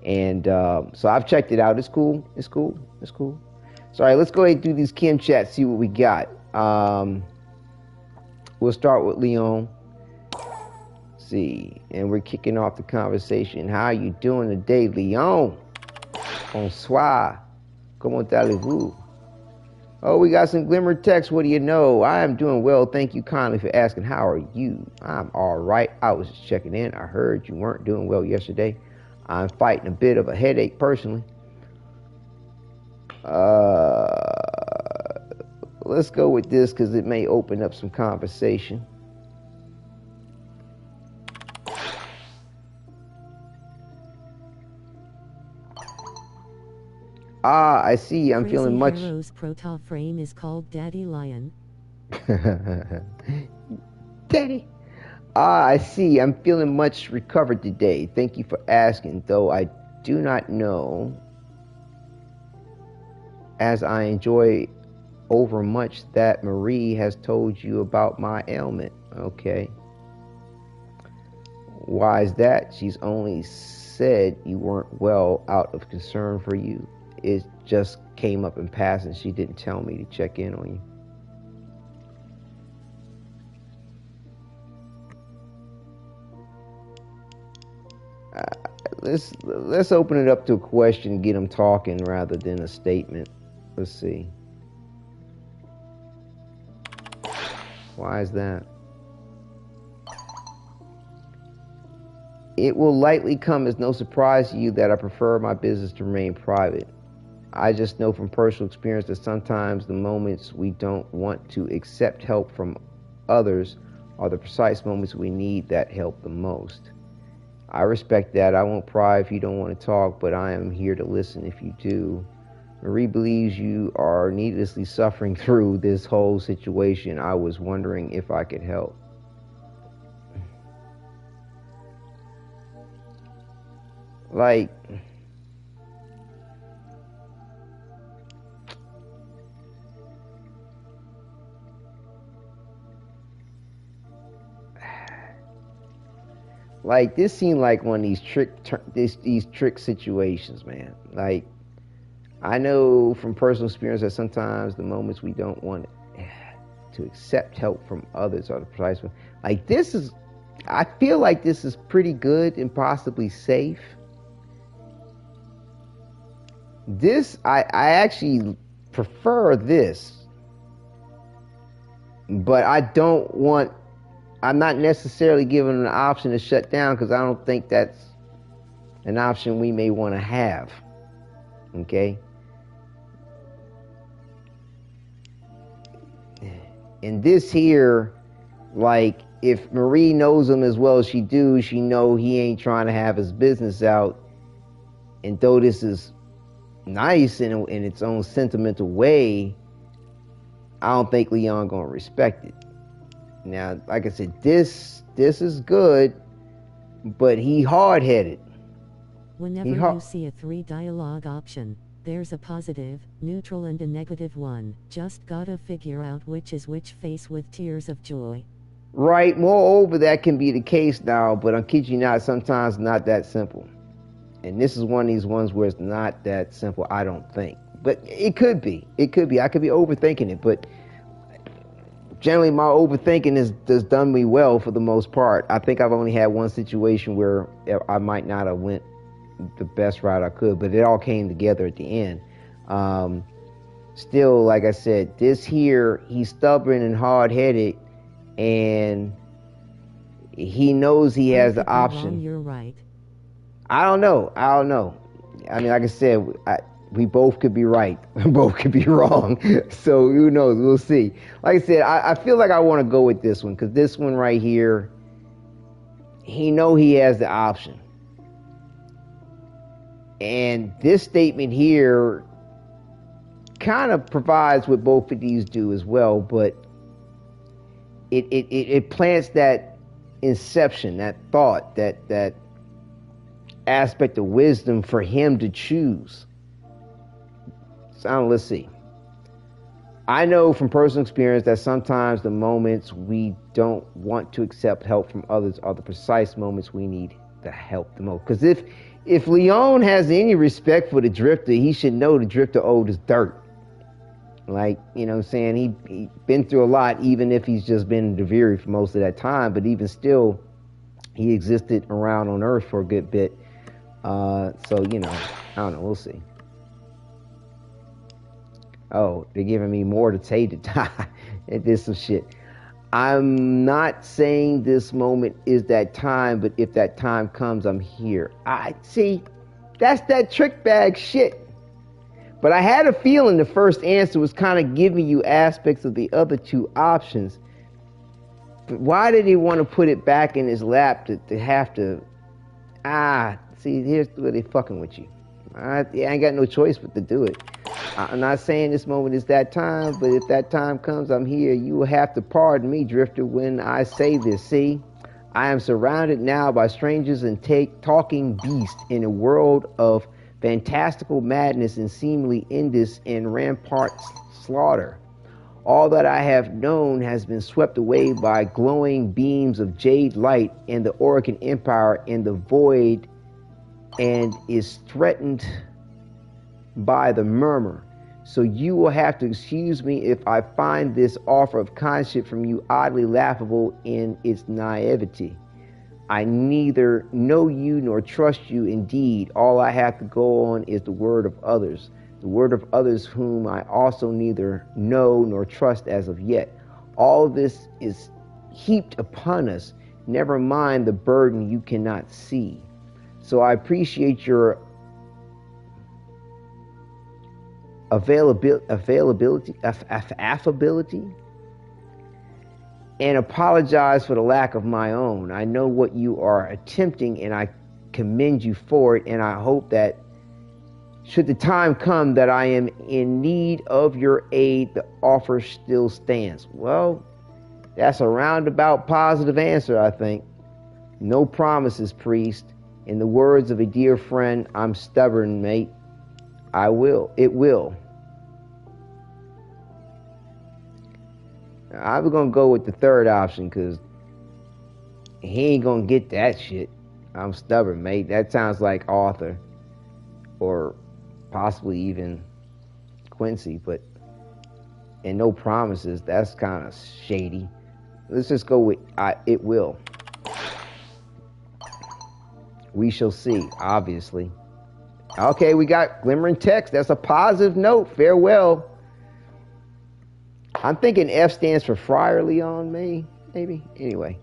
and so I've checked it out. It's cool. It's cool. It's cool. So, all right, let's go ahead and do these chem chats, see what we got. We'll start with Leon. See, and we're kicking off the conversation. How are you doing today, Leon? Bonsoir. Comment allez-vous? Oh, we got some glimmer text. What do you know? I am doing well. Thank you kindly for asking. How are you? I'm all right. I was just checking in. I heard you weren't doing well yesterday. I'm fighting a bit of a headache personally. Let's go with this because it may open up some conversation. Ah, I see. I'm Crazy feeling much. Heroes Proto frame is called Daddy Lion. Daddy. Ah, I see. I'm feeling much recovered today. Thank you for asking, though I do not know, as I enjoy over much that Marie has told you about my ailment. Okay. Why is that? She's only said you weren't well out of concern for you. It just came up in passing. She didn't tell me to check in on you. Let's open it up to a question and get them talking rather than a statement. Let's see. Why is that? It will likely come as no surprise to you that I prefer my business to remain private. I just know from personal experience that sometimes the moments we don't want to accept help from others are the precise moments we need that help the most. I respect that. I won't pry if you don't want to talk, but I am here to listen if you do. Marie believes you are needlessly suffering through this whole situation. I was wondering if I could help. Like, this seemed like one of these trick situations, man. Like, I know from personal experience that sometimes the moments we don't want to accept help from others are the precise one. Like, this is, I feel like this is pretty good and possibly safe. This, I actually prefer this, but I'm not necessarily given an option to shut down because I don't think that's an option we may want to have. Okay? And this here, like, if Marie knows him as well as she do, she know he ain't trying to have his business out. And though this is nice in its own sentimental way, I don't think Leon gonna respect it. Now, like I said, this is good, but he hard-headed. Whenever you see a 3 dialogue option, there's a positive, neutral, and a negative one. Just gotta figure out which is which face with tears of joy. Right, moreover, that can be the case now, but I'm kidding you not, sometimes not that simple. And this is one of these ones where it's not that simple, I don't think. But it could be. It could be. I could be overthinking it, but generally my overthinking has done me well for the most part. I think I've only had one situation where I might not have went the best route I could, but it all came together at the end. Still, like I said, this here, he's stubborn and hard-headed, and he knows he has the option. Wrong, you're right. I don't know. I mean, like I said, we both could be right. Both could be wrong. So who knows? We'll see. Like I said, I feel like I want to go with this one because this one right here, he has the option. And this statement here kind of provides what both of these do as well, but it plants that inception, that thought, that aspect of wisdom for him to choose. So let's see. I know from personal experience that sometimes the moments we don't want to accept help from others are the precise moments we need the help the most. Because if Leon has any respect for the Drifter, he should know the Drifter old as dirt. Like, you know what I'm saying? He been through a lot, even if he's just been in Deviri for most of that time. But even still, he existed around on Earth for a good bit. So, you know, I don't know. We'll see. Oh, they're giving me more to say to die. It did some shit. I'm not saying this moment is that time, but if that time comes, I'm here. I see. That's that trick bag shit. But I had a feeling the first answer was kind of giving you aspects of the other two options. But why did he want to put it back in his lap to have to... see, here's where they fucking with you. I ain't got no choice but to do it. I'm not saying this moment is that time, but if that time comes, I'm here. You will have to pardon me, Drifter, when I say this. See, I am surrounded now by strangers and talking beasts in a world of fantastical madness and seemingly endless and rampart slaughter. All that I have known has been swept away by glowing beams of jade light and the Oregon Empire in the void, and is threatened by the murmur. So you will have to excuse me if I find this offer of kindship from you oddly laughable in its naivety. I neither know you nor trust you. Indeed, all I have to go on is the word of others, the word of others whom I also neither know nor trust as of yet. All this is heaped upon us, never mind the burden you cannot see. So I appreciate your affability, and apologize for the lack of my own. I know what you are attempting, and I commend you for it, and I hope that should the time come that I am in need of your aid, the offer still stands. Well, that's a roundabout positive answer, I think. No promises, priest. In the words of a dear friend, I'm stubborn, mate. I will. It will. I'm going to go with the third option because he ain't going to get that shit. I'm stubborn, mate. That sounds like Arthur or possibly even Quincy, but and no promises. That's kind of shady. Let's just go with it will. We shall see, obviously. Okay, we got glimmering text. That's a positive note. Farewell. I'm thinking F stands for Friar Leon, maybe. Anyway.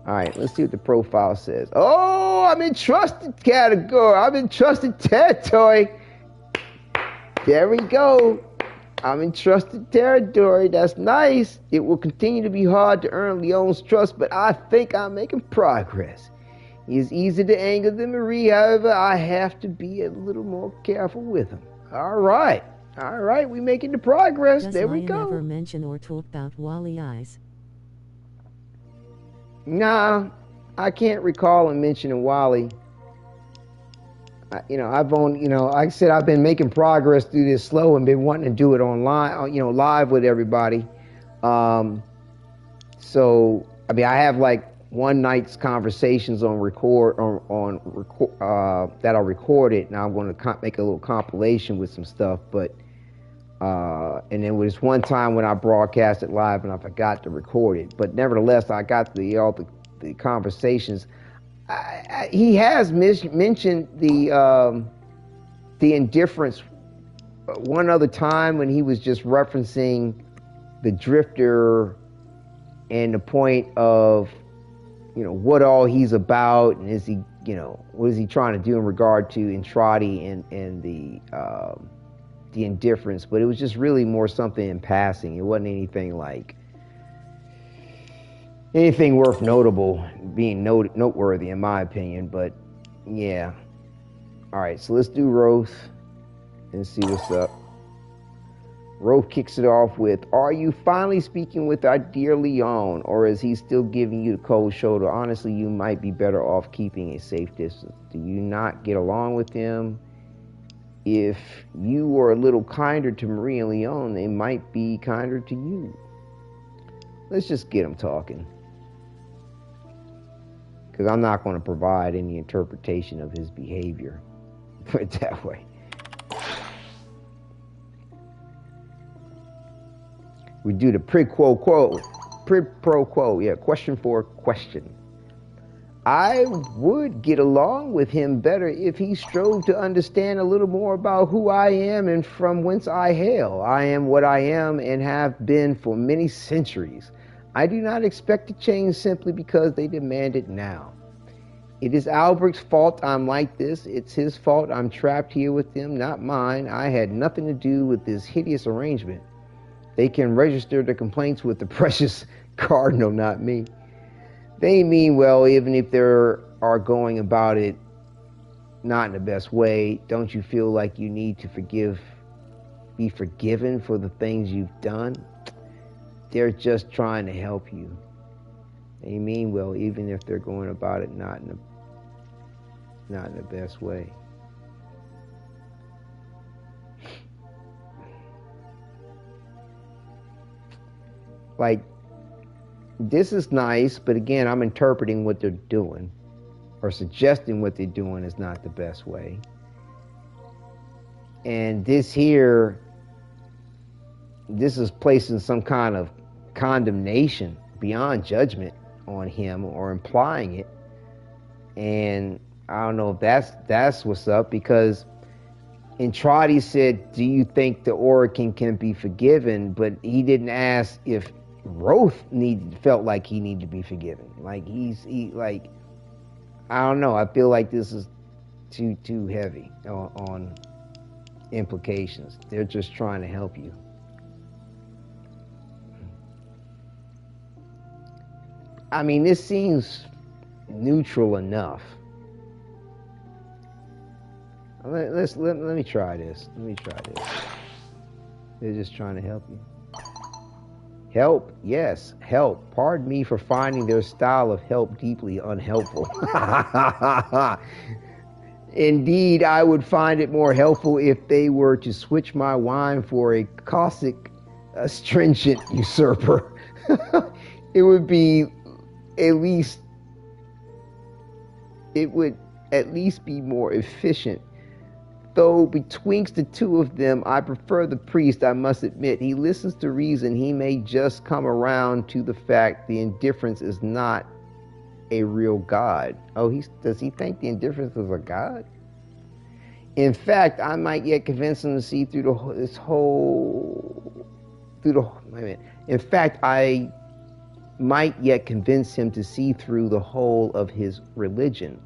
All right, let's see what the profile says. Oh, I'm in trusted category. I'm in trusted territory. There we go. I'm in trusted territory. That's nice. It will continue to be hard to earn Leon's trust, but I think I'm making progress. He is easy to anger than Marie, however, I have to be a little more careful with him. All right, we making the progress. There we go. Does Lion ever mention or talk about Wally Eyes? Nah, I can't recall him mentioning Wally. Like I said, I've been making progress through this slow and been wanting to do it online, live with everybody. So, I mean, I have like one night's conversations on that I recorded. Now I'm going to make a little compilation with some stuff, but and then was one time when I broadcasted live and I forgot to record it. But nevertheless, I got the conversations. He has mentioned the indifference one other time when he was just referencing the Drifter and the point of what all he's about, and is he what is he trying to do in regard to Entradi and the indifference. But it was just really more something in passing. It wasn't anything worth being noteworthy in my opinion. But yeah, all right, so let's do Roth and see what's up. Rolf kicks it off with, "Are you finally speaking with our dear Leon, or is he still giving you the cold shoulder? Honestly, you might be better off keeping a safe distance. Do you not get along with him? If you were a little kinder to Marie and Leon, they might be kinder to you." Let's just get him talking, because I'm not going to provide any interpretation of his behavior. Put it that way. We do the quid pro quo. Yeah, question for question. I would get along with him better if he strove to understand a little more about who I am and from whence I hail. I am what I am and have been for many centuries. I do not expect to change simply because they demand it now. It is Albert's fault I'm like this. It's his fault I'm trapped here with them, not mine. I had nothing to do with this hideous arrangement. They can register their complaints with the precious Cardinal, not me. They mean well, even if they are going about it not in the best way. Don't you feel like you need to be forgiven for the things you've done? They're just trying to help you. They mean well, even if they're going about it not in the best way. Like, this is nice, but again, I'm interpreting what they're doing, or suggesting what they're doing is not the best way. And this here, this is placing some kind of condemnation beyond judgment on him, or implying it. And I don't know if that's what's up, because Entradi said, "Do you think the Oracle can be forgiven?" But he didn't ask if Roth felt like he needed to be forgiven. Like like, I don't know. I feel like this is too heavy on implications. They're just trying to help you. I mean, this seems neutral enough. Let me try this. They're just trying to help you. Help, yes, help. Pardon me for finding their style of help deeply unhelpful. Indeed, I would find it more helpful if they were to switch my wine for a caustic, astringent usurper. It would at least be more efficient. Though betwixt the two of them, I prefer the priest, I must admit. He listens to reason. He may just come around to the fact the indifference is not a real God. Oh, does he think the indifference is a God? In fact, I might yet convince him to see through In fact, I might yet convince him to see through the whole of his religion.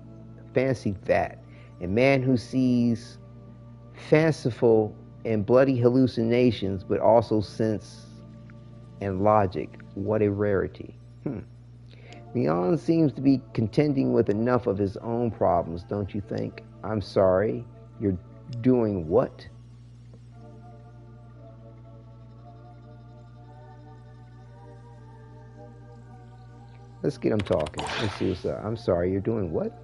Fancy that. A man who sees fanciful and bloody hallucinations, but also sense and logic. What a rarity. Leon seems to be contending with enough of his own problems, don't you think? I'm sorry, you're doing what? Let's get him talking. Let's see what's up. I'm sorry, you're doing what?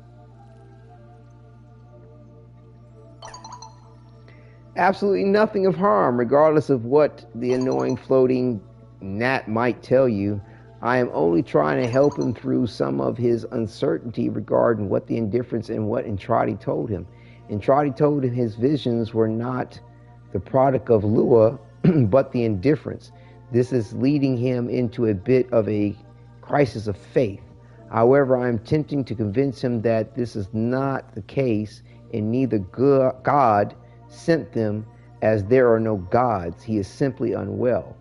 Absolutely nothing of harm, regardless of what the annoying floating gnat might tell you. I am only trying to help him through some of his uncertainty regarding what the indifference and what Entradi told him. Entradi told him his visions were not the product of Lua, but the indifference. This is leading him into a bit of a crisis of faith. However, I am tempting to convince him that this is not the case, and neither God sent them, as there are no gods. He is simply unwell.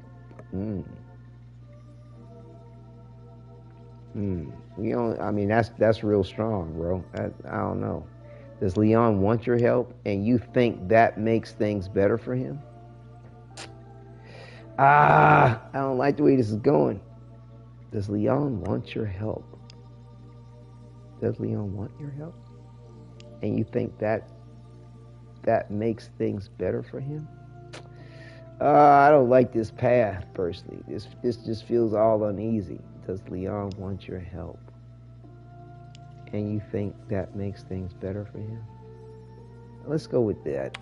You know, I mean, that's real strong, bro. I don't know. Does Leon want your help, and you think that makes things better for him? I don't like the way this is going. Does Leon want your help? Does Leon want your help? And you think that makes things better for him? I don't like this path, personally. This just feels all uneasy. Does Leon want your help? And you think that makes things better for him? Let's go with that.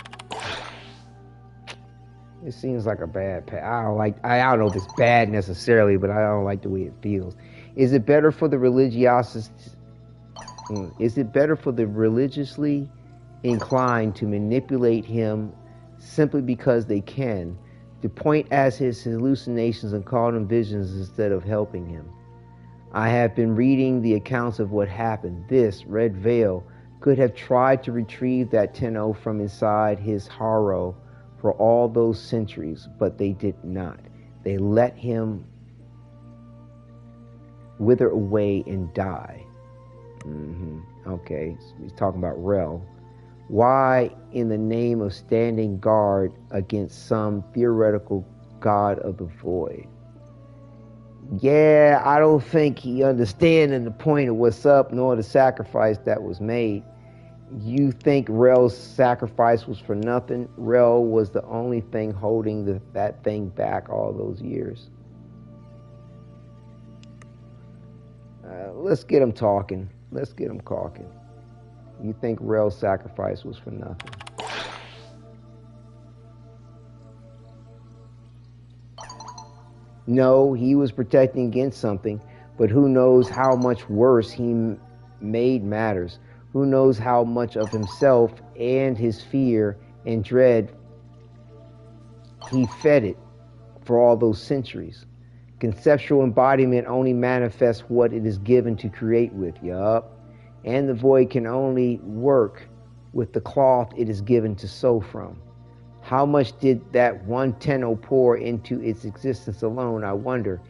It seems like a bad path. I don't know if it's bad necessarily, but I don't like the way it feels. Is it better for the religiously inclined to manipulate him simply because they can, to point at his hallucinations and call them visions instead of helping him? I have been reading the accounts of what happened. This Red Veil could have tried to retrieve that Tenno from inside his harrow for all those centuries, but they did not. They let him wither away and die. Okay, so he's talking about Rel. Why, in the name of standing guard against some theoretical god of the void? Yeah, I don't think he understanding the point of what's up, nor the sacrifice that was made. You think Rel's sacrifice was for nothing? Rel was the only thing holding that thing back all those years. Let's get him talking. Let's get him talking. You think Rel's sacrifice was for nothing? No, he was protecting against something, but who knows how much worse he made matters. Who knows how much of himself and his fear and dread he fed it for all those centuries. Conceptual embodiment only manifests what it is given to create with. Yup. And the void can only work with the cloth it is given to sew from. How much did that one Tenno pour into its existence alone, I wonder?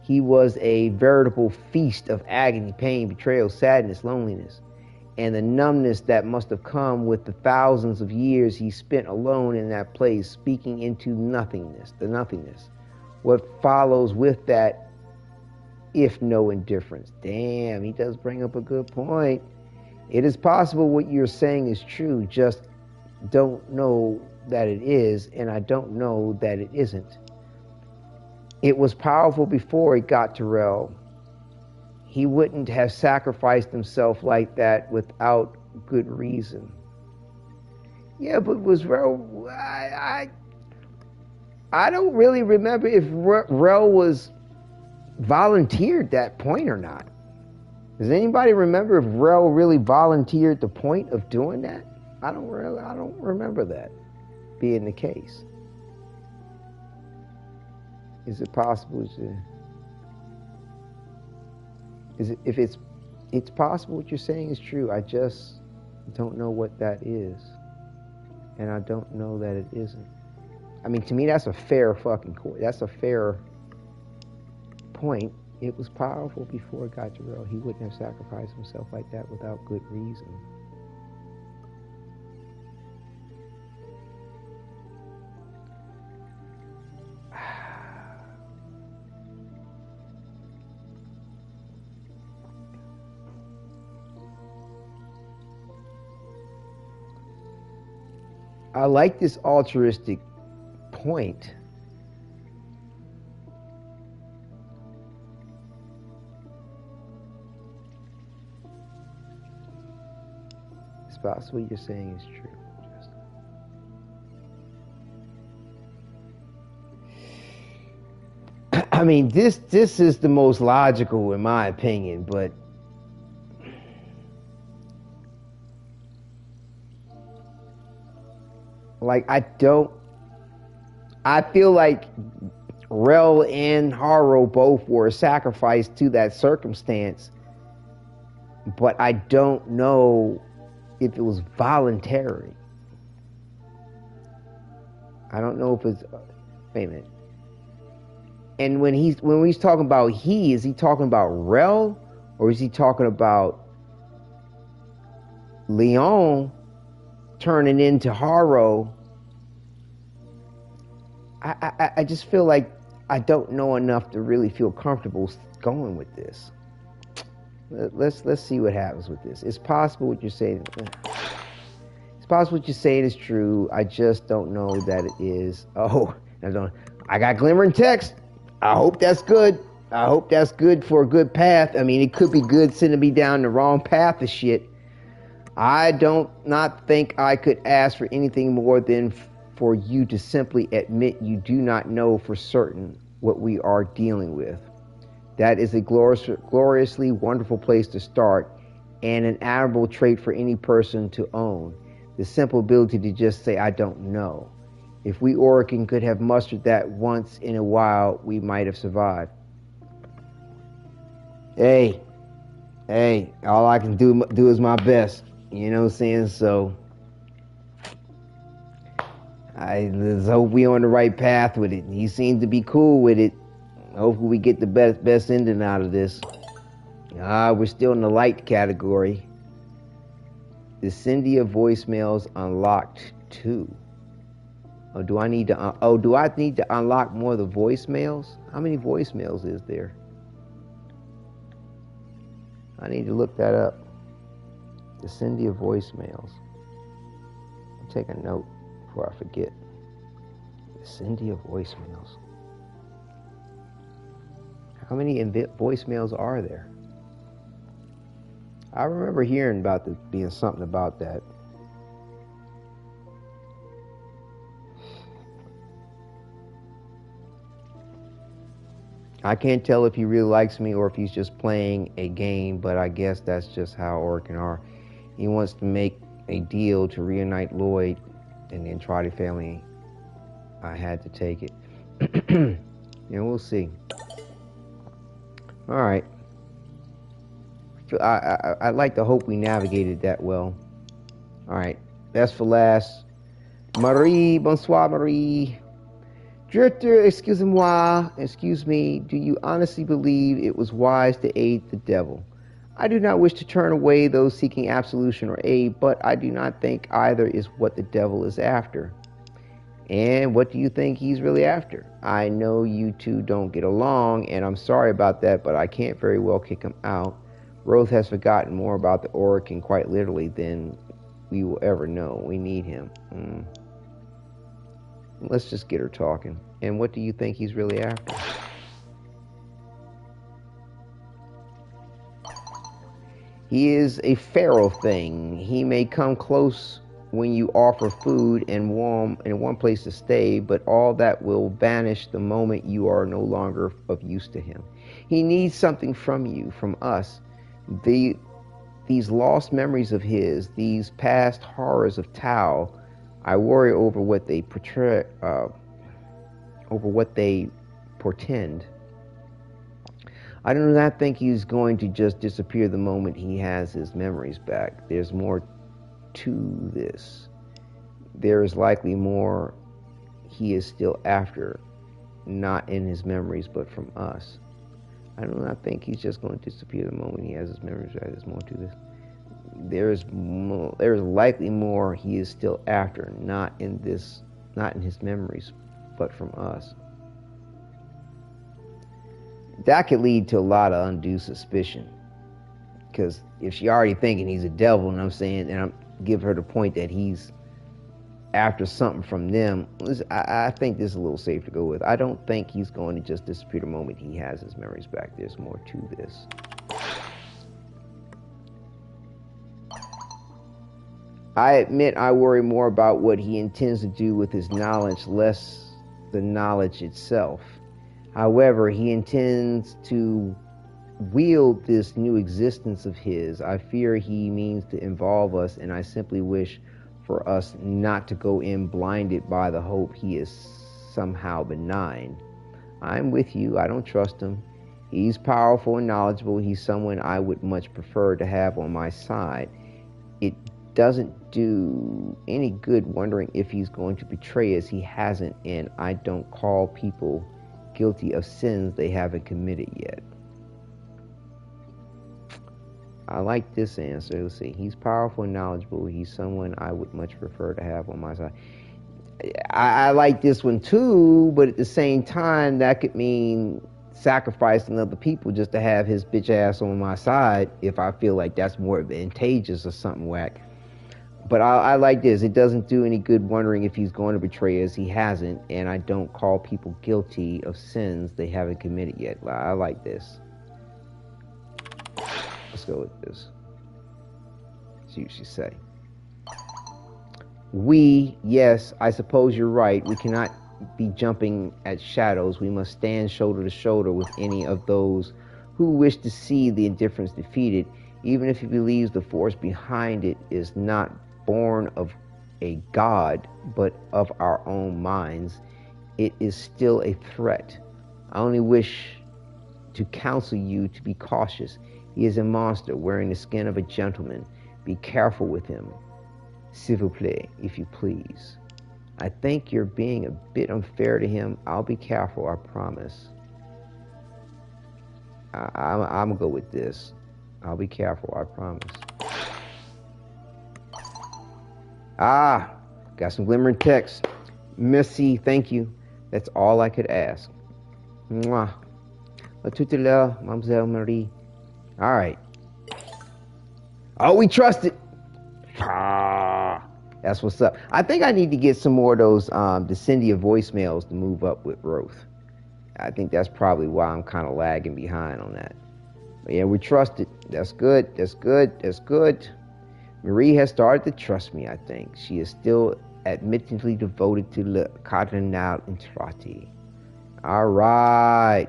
He was a veritable feast of agony, pain, betrayal, sadness, loneliness, and the numbness that must have come with the thousands of years he spent alone in that place, speaking into nothingness, the nothingness. What follows with that, if no indifference? Damn, he does bring up a good point. It is possible what you're saying is true, just don't know that it is, and I don't know that it isn't. It was powerful before it got to Rel. He wouldn't have sacrificed himself like that without good reason. Yeah, but was Rel... I don't really remember if Rel was volunteered that point or not. Does anybody remember if Rel really volunteered the point of doing that? I don't remember that being the case. Is it possible to... If it's possible what you're saying is true, I just don't know what that is. And I don't know that it isn't. I mean, to me, that's a fair that's a fair point. It was powerful before it got to Rel. He wouldn't have sacrificed himself like that without good reason. I like this altruistic point. It's possible what you're saying is true. I mean, this is the most logical in my opinion, but like I feel like Rel and Harrow both were sacrificed to that circumstance, but I don't know if it was voluntary. I don't know if it's... Wait a minute. And when he's talking about is he talking about Rel, or is he talking about Leon turning into Harrow? I just feel like I don't know enough to really feel comfortable going with this. Let's see what happens with this. It's possible what you're saying. It's possible what you're saying is true. I just don't know that it is. Oh, I got glimmering text. I hope that's good. I hope that's good for a good path. I mean, it could be good sending me down the wrong path of shit. I don't not think I could ask for anything more than for you to simply admit you do not know for certain what we are dealing with. That is a gloriously wonderful place to start, and an admirable trait for any person to own. The simple ability to just say, I don't know. If we Orokin could have mustered that once in a while, we might have survived. Hey, all I can do is my best. You know what I'm saying? So, let's hope we on the right path with it. He seems to be cool with it. Hopefully we get the best ending out of this. We're still in the light category. The Cyndia voicemails unlocked too. Do I need to unlock more of the voicemails? How many voicemails is there? I need to look that up. The Cyndia voicemails. I'll take a note before I forget. The Cyndia voicemails. How many voicemails are there? I remember hearing about there being something about that. I can't tell if he really likes me or if he's just playing a game, but I guess that's just how Orokin are. He wants to make a deal to reunite Lloyd and then try to fail me. I had to take it. Yeah, we'll see. All right. I like to hope we navigated that well. All right. Best for last. Marie, bonsoir, Marie. Drifter, excuse me, do you honestly believe it was wise to aid the devil? I do not wish to turn away those seeking absolution or aid, but I do not think either is what the devil is after. And what do you think he's really after? I know you two don't get along, and I'm sorry about that, but I can't very well kick him out. Roth has forgotten more about the Orokin quite literally than we will ever know. We need him. Let's just get her talking. And what do you think he's really after? He is a feral thing. He may come close when you offer food and warm and one place to stay, but all that will vanish the moment you are no longer of use to him. He needs something from you, from us. These lost memories of his, these past horrors of Tau, I worry over what they portray, over what they portend. I do not think he's going to just disappear the moment he has his memories back. There's more to this. There is likely more he is still after, not in his memories, but from us. I do not think he's just going to disappear the moment he has his memories back. There's more to this. There's likely more he is still after, not in his memories, but from us. That could lead to a lot of undue suspicion, because if she already thinking he's a devil, and I'm saying, and I'm give her the point that he's after something from them, I think this is a little safe to go with. I don't think he's going to just disappear the moment he has his memories back. There's more to this. I admit I worry more about what he intends to do with his knowledge, less the knowledge itself. However, he intends to wield this new existence of his. I fear he means to involve us, and I simply wish for us not to go in blinded by the hope he is somehow benign. I'm with you. I don't trust him. He's powerful and knowledgeable. He's someone I would much prefer to have on my side. It doesn't do any good wondering if he's going to betray us. He hasn't, and I don't call people guilty of sins they haven't committed yet. I like this answer. Let's see. He's powerful and knowledgeable. He's someone I would much prefer to have on my side. I like this one too, but at the same time, that could mean sacrificing other people just to have his bitch ass on my side if I feel like that's more advantageous or something whack. But I like this. It doesn't do any good wondering if he's going to betray us. He hasn't, and I don't call people guilty of sins they haven't committed yet. I like this. Let's go with this. See what she say. Yes, I suppose you're right. We cannot be jumping at shadows. We must stand shoulder to shoulder with any of those who wish to see the indifference defeated, even if he believes the force behind it is not born of a god, but of our own minds. It is still a threat. I only wish to counsel you to be cautious. He is a monster wearing the skin of a gentleman. Be careful with him. S'il vous plaît, if you please. I think you're being a bit unfair to him. I'll be careful, I promise. I'm gonna go with this. I'll be careful, I promise. Got some glimmering text. Merci, thank you. That's all I could ask. Mwah. À tout à l'heure, Mademoiselle Marie. All right. Oh, we trust it. That's what's up. I think I need to get some more of those Descendia voicemails to move up with growth. I think that's probably why I'm kind of lagging behind on that. But yeah, we trust it. That's good. That's good. That's good. Marie has started to trust me, I think. She is still admittedly devoted to Le Cardinal Entrati. All right.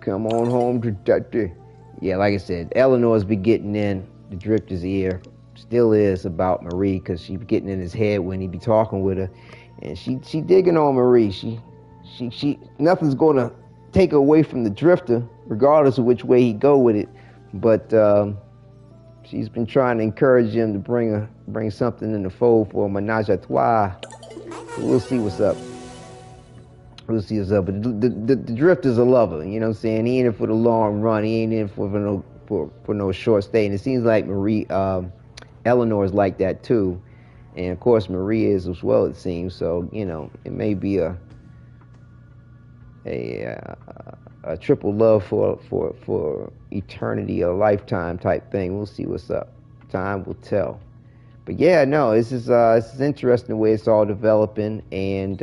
Come on home to Daddy. Yeah, like I said, Eleanor's been getting in the Drifter's ear. Still is about Marie, because she be getting in his head when he be talking with her. And she digging on Marie. She nothing's going to take her away from the Drifter, regardless of which way he go with it. But she's been trying to encourage him to bring something in the fold for a menage a trois. So we'll see what's up. We'll see what's up. But the Drifter's a lover, you know what I'm saying? He ain't in for the long run. He ain't in for no short stay. And it seems like Eleanor's like that too. And of course Marie is as well, it seems. So, you know, it may be a triple love for eternity, a lifetime type thing. We'll see what's up. Time will tell. But yeah, no, this is interesting the way it's all developing. And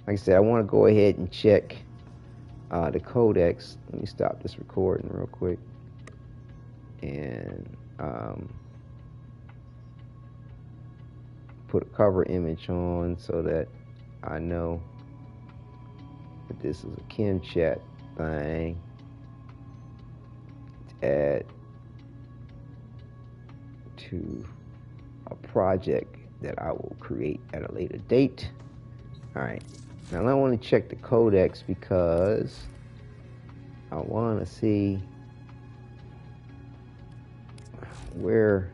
like I said, I want to go ahead and check the codex. Let me stop this recording real quick. And put a cover image on so that I know that this is a Kim chat thing to add to a project that I will create at a later date. Alright, now I want to check the codex because I want to see where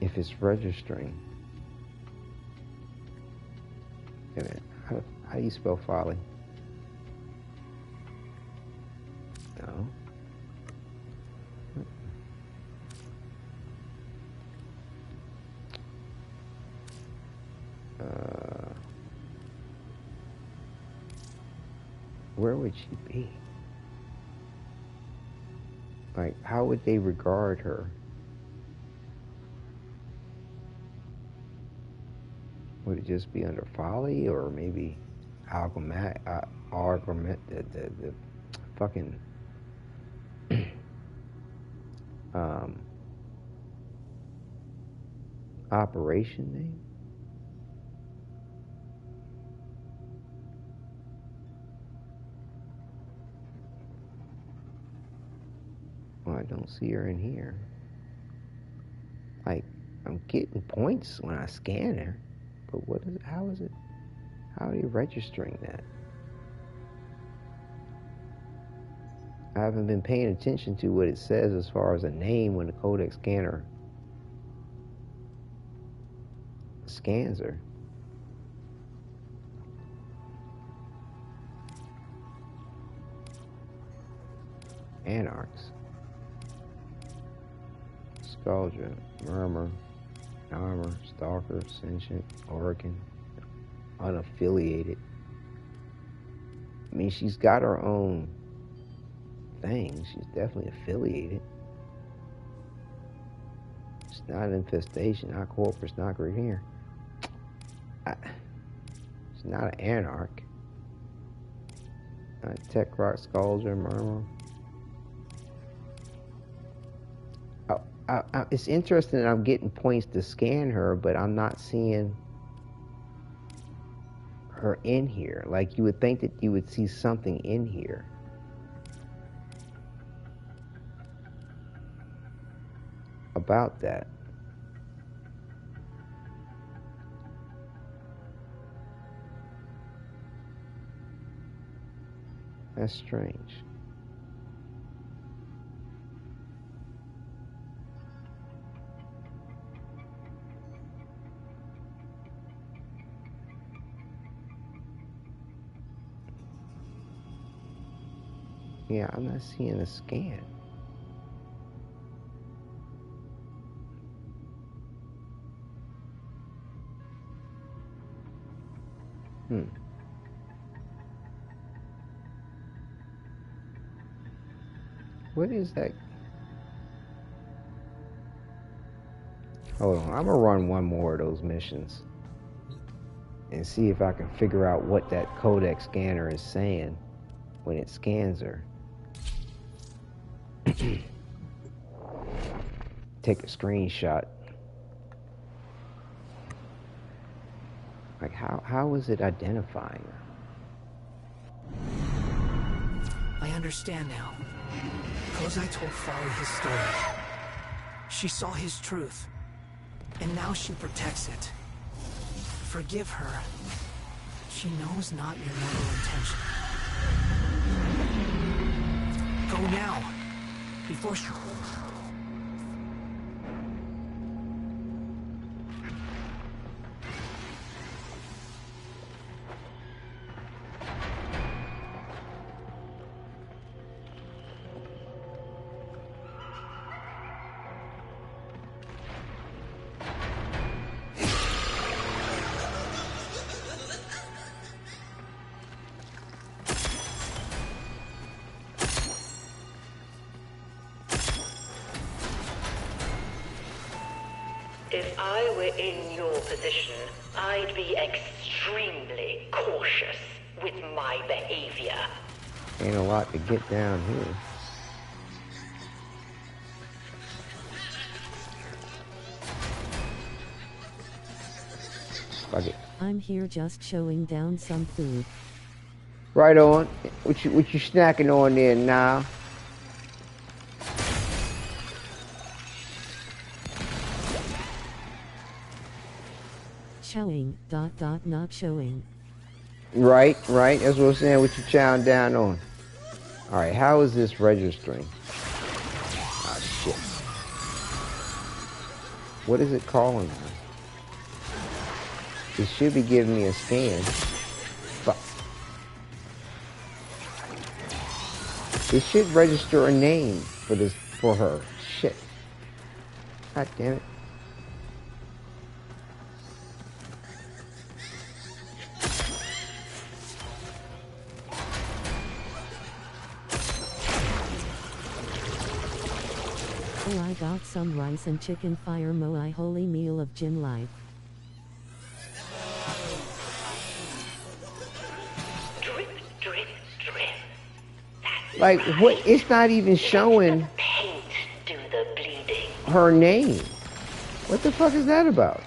if it's registering. How do you spell folly? No. Where would she be? Like, how would they regard her? Would it just be under folly, or maybe argument, the fucking operation name? Well, I don't see her in here. Like, I'm getting points when I scan her, but what is it? How is it? How are you registering that? I haven't been paying attention to what it says as far as a name when the codec scanner scans her. Anarchs. Scaldra, Murmur, armor, stalker, sentient, Oregon, unaffiliated. I mean, she's got her own thing. She's definitely affiliated. It's not an infestation, not corpus, not great here. It's not an anarch. Not tech rock, sculpture, murmur. It's interesting that I'm getting points to scan her, but I'm not seeing her in here. Like, you would think that you would see something in here. About that. That's strange. Yeah, I'm not seeing a scan. What is that? Hold on, I'm gonna run one more of those missions and see if I can figure out what that codec scanner is saying when it scans her. Take a screenshot. Like, how is it identifying her? I understand now. Kozai told Folly his story. She saw his truth, and now she protects it. Forgive her. She knows not your noble intention. Go now, before she... If I were in your position, I'd be extremely cautious with my behavior. Ain't a lot to get down here. Fuck it. I'm here just showing down some food. Right on. What you snacking on there now? Showing, ... not showing. Right. That's what I'm saying. What you chowing down on? Alright, how is this registering? Ah, shit. What is it calling me? It should be giving me a scan. Fuck. It should register a name for her. Shit. God damn it. Oh, I got some rice and chicken fire moai holy meal of gym life. Drip, drip, drip. Like, what? It's not even showing Paint do the bleeding. her name. What the fuck is that about?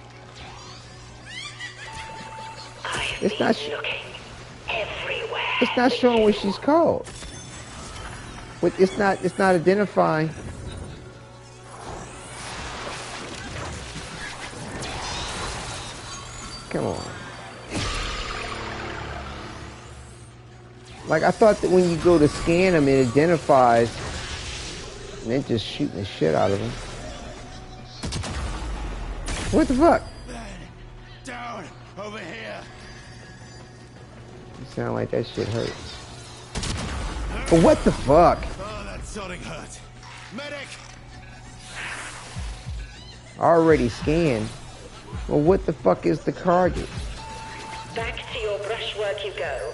It's not looking everywhere. It's not showing what she's called. It's not identifying. Come on. Like, I thought that when you go to scan them, it identifies, and then just shooting the shit out of them. What the fuck? Down over here. You sound like that shit hurt. But what the fuck? Oh, that sodding hurt. Medic. Already scanned. Well, what the fuck is the target? Back to your brushwork you go.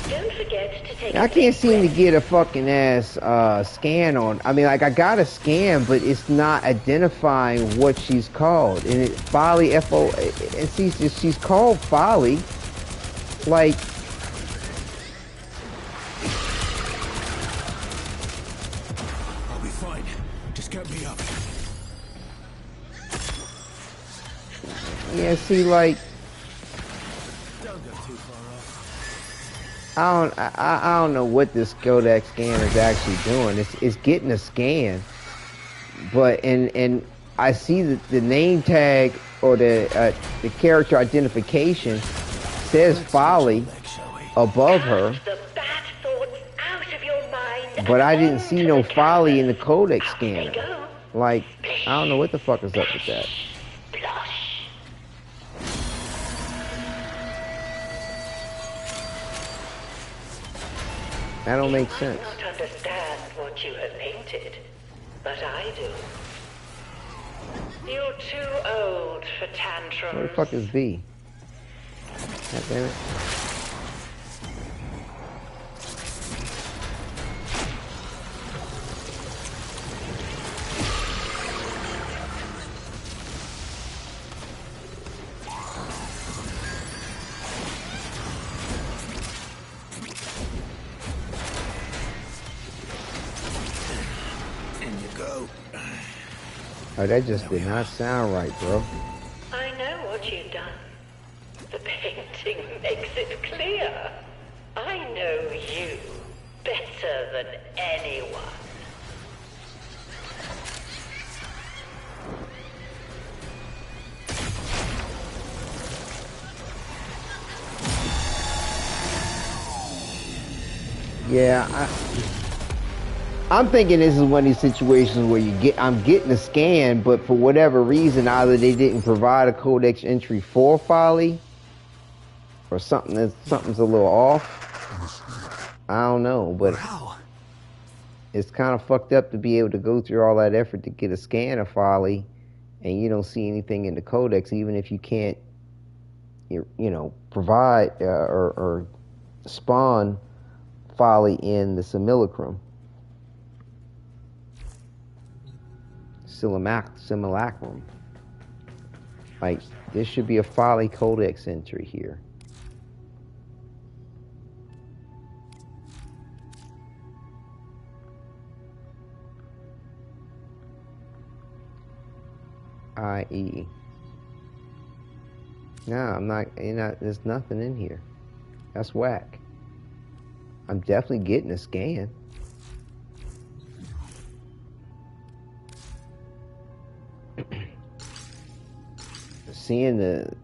Don't forget to take I can't seem to get a fucking ass scan on. I mean, like, I got a scan, but it's not identifying what she's called. And it Folly F-O, and she's called Folly. Like, I'll be fine. Just get me up. yeah, see, like, Don't go too far off. I don't know what this codec scanner is actually doing. It's getting a scan, but and I see that the name tag or the character identification says Folly above her, but I didn't see no Folly in the codec scanner. Like, I don't know what the fuck is up with that. That don't make sense. You might not understand what you have painted, but I do. You're too old for tantrums. Where the fuck is V? God damn it. Oh, that just did not sound right, bro. I know what you've done. The painting makes it clear. I know you better than anyone. Yeah, I'm thinking this is one of these situations where I'm getting a scan, but for whatever reason, either they didn't provide a codex entry for Folly, or something's a little off. I don't know, but it's kind of fucked up to be able to go through all that effort to get a scan of Folly, and you don't see anything in the codex, even if you can't, you know, provide or spawn Folly in the simulacrum. Simulacrum. Like, there should be a Folly codex entry here. I.e. No, I'm not, there's nothing in here. That's whack. I'm definitely getting a scan. Seeing the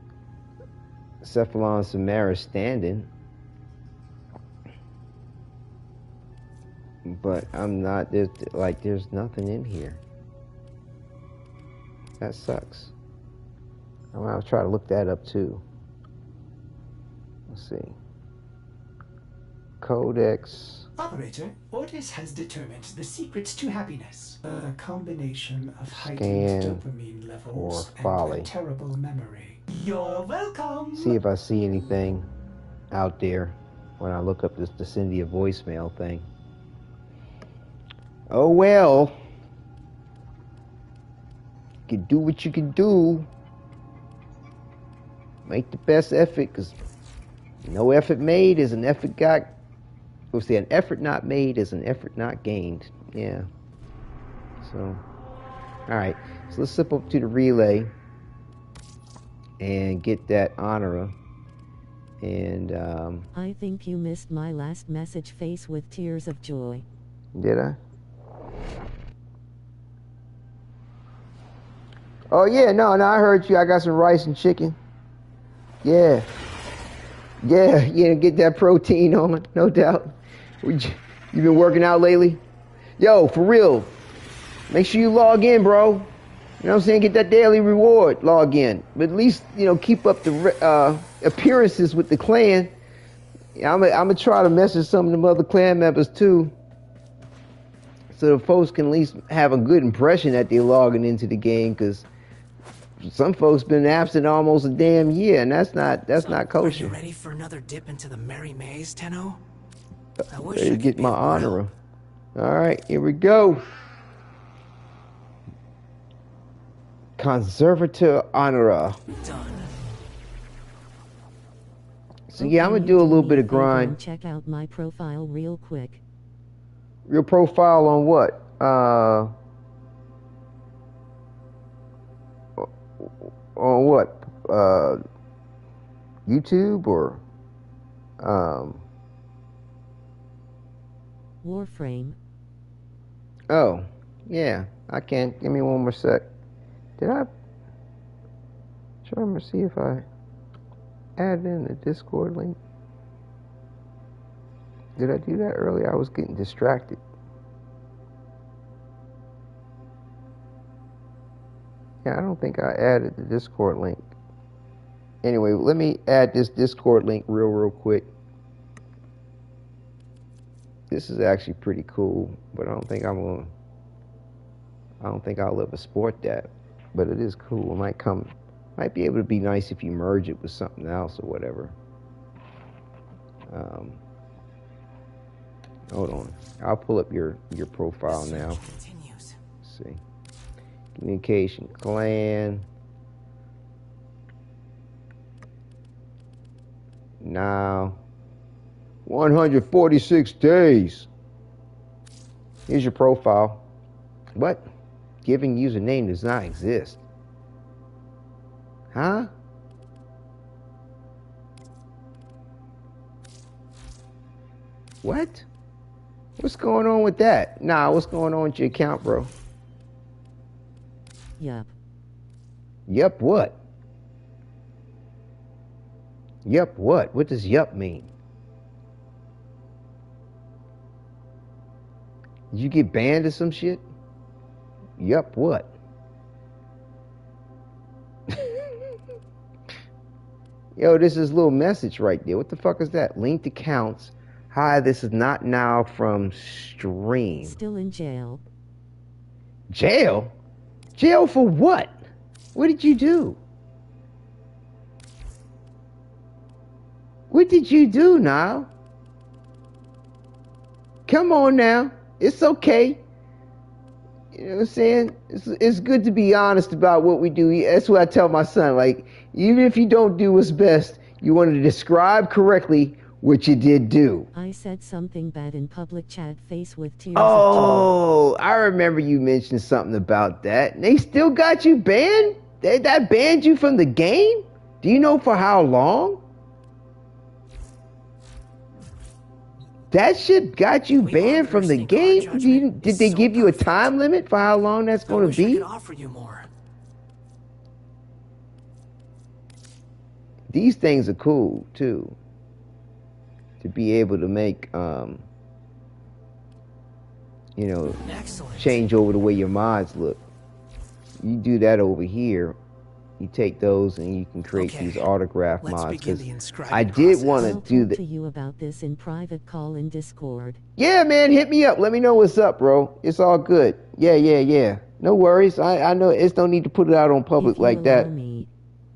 Cephalon Samara standing, but I'm not, there's nothing in here. That sucks. I'm gonna try to look that up too. Let's see. Codex. Operator, Ordis has determined the secrets to happiness. A combination of heightened dopamine levels and a terrible memory. You're welcome. See if I see anything out there when I look up this Descendia voicemail thing. Oh well. You can do what you can do. Make the best effort, because no effort made is an effort got. We'll say an effort not made is an effort not gained. Yeah. So, alright. So let's slip up to the relay and get that Honora. And, I think you missed my last message, face with tears of joy. Did I? Oh, yeah. No, I heard you. I got some rice and chicken. Yeah. Yeah, get that protein on, no doubt. You been working out lately? Yo, for real. Make sure you log in, bro. You know what I'm saying? Get that daily reward. Log in. But at least, keep up the appearances with the clan. I'm going to try to message some of them other clan members, too. so the folks can at least have a good impression that they're logging into the game, because some folks been absent almost a damn year, and that's not kosher. Are you ready for another dip into the merry maze, Tenno? I wish Ready I to get could my be honor. All right, here we go. Conservator Honora. Done. So yeah, I'm gonna do a little bit of grind. Check out my profile real quick. Your profile on what? On what? YouTube or Warframe. Oh, yeah. I can. Give me one more sec. Did I? Trying to see if I added in the Discord link. Did I do that earlier? I was getting distracted. Yeah, I don't think I added the Discord link. Anyway, let me add this Discord link real quick. This is actually pretty cool, but I don't think I'll ever sport that. But it is cool. It might be able to be nice if you merge it with something else or whatever. Hold on. I'll pull up your profile now. Continues. Let's see. Communication clan. Now 146 days. Here's your profile. What? Giving username does not exist. Huh? What? What's going on with that? Nah, what's going on with your account, bro? Yup. Yup what? Yup what? What does yup mean? Did you get banned or some shit? Yup what? Yo, this is a little message right there. What the fuck is that? Linked accounts. Hi, this is not now from stream. Still in jail. Jail? Jail for what? What did you do? What did you do now? Come on now. It's okay. You know what I'm saying? It's good to be honest about what we do. That's what I tell my son. Like, even if you don't do what's best, you want to describe correctly what you did do. I said something bad in public chat, face with tears. Oh, I remember you mentioned something about that. And they still got you banned? That banned you from the game? Do you know for how long? That shit got you banned from the game? Did they give you a time limit for how long that's going to be? I could offer you more. These things are cool, too. To be able to make, you know, change over the way your mods look. You do that over here. You take those and you can create these autograph mods. I did want to do that. To you about this in private call in Discord. Yeah, man, hit me up. Let me know what's up, bro. It's all good. Yeah. No worries. I know it's no need to put it out on public like that. Me.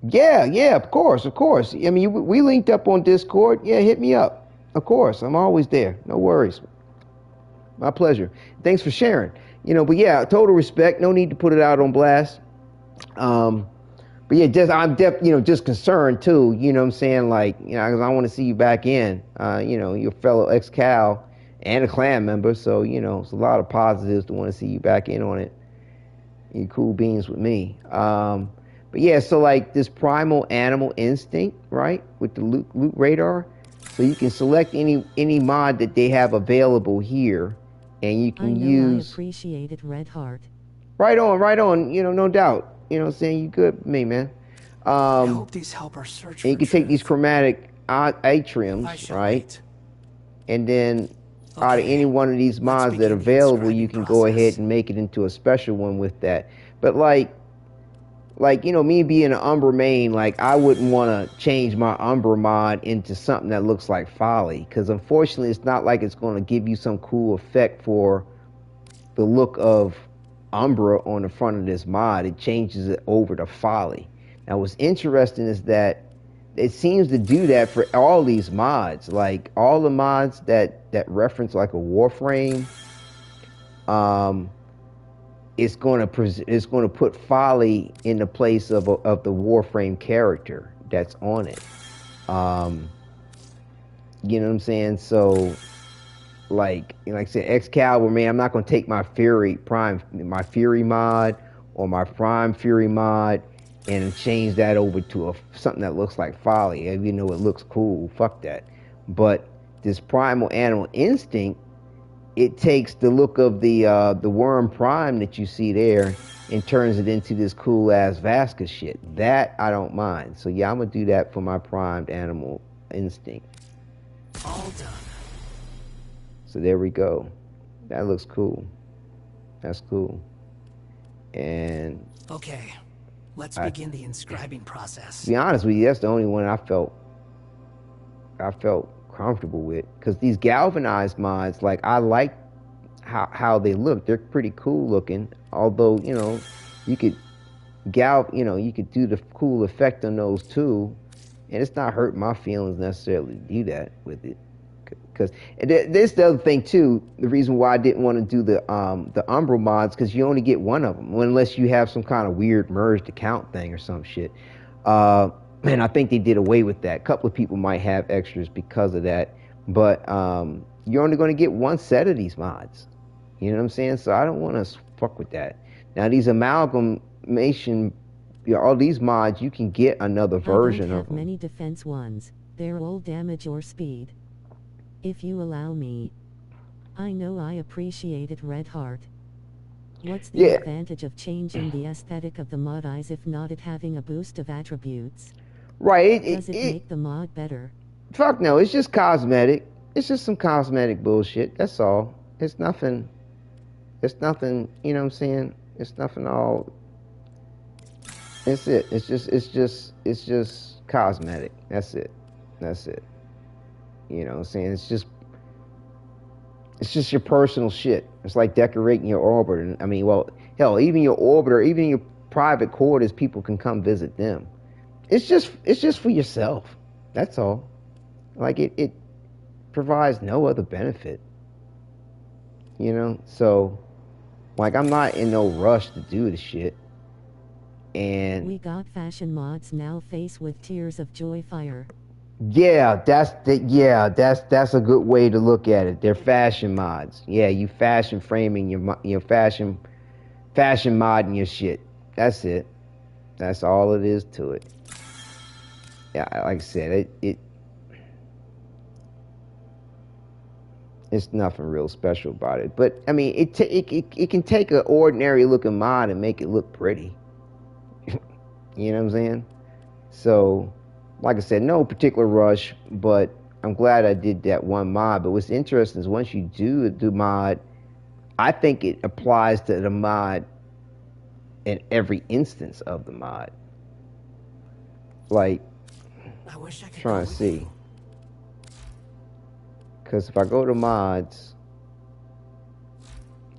Yeah, of course. I mean, we linked up on Discord. Yeah, hit me up. Of course, I'm always there. No worries. My pleasure. Thanks for sharing. You know, but yeah, total respect. No need to put it out on blast. But yeah, I'm just concerned too. You know what I'm saying? Like, you know, because I want to see you back in. You know, your fellow ex-Cal and a clan member. So, you know, it's a lot of positives to want to see you back in on it. You cool beans with me. But yeah, so like this primal animal instinct, right? With the loot radar. So you can select any mod that they have available here, and you can use. I appreciate it, Red Heart. Right on. You know, no doubt. You know what I'm saying? You good with me, man. I hope these help our search. And you can take these chromatic atriums, right? And then out of any one of these mods that are available, you can go ahead and make it into a special one with that. But like you know, me being an Umbra main, like I wouldn't want to change my Umbra mod into something that looks like Folly, because unfortunately it's not like it's going to give you some cool effect for the look of Umbra on the front of this mod. It changes it over to Folly. Now what's interesting is that it seems to do that for all these mods. Like all the mods that reference like a Warframe, it's going to put Folly in the place of the Warframe character that's on it. You know what I'm saying? So like I said, Excalibur, man, I'm not going to take my Fury mod or my Prime Fury mod and change that over to something that looks like Folly. Even though it looks cool, fuck that. But this Primal Animal Instinct, it takes the look of the Worm Prime that you see there and turns it into this cool ass Vasca shit. That I don't mind. So yeah, I'm gonna do that for my Primed Animal Instinct. All done. So there we go. That looks cool. That's cool. And okay, let's begin the inscribing process. To be honest with you, that's the only one I felt comfortable with, because these galvanized mods, like, I like how they look. They're pretty cool looking, although, you know, you could you could do the cool effect on those too, and it's not hurting my feelings necessarily to do that with it. Because this is the other thing too, the reason why I didn't want to do the Umbra mods, because you only get one of them unless you have some kind of weird merged account thing or some shit. And I think they did away with that. A couple of people might have extras because of that, but you're only going to get one set of these mods. You know what I'm saying? So I don't want to fuck with that. Now these amalgamation, all these mods, you can get another version of them. Many defense ones. They're all damage or speed. If you allow me, I know I appreciate it, Red Heart. What's the advantage of changing the aesthetic of the mod eyes if not it having a boost of attributes? Right. Does it make the mod better? Fuck no, it's just cosmetic. It's just some cosmetic bullshit. That's all. It's nothing, you know what I'm saying? It's nothing all. It's it. It's just cosmetic. That's it. You know what I'm saying? It's just your personal shit. It's like decorating your orbiter. I mean, well, hell, even your orbiter, even your private quarters, people can come visit them. It's just for yourself. That's all. Like it provides no other benefit. You know? So, like, I'm not in no rush to do the shit. And we got fashion mods now face with Tears of Joy Fire. Yeah, that's a good way to look at it. They're fashion mods. Yeah, you fashion framing your fashion modding your shit. That's it. That's all it is to it. Yeah, like I said, it's nothing real special about it. But I mean, it can take an ordinary looking mod and make it look pretty. You know what I'm saying? So, like I said, no particular rush, but I'm glad I did that one mod. But what's interesting is once you do the mod, I think it applies to the mod in every instance of the mod. Like, I wish I could trying to see. Because if I go to mods,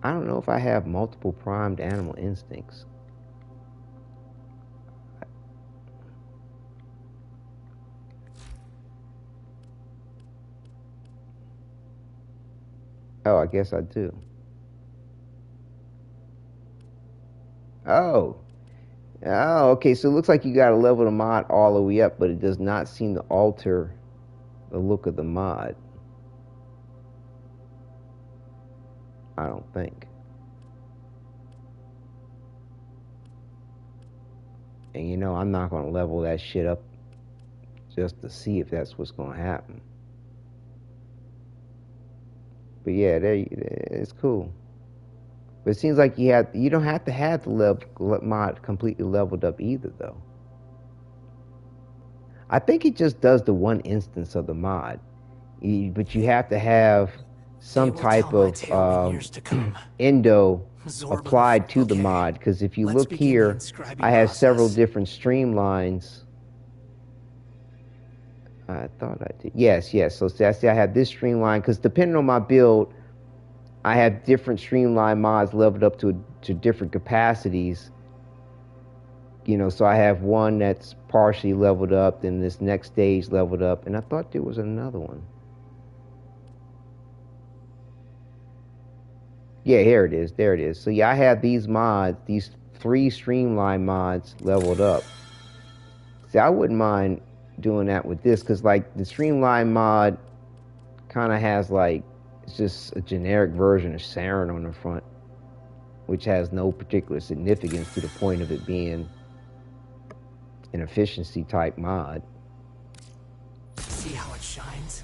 I don't know if I have multiple primed animal instincts. Oh, I guess I do. Oh, okay, so it looks like you got to level the mod all the way up, but it does not seem to alter the look of the mod. I don't think. And you know, I'm not going to level that shit up just to see if that's what's going to happen. But yeah, it's cool. But it seems like you don't have to have the mod completely leveled up either, though. I think it just does the one instance of the mod, but you have to have some type of endo applied to the mod. Because if you look here, I have several different streamlines. I thought I did. Yes. So see, I have this streamline because depending on my build, I have different streamline mods leveled up to different capacities. You know, so I have one that's partially leveled up, then this next stage leveled up, and I thought there was another one. Yeah, here it is. There it is. So yeah, I have these mods, these 3 streamline mods leveled up. See, I wouldn't mind doing that with this, because like the streamline mod kind of has like, it's just a generic version of Saren on the front, which has no particular significance to the point of it being an efficiency type mod. See how it shines?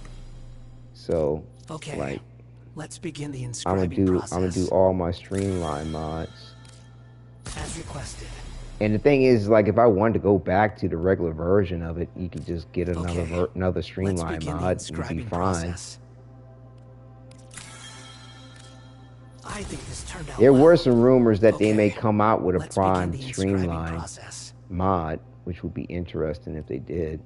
So, okay, like, let's begin the inscribing process. I'm gonna do all my streamline mods as requested. And the thing is, like, if I wanted to go back to the regular version of it, you could just get another streamline mod and be fine. I think this turned out there well. were some rumors that they may come out with a prime streamline mod, which would be interesting if they did.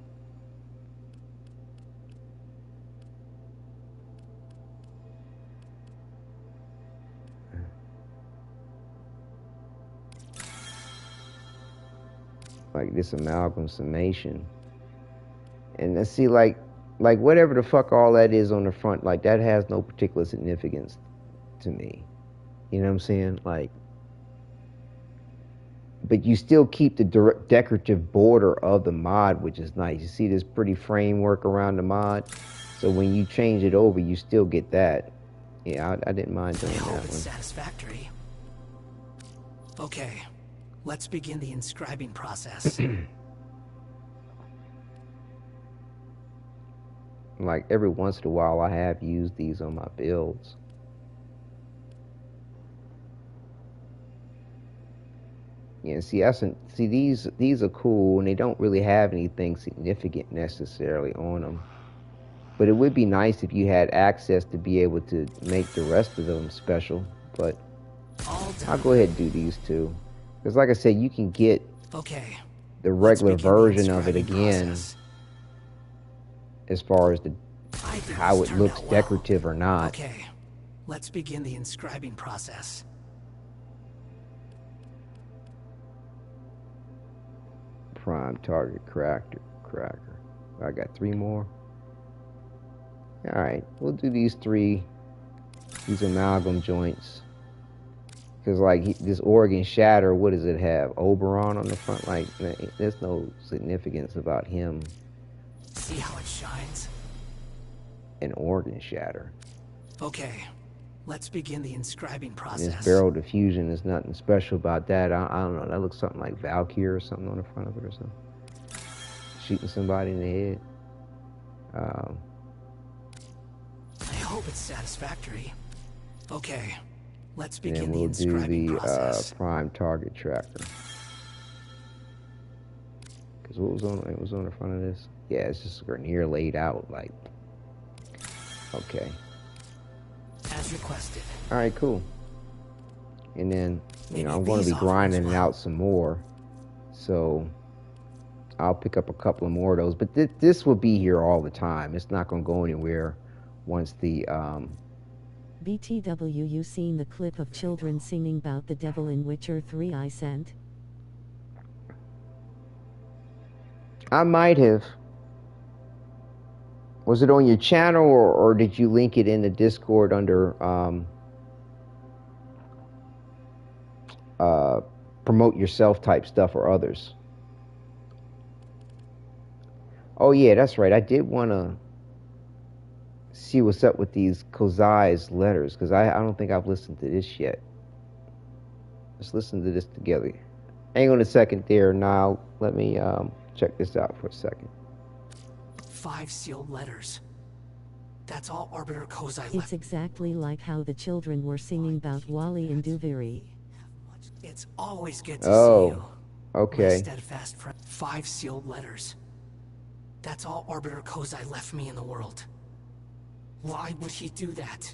Like this amalgam summation. And let's see, like whatever the fuck all that is on the front, like that has no particular significance to me. You know what I'm saying? Like, but you still keep the decorative border of the mod, which is nice. You see this pretty framework around the mod, so when you change it over, you still get that. Yeah, I didn't mind doing that one. Satisfactory. Okay, let's begin the inscribing process. Like every once in a while, I have used these on my builds. Yeah, see, these are cool, and they don't really have anything significant necessarily on them. But it would be nice if you had access to be able to make the rest of them special. But I'll go ahead and do these two, because like I said, you can get the regular version of it again, as far as how it looks decorative or not. Okay, let's begin the inscribing process. Prime target cracker. I got 3 more. All right, we'll do these amalgam joints, because like this Oregon Shatter, what does it have? Oberon on the front. Like, there's no significance about him. See how it shines? An Oregon Shatter. Okay, let's begin the inscribing process. This barrel diffusion is nothing special about that. I don't know. That looks something like Valkyrie or something on the front of it or something. Shooting somebody in the head. I hope it's satisfactory. Okay, let's begin the inscribing process. Prime target tracker. Because what was on the front of this? Yeah, it's just a Grineer laid out. Like, okay. As requested. All right, cool. And then, you know, I'm going to be grinding it out some more, so I'll pick up a couple of more of those. But this will be here all the time. It's not going to go anywhere once the BTW, you seen the clip of children singing about the devil in Witcher 3 I sent? I might have. Was it on your channel, or did you link it in the Discord under promote yourself type stuff or others? Oh yeah, that's right. I did want to see what's up with these Kozai's letters, because I don't think I've listened to this yet. Let's listen to this together. Hang on a second there, Niall. Let me check this out for a second. 5 sealed letters. That's all Arbiter Kozai left. It's exactly like how the children were singing about Wally and Duviri. It's always good to see you. Okay. Steadfast friend. 5 sealed letters. That's all Arbiter Kozai left me in the world. Why would he do that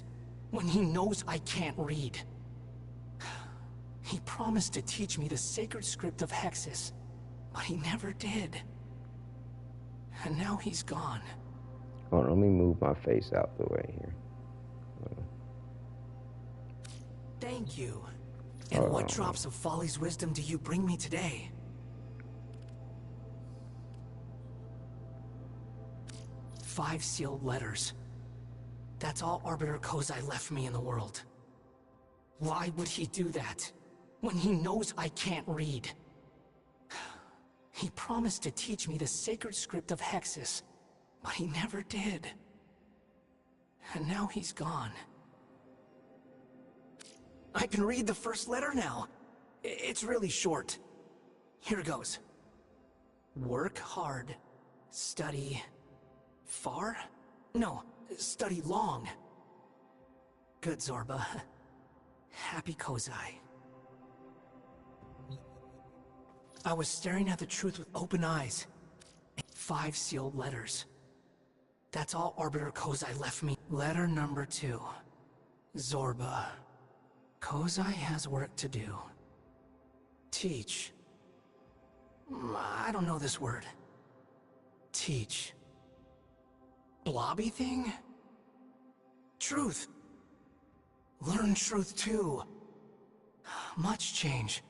when he knows I can't read? He promised to teach me the sacred script of Hexus, but he never did. And now he's gone. Hold on, let me move my face out the way here. Thank you. And what drops of folly's wisdom do you bring me today? Five sealed letters. That's all Arbiter Kozai left me in the world. Why would he do that, when he knows I can't read? He promised to teach me the sacred script of Hexus, but he never did. And now he's gone. I can read the first letter now. It's really short. Here goes. Work hard. Study... far? No, study long. Good, Zorba. Happy Kozai. I was staring at the truth with open eyes. 5 sealed letters. That's all Arbiter Kozai left me. Letter number 2. Zorba. Kozai has work to do. Teach. I don't know this word. Teach. Blobby thing? Truth. Learn truth too. Much change.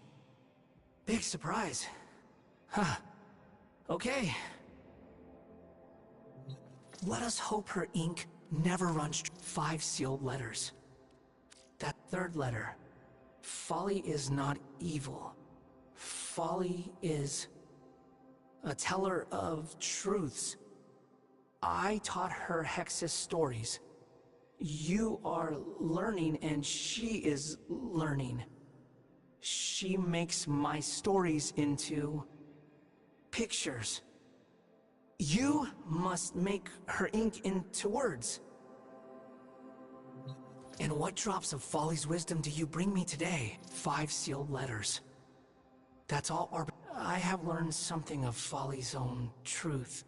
Big surprise. Huh. Okay. Let us hope her ink never runs. 5 sealed letters. That third letter. Folly is not evil. Folly is a teller of truths. I taught her Hexus stories. You are learning and she is learning. She makes my stories into pictures. You must make her ink into words. And what drops of Folly's wisdom do you bring me today? 5 sealed letters. That's all I have learned something of Folly's own truth.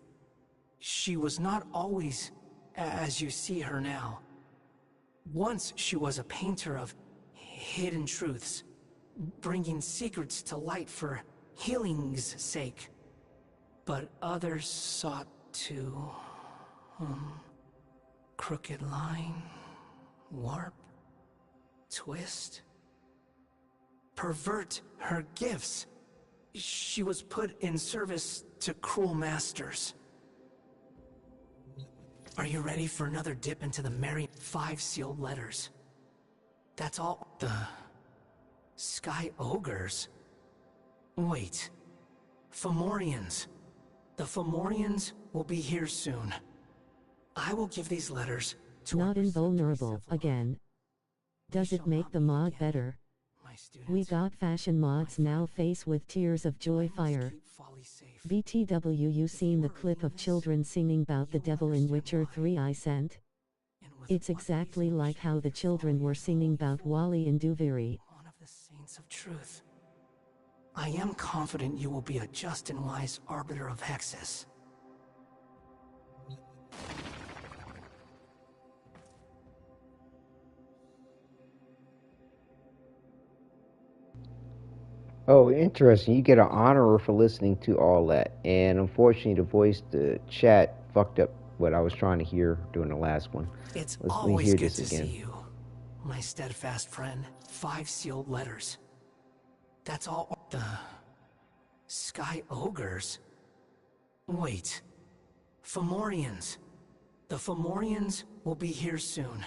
She was not always as you see her now. Once she was a painter of hidden truths, bringing secrets to light for healing's sake. But others sought to... crooked line, warp, twist, pervert her gifts. She was put in service to cruel masters. Are you ready for another dip into the merry 5 sealed letters? That's all. The Sky Ogres? Wait. Fomorians. The Fomorians will be here soon. I will give these letters to... Not invulnerable, again. Does it make the mod better? We got fashion mods now face with tears of joy fire. BTW, you seen the clip of children singing about the devil in Witcher 3 I sent? It's exactly like how the children were singing about Wally in Duviri. One of the saints of truth. I am confident you will be a just and wise arbiter of Hexus. Oh, interesting. You get an honor for listening to all that. And unfortunately, the chat fucked up what I was trying to hear during the last one. It's always good to see you, my steadfast friend. 5 sealed letters. That's all. The Sky Ogres? Wait. Fomorians. The Fomorians will be here soon.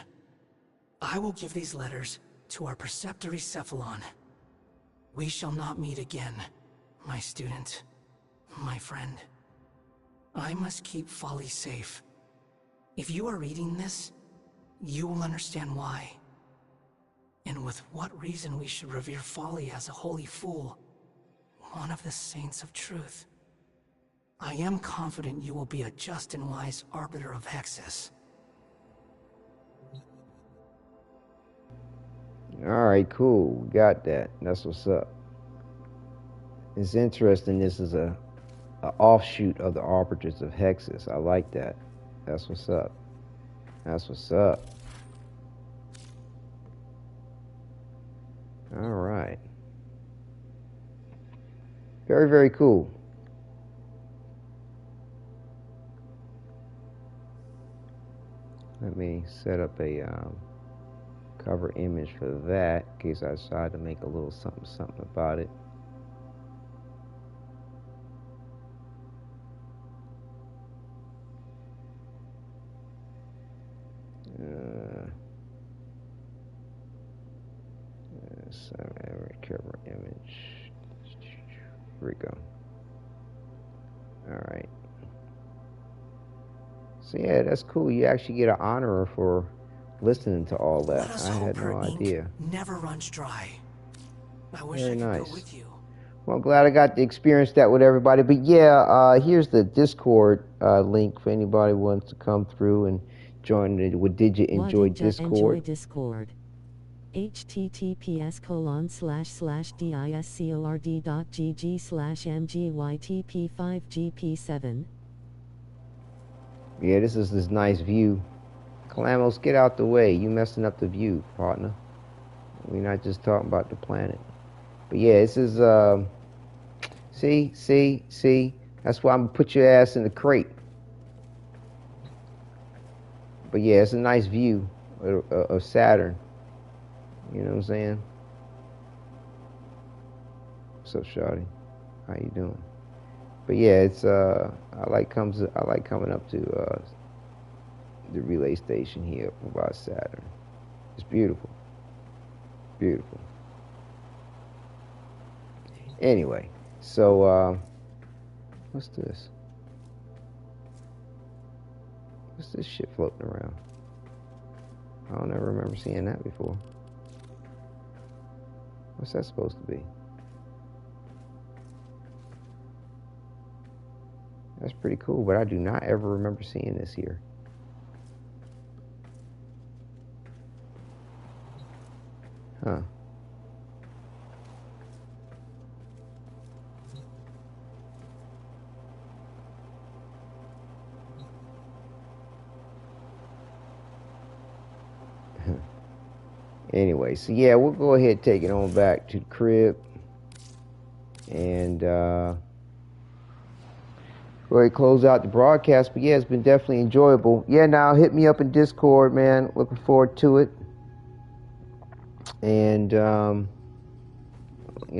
I will give these letters to our preceptory Cephalon. We shall not meet again, my student, my friend. I must keep Folly safe. If you are reading this, you will understand why. And with what reason we should revere Folly as a holy fool, one of the saints of truth. I am confident you will be a just and wise arbiter of Hexus. Alright, cool. Got that. That's what's up. It's interesting. This is a offshoot of the Arbiters of Hexus. I like that. That's what's up. That's what's up. Alright. Very, very cool. Let me set up a cover image for that, in case I decide to make a little something about it. Cover image. Here we go. All right. So yeah, that's cool. You actually get an honor for listening to all that. I had no idea. Never runs dry. I wish Very I could nice. go with you. Well, I'm glad I got to experience that with everybody. But yeah, here's the Discord link for anybody who wants to come through and join the Wadidja Enjoy Discord. Enjoy Discord. https://discord.gg/mgytp5gp7. Yeah, this is this nice view. Calamos, get out the way. You messing up the view, partner. We're not just talking about the planet. But yeah, this is, see? That's why I'm going to put your ass in the crate. But yeah, it's a nice view of Saturn. You know what I'm saying? What's up, shawty? How you doing? But yeah, it's I like coming up to the relay station here up about Saturn. It's beautiful. Beautiful. Anyway, so what's this? What's this shit floating around? I don't ever remember seeing that before. What's that supposed to be? That's pretty cool, but I do not ever remember seeing this here. Huh. Anyway, so yeah, we'll go ahead and take it on back to the crib. And go ahead and close out the broadcast. But yeah, it's been definitely enjoyable. Yeah, now hit me up in Discord, man. Looking forward to it. And you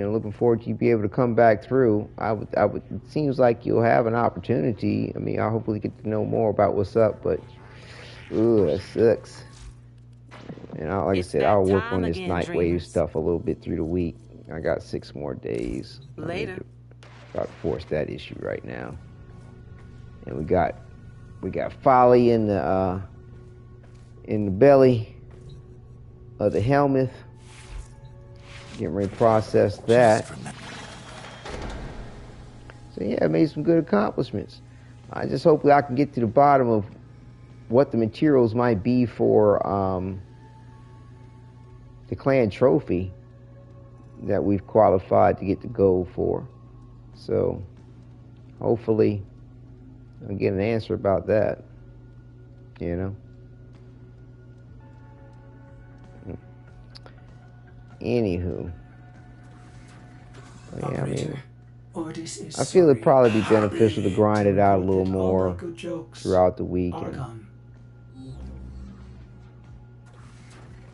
know, looking forward to you be able to come back through. I would it seems like you'll have an opportunity. I mean, I'll hopefully get to know more about what's up, but ooh, that sucks. And like I said, I'll work on this Nightwave stuff a little bit through the week. I got 6 more days. Later. About to force that issue right now. And we got Folly in the belly of the helmet. Getting ready to process that. So yeah, I made some good accomplishments. I just hopefully I can get to the bottom of what the materials might be for the clan trophy that we've qualified to get the gold for. So hopefully I'll get an answer about that, you know. Anywho, yeah, I mean, I feel it'd probably be beneficial to grind it out a little more throughout the week.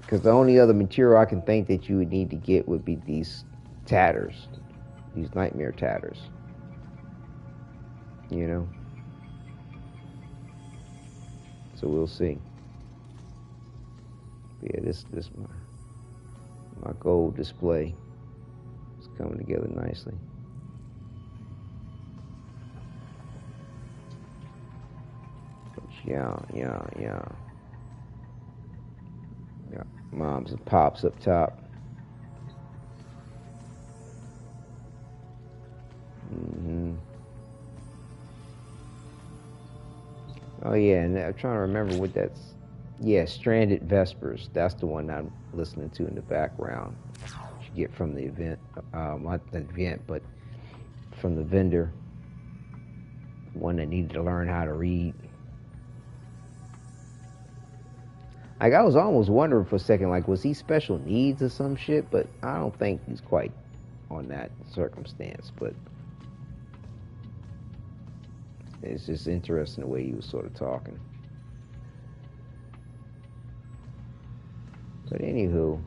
Because the only other material I can think that you would need to get would be these tatters, these nightmare tatters. You know? So we'll see. But yeah, this my gold display is coming together nicely. Yeah. Moms and pops up top. Oh yeah, and I'm trying to remember what that's. Yeah, Stranded Vespers. That's the one I'm listening to in the background. You get from the event, not the event, but from the vendor. One that needed to learn how to read. Like, I was almost wondering for a second, like, was he special needs or some shit? But I don't think he's quite on that circumstance. But it's just interesting the way he was sort of talking. But anywho,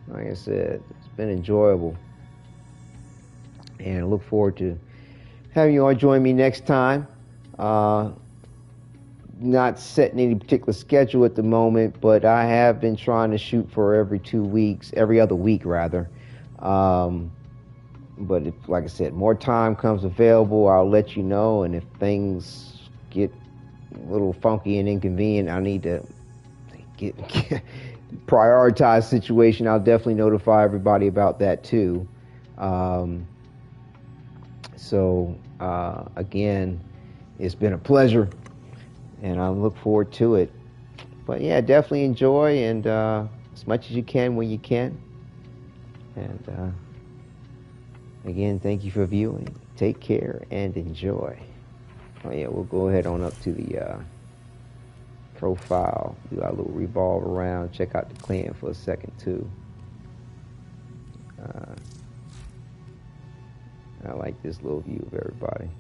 like I said, it's been enjoyable. And I look forward to having you all join me next time. Not setting any particular schedule at the moment, but I have been trying to shoot for every other week rather. But if, like I said, more time comes available, I'll let you know. And if things get a little funky and inconvenient, I need to get prioritize situation. I'll definitely notify everybody about that too. Again, it's been a pleasure, and I look forward to it. But yeah, definitely enjoy, and as much as you can when you can. And again, thank you for viewing. Take care and enjoy. Oh yeah, we'll go ahead on up to the profile. Do our little revolve around. Check out the clan for a second too. I like this little view of everybody.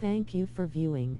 Thank you for viewing.